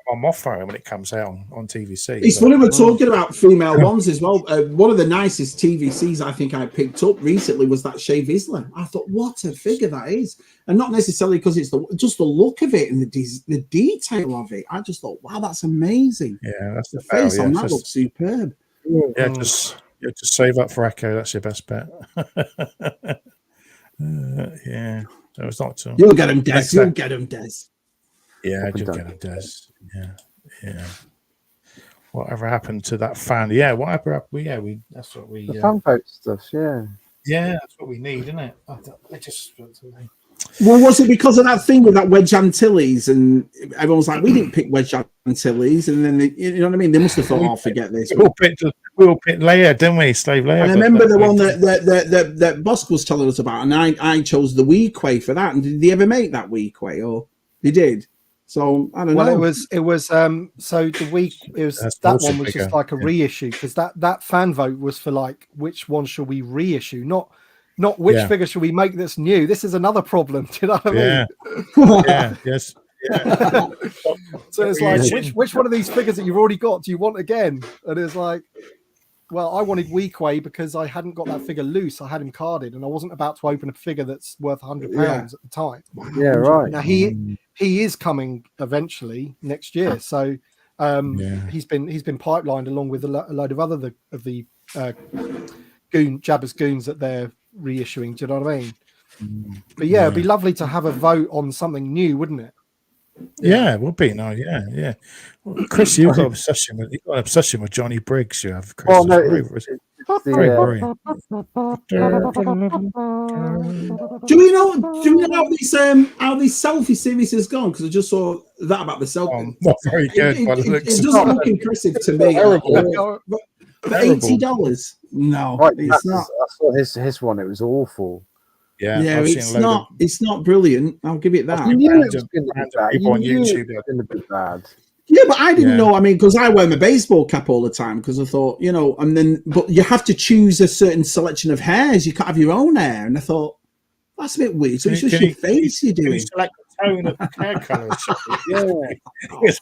on Mothra when it comes out on TVC. It's funny we're talking about female ones as well. One of the nicest TVCs I think I picked up recently was that Shea Vizsla. I thought, what a figure that is, and not necessarily because it's just the look of it and the detail of it. I just thought, wow, that's amazing. Yeah, that's the face on that looks superb. Yeah, just save up for Echo. That's your best bet. So it's not too. You'll get him, Des. You'll get him, Des. Yeah, you'll get him, Des. Yeah. Whatever happened to that fan? Yeah, whatever happened? That's what we. The fan vote stuff. Yeah. Yeah, that's what we need, isn't it? Well, was it because of that thing with that Wedge Antilles and everyone's like, we didn't pick Wedge Antilles, and then you know what I mean? They must have thought, forget this. We all picked Leia, didn't we? Slave Leia. And I remember the one that Bosk was telling us about, and I chose the Weequay for that. And did they ever make that Weequay, or they did? So I don't know. Well, it was so the week it was that one was just like a reissue because that fan vote was for like which one should we reissue, not which figure should we make that's new. This is another problem. Do you know what I mean? Yes. Yeah. So it's like which one of these figures that you've already got do you want again? And it's like, well, I wanted Weequay because I hadn't got that figure loose. I had him carded, and I wasn't about to open a figure that's worth £100 at the time. Yeah, right. Now he is coming eventually next year, so he's been pipelined along with a load of other of the Jabba's goons that they're reissuing. Do you know what I mean? But yeah, it'd be lovely to have a vote on something new, wouldn't it? Yeah, it would be. No, yeah. Well, Chris, you've got an obsession with Johnny Briggs. You have, Chris. Well, no, very brilliant. Do we know how this selfie series has gone? Because I just saw that about the selfie. Not very good. It doesn't look impressive to me. For $80, no, right, it's not. I saw his one. It was awful. Yeah, it's not. It's not brilliant. I'll give it that. You knew it was going to be bad. You knew it was going to be bad. Yeah, but I didn't know. I mean, because I wear my baseball cap all the time because I thought, but you have to choose a certain selection of hairs. You can't have your own hair. And I thought, that's a bit weird. So it's just your face you're doing. Can you select the tone of hair colours? It's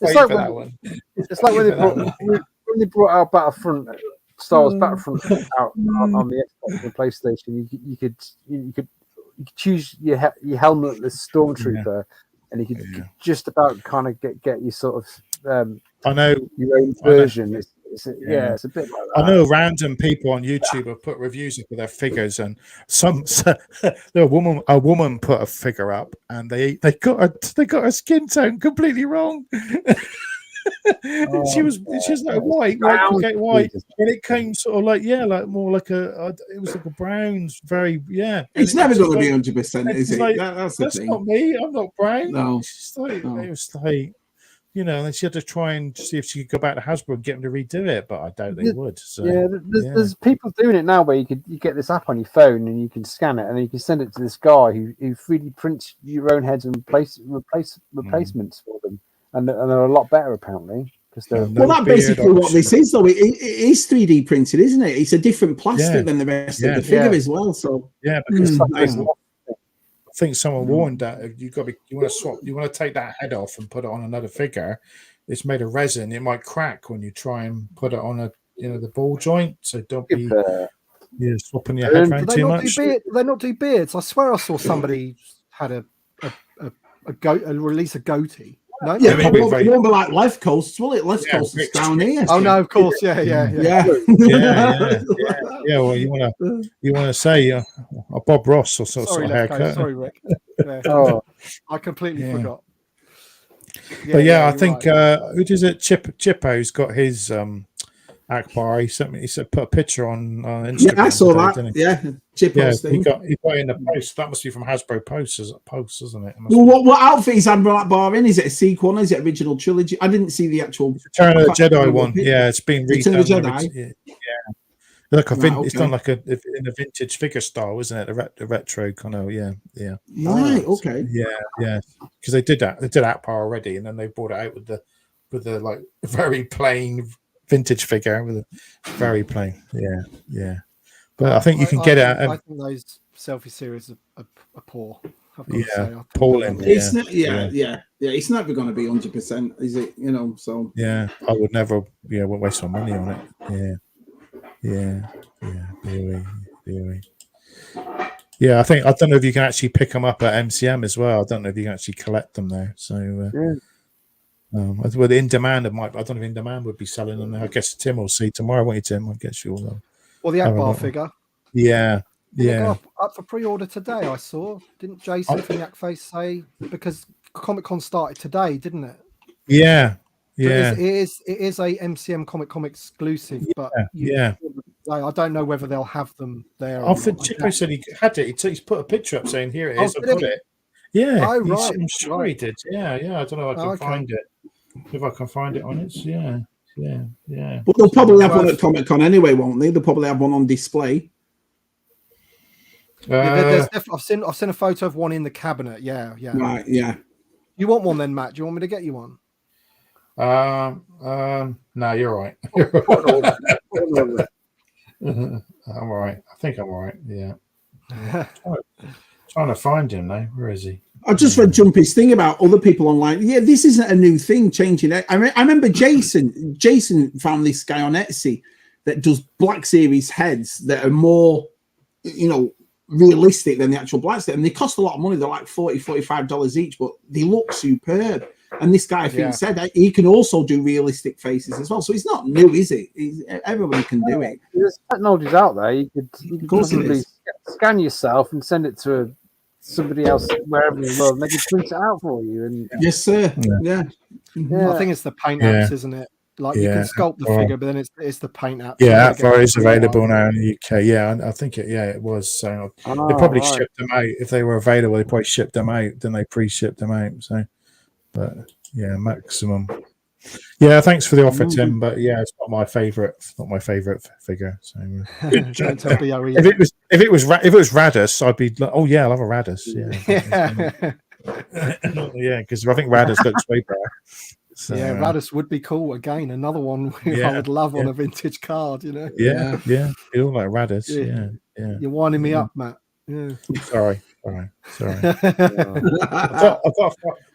like when they brought out Battlefront, Star Wars Battlefront out on the Xbox and PlayStation. You could choose your helmetless stormtrooper. And you could just about kind of get your sort of I know your own version. It's a bit like that. I know random people on YouTube have put reviews up of their figures, and a woman put a figure up, and they got her skin tone completely wrong. She was like white, and it came sort of like more like it was like a browns, very It's never going to be 100%, is it? Like, that's the thing. Not me. I'm not brown. No, it was like. And she had to try and see if she could go back to Hasbro and get them to redo it, but I doubt they would. So, there's people doing it now where you get this app on your phone and you can scan it and then you can send it to this guy who 3D prints your own heads and replacements for them, and they're a lot better apparently. Well, that's basically what this is, though. It is 3D printed, isn't it? It's a different plastic than the rest of the figure as well. So because I think someone warned that you want to take that head off and put it on another figure. It's made of resin; it might crack when you try and put it on the ball joint. So don't be swapping your head around too much. Do they not do beards? I swear I saw somebody had a release a goatee. No, it won't be like Left Coast, will it? Left Coast is down here. Oh no, of course, yeah. Well, you want to say Bob Ross or sort of haircut. Sorry, Rick. I completely forgot. But I think who does it? Chippo's got his Akbar. He said put a picture on Instagram. Yeah, I saw that. Chippo's thing. He got in the post. That must be from Hasbro Posts, isn't it? Well, what outfit is Akbar in? Is it a sequel? Is it original trilogy? I didn't see the actual Return of the Jedi one. Yeah, it's been redone. Return of the Jedi. It's done like in a vintage figure style, isn't it? The retro kind of, Right. Okay. Yeah. Because they did that. They did Akbar already, and then they brought it out with the like very plain vintage figure with a very plain. Yeah. But I think you can get it. I think those selfie series are poor. Appalling. It's not. It's never going to be 100%, is it? So. Yeah, I would never. Won't waste my money on it. Really. Yeah, I don't know if you can actually pick them up at MCM as well. I don't know if you can actually collect them there. So, with In Demand, I don't know if In Demand would be selling them. I guess Tim will see tomorrow, won't you, Tim? I guess you'll know. Well, the Akbar figure. Yeah. Up for pre-order today. I saw. Didn't Jason from Yakface say, because Comic-Con started today, didn't it? Yeah. It is a MCM Comic exclusive, but I don't know whether they'll have them there. I think Chippo said he had it. He's put a picture up saying, "Here it is. I've got it." Yeah, I'm sure he did. Yeah. I don't know if I can find it. If I can find it on it, yeah. But they'll probably have one at Comic-Con anyway, won't they? They'll probably have one on display. I've seen a photo of one in the cabinet. Yeah. Right. Yeah. You want one then, Matt? Do you want me to get you one? No, you're right. I'm all right. I think I'm all right. Yeah. Trying to find him now. Where is he? I just read Jumpy's thing about other people online. Yeah, this isn't a new thing, changing it. I remember Jason. Jason found this guy on Etsy that does Black Series heads that are more, realistic than the actual Black Series. And they cost a lot of money. They're like $40, $45 each, but they look superb. And this guy, I think, said he can also do realistic faces as well. So it's not new, is it? Everybody can do it. There's technologies out there. You could possibly scan yourself and send it to somebody else wherever in the world, and they can print it out for you. And yes, sir. Yeah. I think it's the paint apps, isn't it? Like you can sculpt the figure, but then it's the paint app. Yeah, that is available now in the UK. Yeah, I think it was. So they probably shipped them out if they were available. They probably shipped them out. Then they pre-shipped them out. So, but yeah, maximum. Yeah, thanks for the offer, Tim. But yeah, it's not my favorite. Not my favorite figure. So if it was Radus, I'd be like, oh yeah, I love a Radus. Yeah, yeah, because I think Radus looks way better. So, yeah, Radus would be cool. Again, another one I would love on a vintage card, you know. Yeah. You all like Radus. Yeah. You're winding me up, Matt. Yeah. Sorry. I've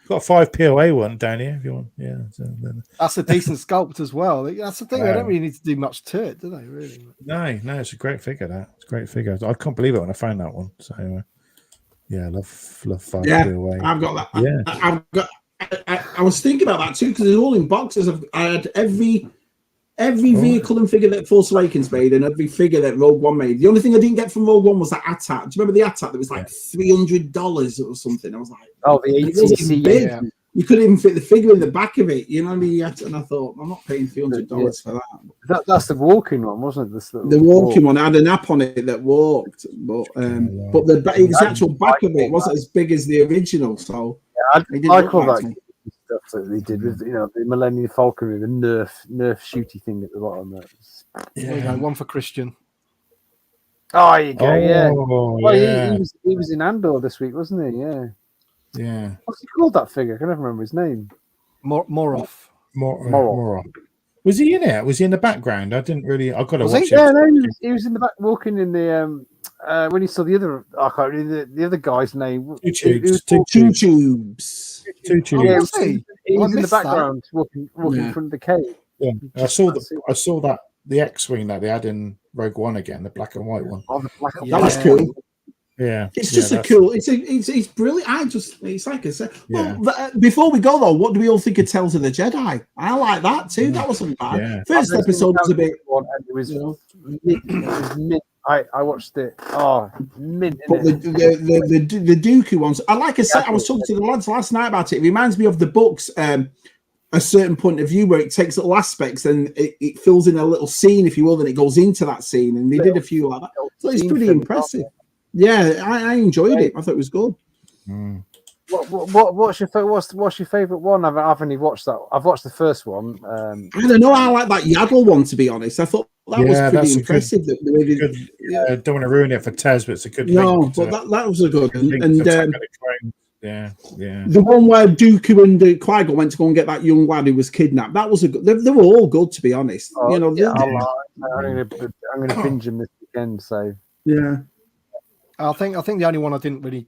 got a 5 POA one down here if you want. Yeah. So that's a decent sculpt as well. That's the thing. They don't really need to do much to it, do they? Really? No, it's a great figure. It's a great figure. I can't believe it when I found that one. So yeah, I love 5 POA. I've got that. I was thinking about that too because it's all in boxes. I had every vehicle and figure that Force Awakens made and every figure that Rogue One made. The only thing I didn't get from Rogue One was that AT-AT. Do you remember the AT-AT that was like $300 or something? I was like, oh, the ATC. Yeah. You couldn't even fit the figure in the back of it. You know what I mean? And I thought, I'm not paying $300 for that. That's the walking one, wasn't it? The walking one had an app on it that walked, but the actual back of it wasn't as big as the original. So I call that stuff that they did with the Millennium Falcon with the Nerf shooty thing at the bottom. There you go, one for Christian. Oh, you go, yeah. Well, he was in Andor this week, wasn't he? Yeah. Yeah. What's he called, that figure? I can never remember his name. Moroff. Was he in it? Was he in the background? I didn't really. I got to watch it. Yeah, no, he was in the back, walking in the when he saw the other. I can't remember the other guy's name. Two tubes. Yeah, he was in the background, walking in front of the cave. Yeah, I saw that the X-wing that they had in Rogue One again, the black and white one. Oh, the black and that was cool. Yeah, it's just a cool. It's brilliant. It's like I said. Well, before we go though, what do we all think of Tales of the Jedi? I like that too. That wasn't bad. Yeah. First episode was a bit. It was mint. I watched it. Oh, mint. But the Dooku ones. I said. I was talking to the lads last night about it. It reminds me of the books. A certain point of view where it takes little aspects and it fills in a little scene, if you will, then it goes into that scene. And they did a few like that. So it's pretty impressive. Yeah, I enjoyed it. I thought it was good. What's your favorite one? I've only watched that. I've watched the first one. I don't know. I like that Yaddle one, to be honest. I thought that was pretty impressive. Don't want to ruin it for Tez, but it's a good. No, but that was a good. And yeah. The one where Dooku and Qui-Gon went to go and get that young lad who was kidnapped. That was a good. They were all good, to be honest. I'm going to binge them this weekend. So yeah. I think the only one I didn't really.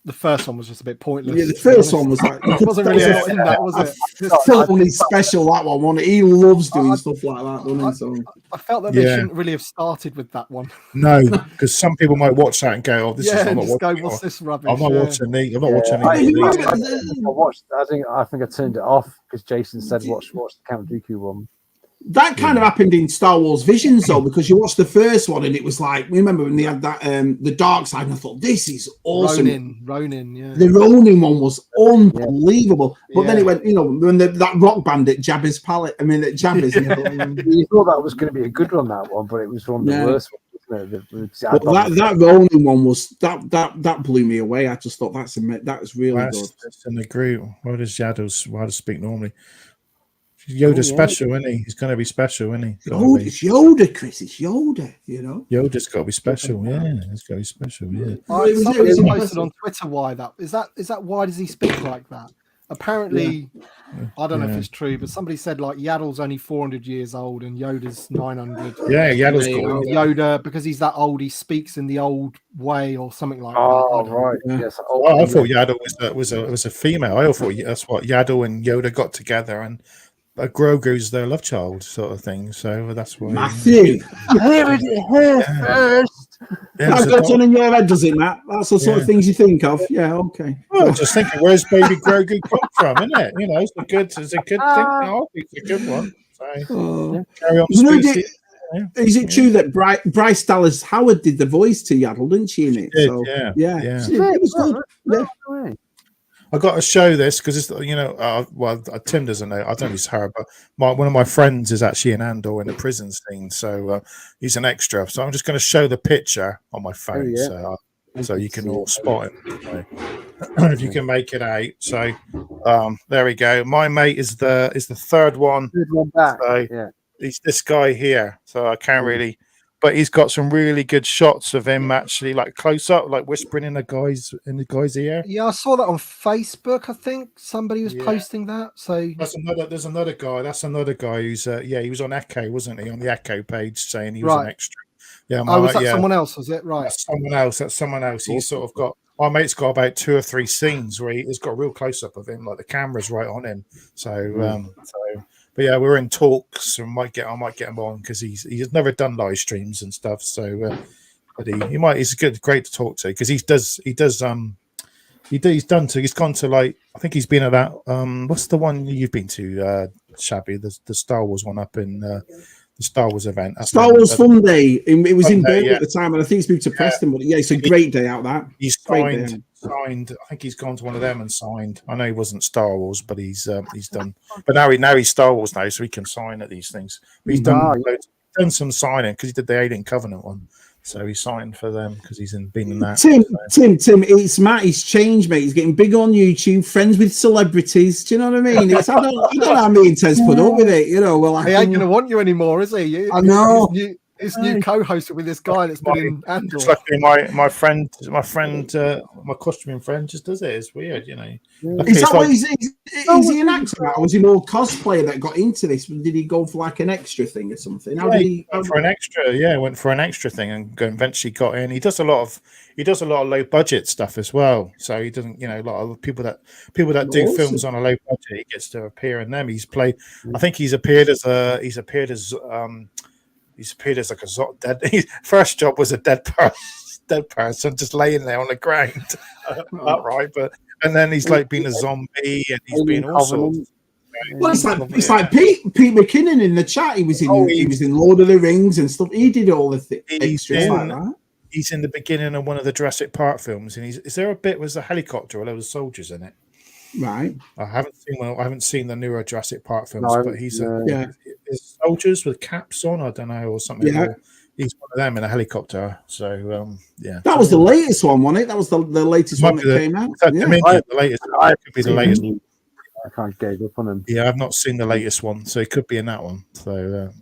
The first one was just a bit pointless. Yeah, the first one was like it wasn't really in that, was it? Filthy special that one, wasn't it? He loves doing stuff like that, doesn't he? So I felt that they shouldn't really have started with that one. No, because some people might watch that and go, "Oh, this is I'm not watching. What's this rubbish?" I'm not watching these. I'm not watching these. I think I turned it off because Jason said, "Watch the Count Dooku one." That kind of happened in Star Wars Visions, though, because you watched the first one and it was like, remember when they had that the dark side, and I thought, this is awesome. Ronin, yeah. The Ronin one was unbelievable. But then it went, when that rock band at Jabba's palette, Jabba's. You thought that was going to be a good one, that one, but it was one of the worst ones. That Ronin one was that blew me away. I just thought that was really good. That's in the group. Why does speak normally? Yoda's special, isn't he? He's going to be special, isn't he? It's Yoda, Chris. It's Yoda, Yoda's got to be special, It's got to be special, Somebody posted on Twitter why that is. That why does he speak like that? Apparently, I don't know if it's true, but somebody said like Yaddle's only 400 years old and Yoda's 900. Yeah, Yaddle's cool. Yoda, because he's that old, he speaks in the old way or something like that. Oh, right. Yes. I thought Yaddle was a female. I thought that's what Yaddle and Yoda got together and. Grogu's their love child, sort of thing. So that's why. Matthew, you heard it here first. That goes on in your head, does it, Matt? That's the sort of things you think of. Yeah, okay. Well, just thinking, where's Baby Grogu come from, isn't it? You know, it's a good thing. Oh, it's a good one. So, carry on, is it true that Bryce Dallas Howard did the voice to Yaddle, didn't she, in it? Did, so, yeah. It was good. Yeah. I got to show this because it's Tim doesn't know. I don't know if it's her, but one of my friends is actually in Andor in the prison scene, so he's an extra. So I'm just going to show the picture on my phone, so you can all spot it. So, if you can make it out. So there we go. My mate is the third one. Third one back. So he's this guy here. So I can't really. But he's got some really good shots of him actually, like close up, like whispering in the guy's ear. Yeah, I saw that on Facebook. I think somebody was posting that. So there's another guy. That's another guy who's he was on Echo, wasn't he? On the Echo page saying he was an extra. Yeah. Was that someone else? Was it right? That's someone else. He's sort of got. My mate's got about 2 or 3 scenes where he's got a real close up of him, like the camera's right on him. So But yeah, we're in talks, and I might get him on because he's never done live streams and stuff. So, but he's great to talk to because he's gone to, like, I think he's been at that what's the one you've been to, Shabby, the Star Wars one up in the Star Wars event. Star Wars Fun Day. It was in Birmingham at the time, and I think it's moved to Preston. But it's a great day out that. He's signed. I think he's gone to one of them and signed. I know he wasn't Star Wars, but he's done. But now he's Star Wars now, so he can sign at these things. But he's done some signing because he did the Alien Covenant one. So he signed for them because he's been in that. Tim, it's Matt. He's changed, mate. He's getting big on YouTube, friends with celebrities. Do you know what I mean? I don't know how me and Tez put up with it. You know, well, he ain't going to want you anymore, is he? I know. His new co-host with this guy that's been in Andor. It's like my costuming friend just does it. It's weird, you know. Is that what is he an actor, or was he more cosplayer that got into this? Did he go for like an extra thing or something? He went for an extra. Yeah, went for an extra thing and eventually got in. He does a lot of low budget stuff as well. So he doesn't, a lot of people that do films on a low budget, he gets to appear in them. He's played. I think he's appeared as like a dead. His first job was a dead person just laying there on the ground. Not right, but and then he's like been a zombie and he's been all sorts. Well, it's like Pete McKinnon in the chat. He was in Lord of the Rings and stuff. He did all the extras like that. He's in the beginning of one of the Jurassic Park films, and is there a bit with a helicopter, a load of soldiers in it? Right. I haven't seen the newer Jurassic Park films, but he's soldiers with caps on, I don't know, or something. Yeah. Or he's one of them in a helicopter. So that was the latest one, wasn't it? That was the latest one that came out. The latest. It could be the latest. I can't gauge up on him. Yeah, I've not seen the latest one, so it could be in that one. So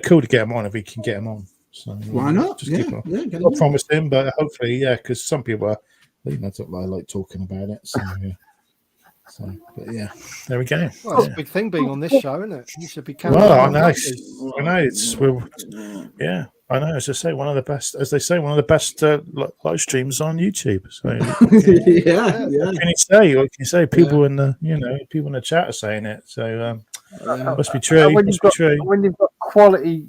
cool to get him on if we can get him on. So why not? Not promised him, but hopefully, because some people are. I like talking about it. So, but yeah, there we go. Well, it's a big thing being on this show, isn't it? You should be. I know. I know. As I say, one of the best. As they say, one of the best live streams on YouTube. So What can you say? People in the chat are saying it. So must be true. When you've got quality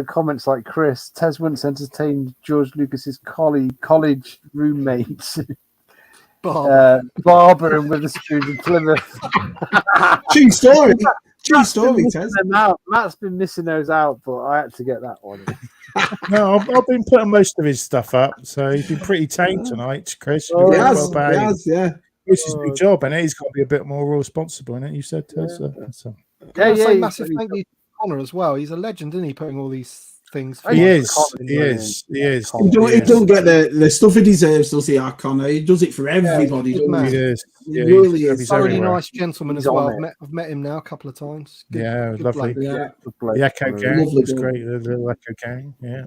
comments like Chris, Tez once entertained George Lucas's college roommates, Barbara and Witherspoon and Plymouth. True story, Tez. Matt's been missing those out, but I had to get that one. No, I've been putting most of his stuff up, so he's been pretty tame tonight, Chris. He has, yeah. This is his big job, and he's got to be a bit more responsible in it. You said, Tez. Massive thank you to Connor as well. He's a legend, isn't he? Putting all these things. He is. He don't get the stuff he deserves, does he, Connor? He does it for everybody. He is. He really is. He's a really nice gentleman as well. I've met him now a couple of times. Good lovely. Yeah. The Echo Gang was great. The little Echo Gang. Yeah.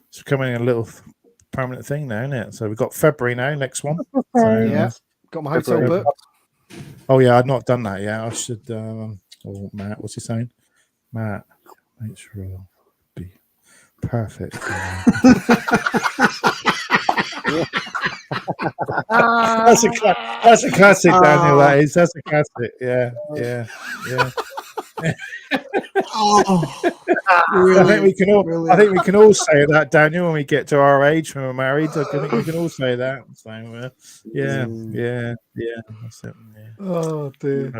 It's becoming a little permanent thing now, isn't it? So we've got February now, next one. So, got my hotel booked. Oh yeah, I've not done that yet. I should. Matt, what's he saying? Matt, make sure it'll be perfect. That's a classic, Daniel. That is. That's a classic. Yeah. I think we can all. I think we can all say that, Daniel, when we get to our age when we're married. I think we can all say that. So, yeah. That's it. Yeah. Oh dear.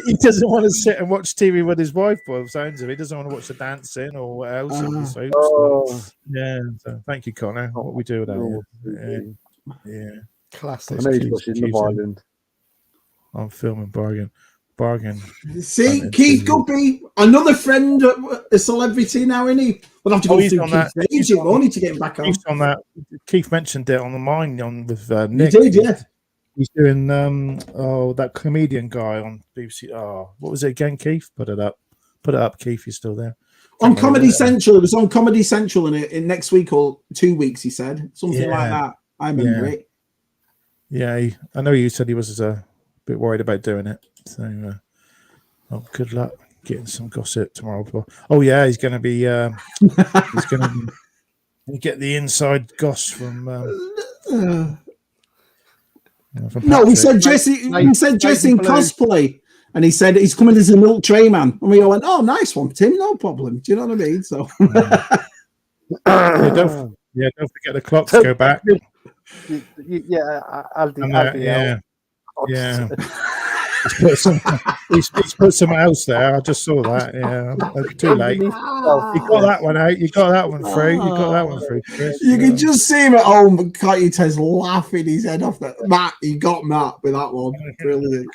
He doesn't want to sit and watch TV with his wife. By the sounds of it, he doesn't want to watch the dancing or what else. Yeah. So, thank you, Connor. What we do with that? Yeah. Classic. I'm filming bargain. See, Keith Guppy, another friend, a celebrity now, isn't he? We'll have to go through Keith's agent, won't he, to get him back on. On that. Keith mentioned it on the mine with Nick. He did, yeah. He's doing that comedian guy on BBC. Oh, what was it again, Keith? Put it up, Keith. You're still there. On Comedy Central. It was on Comedy Central in next week or 2 weeks, he said. Something like that. I remember it. Yeah, I know you said he was a bit worried about doing it. So, good luck getting some gossip tomorrow. Oh yeah, he's going to be. He's going to get the inside goss from. No, he said Jesse. He said Jesse in cosplay, and he said he's coming as a milk tray man. And we all went, "Oh, nice one, Tim. No problem." Do you know what I mean? So. Don't forget the clocks go back. Yeah. He's put some else there. I just saw that. Yeah, too late. You got that one out. You got that one through. Chris. You can just see him at home, but can't you tell he's laughing his head off? That Matt, he got Matt with that one. Brilliant.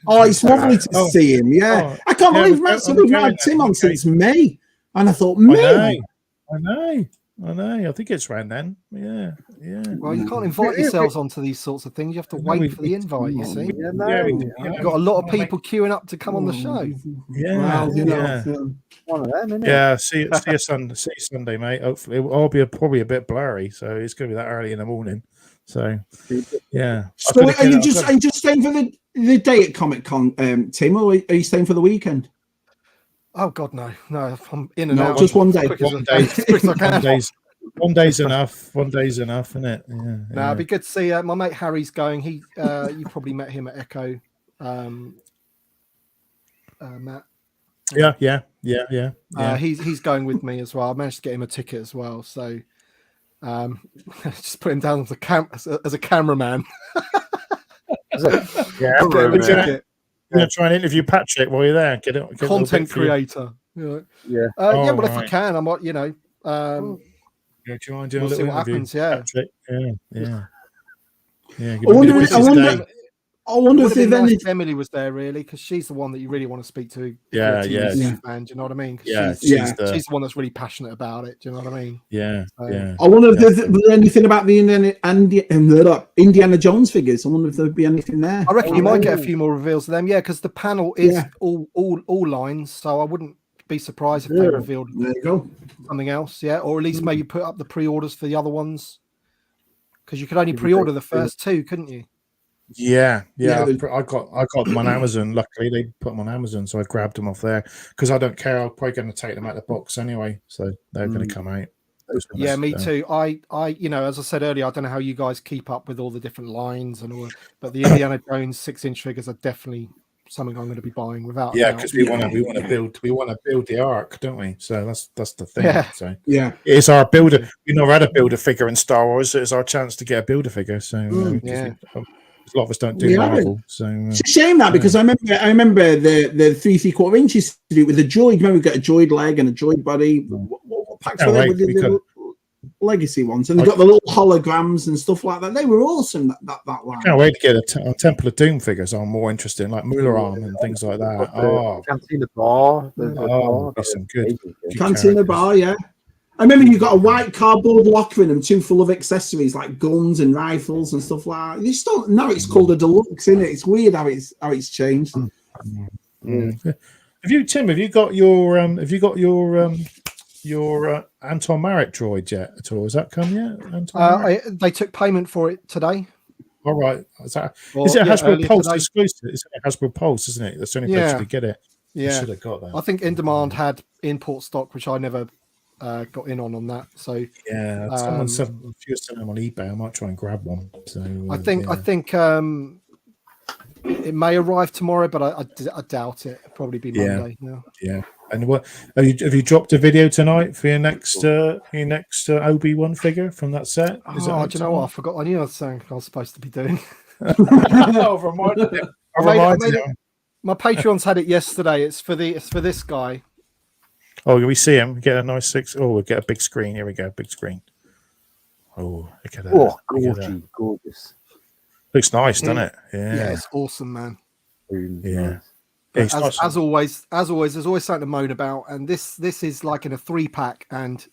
Oh, it's lovely to see him. Yeah, I can't believe Matt. So we've not had Tim on since May, and I thought May. I know. I think it's around then. Yeah. Well, you can't invite yourselves onto these sorts of things. You have to wait for the invite. You see, you've got a lot of people queuing up to come on the show. One of them, isn't it? Yeah. See you Sunday, mate. Hopefully, I'll be probably a bit blurry, so it's going to be that early in the morning. So, yeah. So, are you just staying for the day at Comic Con, Tim, or are you staying for the weekend? Oh God, no! I'm in and out. Just one day. One day's enough. One day's enough, isn't it? Yeah. No, it'd be good to see. My mate Harry's going. He, you probably met him at Echo, Matt. Yeah. He's going with me as well. I managed to get him a ticket as well. So, just put him down as a cameraman. You're going to try and interview Patrick while you're there. Get content creator. Well, if I can, I might. Do you mind doing we'll a little see what happens? Yeah. I wonder if nice Emily was there, really, because she's the one that you really want to speak to. Yeah. Fan, do you know what I mean? She's the one that's really passionate about it. Do you know what I mean? Yeah. I wonder if there's anything about the Indiana Jones figures. I wonder if there'd be anything there. I reckon you might get a few more reveals of them. Yeah, because the panel is all lines, so I wouldn't be surprised if they revealed something else. Yeah, or at least maybe put up the pre-orders for the other ones, because you could only pre-order the first two, couldn't you? Yeah. I got them on Amazon. Luckily, they put them on Amazon, so I grabbed them off there because I don't care. I'm probably going to take them out of the box anyway, so they're going to come out. Yeah, me too. I, as I said earlier, I don't know how you guys keep up with all the different lines and all, but the Indiana Jones 6-inch figures are definitely something I'm going to be buying without. Yeah, because we want to build the arc, don't we? So that's the thing. Yeah. So it's our builder. We've never had a builder figure in Star Wars, so it's our chance to get a builder figure. So a lot of us don't do Marvel, so it's a shame that because I remember the 3¾ inches to do with the droid. Remember, we got a droid leg and a droid body. What packs were they with the legacy ones? And they got the little holograms and stuff like that. They were awesome. That line. I can't wait to get a Temple of Doom figures. I'm more interested in like Mulan and things like that. Cantina Bar. Some good Cantina Bar, yeah. I remember you got a white cardboard locker in them, too full of accessories like guns and rifles and stuff like that. You still now it's called a deluxe, isn't it? It's weird how it's changed. Have you got your Anton Marek droid yet at all? Has that come yet? They took payment for it today. All right. Is it a Hasbro Pulse exclusive? It's a Hasbro Pulse, isn't it? That's the only place you could get it. Yeah. I should have got that. I think In Demand had import stock, which I never got in on that. So someone said if you're selling them on eBay, I might try and grab one. So I think it may arrive tomorrow, but I doubt it. Probably be Monday. Yeah. And what have you dropped a video tonight for your next Obi-Wan figure from that set? Do you know what? I forgot. I knew I was saying I was supposed to be doing. I've reminded him. My Patreon's had it yesterday. It's for this guy. Oh, we see him. Get a nice 6. Oh, we'll get a big screen. Here we go. Big screen. Oh, look at that. Oh, gorgeous. Looks nice, doesn't it? Yeah, it's awesome, man. Yeah. As always, there's always something to moan about, and this is like in a 3-pack, and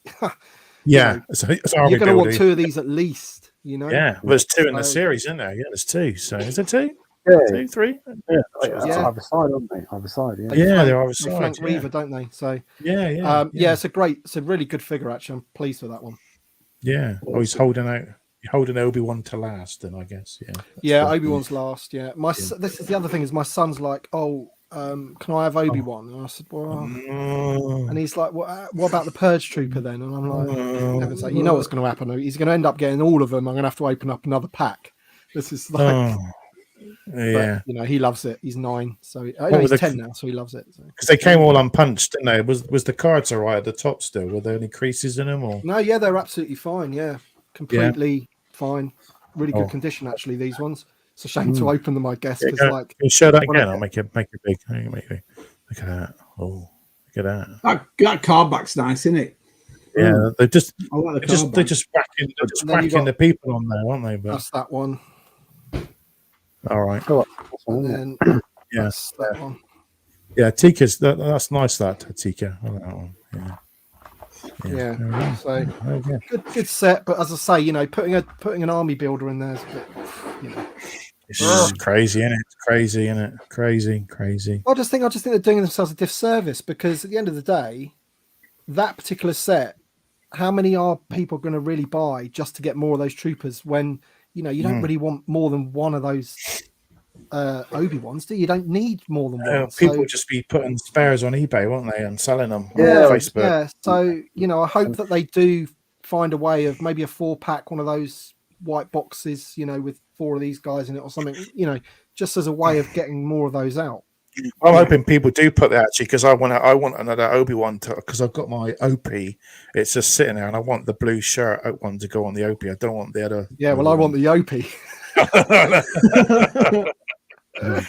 it's you're going to want 2 of these at least, Yeah, well, there's 2 in the series, isn't there? Yeah, there's 2. So is there 2? Yeah. 2, 3? Yeah. Either side, aren't they? Either side, yeah. They're either side. They flank Reaver, don't they? So yeah. It's a really good figure. Actually, I'm pleased with that one. Yeah. Oh, he's holding Obi-Wan to last, then I guess. Yeah, Obi-Wan's last. Yeah. This is the other thing is my son's like, can I have Obi-Wan? And I said, well, and he's like, what about the Purge Trooper then? And I'm like, you know what's going to happen? He's going to end up getting all of them. I'm going to have to open up another pack. This is like, but, he loves it. He's 9, so he's 10 now, so he loves it. Because they came all unpunched, didn't they? Was the cards all right at the top still? Were there any creases in them? Or no? Yeah, they're absolutely fine. Yeah, completely fine. Really good condition, actually. These ones. It's a shame to open them, I guess. Can you show that again? I'll make it big. Look at that. Oh, look at that. That card back's nice, isn't it? Yeah, they're just whacking the people on there, aren't they? But that's that one. All right. And then yes, that one. Yeah, Tika's that's nice. That Tika. I like that one. Yeah. So good set, but as I say, putting an army builder in there is a bit, It's just crazy, isn't it? It's crazy, isn't it? Crazy. I just think they're doing themselves a disservice, because at the end of the day, that particular set, how many are people going to really buy just to get more of those troopers when you don't really want more than one of those Obi-Wans, do you? You don't need more than one. People would just be putting spares on eBay, won't they, and selling them on Facebook. Yeah, so I hope that they do find a way of maybe a 4-pack, one of those white boxes, with 4 of these guys in it or something, just as a way of getting more of those out. I'm hoping people do put that, actually, because I want another Obi-Wan because I've got my OP. It's just sitting there, and I want the blue shirt one to go on the OP. I don't want the other. Yeah, well, I want the OP.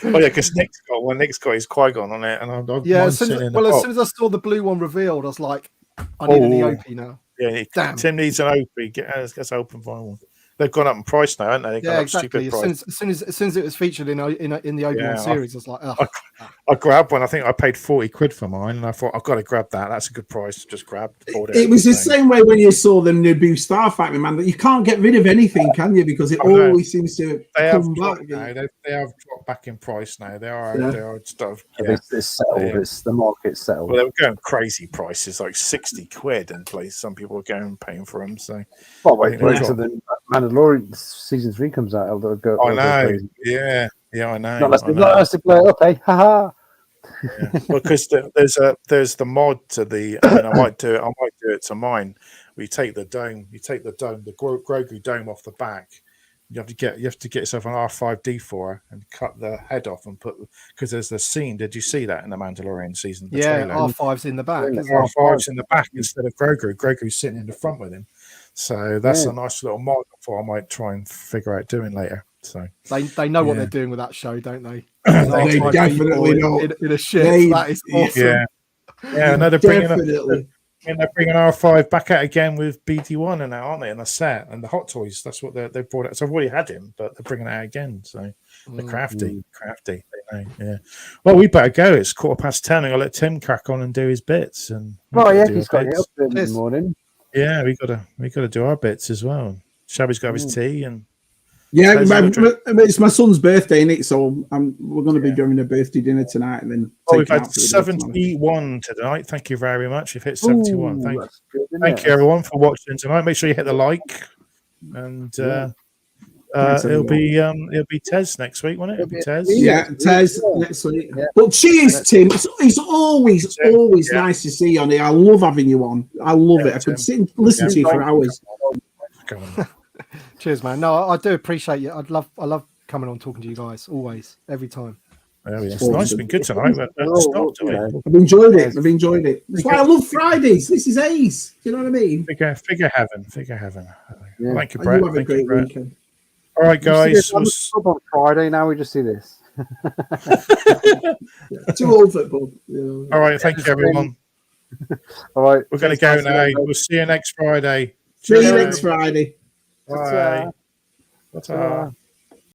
Because Nick's got one. Nick's got his Qui-Gon on it, and as soon as I saw the blue one revealed, I was like, I need an OP now. Yeah, Tim needs an OP. Let's open for one. They've gone up in price now, haven't they? Exactly. As soon as it was featured in the Obi-Wan series, I was like, I grabbed one. I think I paid 40 quid for mine, and I thought I've got to grab that. That's a good price. Just grabbed. It was the same way when you saw the Naboo Star Factory, man. That you can't get rid of anything, can you? Because it always seems to come back. They have dropped back in price now. They are stuff. It's settled. It's the market settled. Well, they were going crazy prices, like 60 quid in place. Some people were paying for them. So, wait until the Mandalorian season 3 comes out. I know. Crazy. Yeah, I know. Not us to play it up, eh? Haha. Because there's the mod to the. I might do it to mine. We take the dome, the Grogu dome off the back. You have to get yourself an R5D4 and cut the head off and put, because there's the scene. Did you see that in the Mandalorian season? The trailer? R5's in the back. R5's in the back instead of Grogu. Grogu's sitting in the front with him. So that's a nice little mod for I might try and figure out doing later. So they know what they're doing with that show, don't they? They definitely know. In a ship. That is awesome. Yeah. No, they're bringing R5 back out again with BD1 and that, aren't they? And the set and the Hot Toys. That's what they brought out. So I've already had him, but they're bringing it out again. So they're crafty. They know. Yeah. Well, we better go. It's 10:15. I'll let Tim crack on and do his bits. And he's got it up in the morning. Yeah, we gotta do our bits as well. Shabby's got his tea and. Yeah, it's my son's birthday, innit? So we're going to be doing a birthday dinner tonight, and then. We've had 71 tonight. Thank you very much. You've hit 71. Thank you, everyone, for watching tonight. Make sure you hit the like, and it'll be Tez next week, won't it? It'll be Tez. Yeah, Tez next week. Yeah. But cheers, Tim. It's always nice to see you on here. I love having you on. I love it. I could sit and listen to you for hours. Cheers, man. No, I do appreciate you. I love coming on talking to you guys always, every time. It's nice. It's been good tonight. I've enjoyed it. That's why I love Fridays. This is ace. Do you know what I mean? Figure heaven. Yeah. Thank you, Brett. You have a great weekend. All right, guys. On Friday now, we just see this. Too old football. You know. All right, thank you, everyone. All right, we're going to go now. We'll see you next Friday. See you next Friday. Bye. Ta-ta.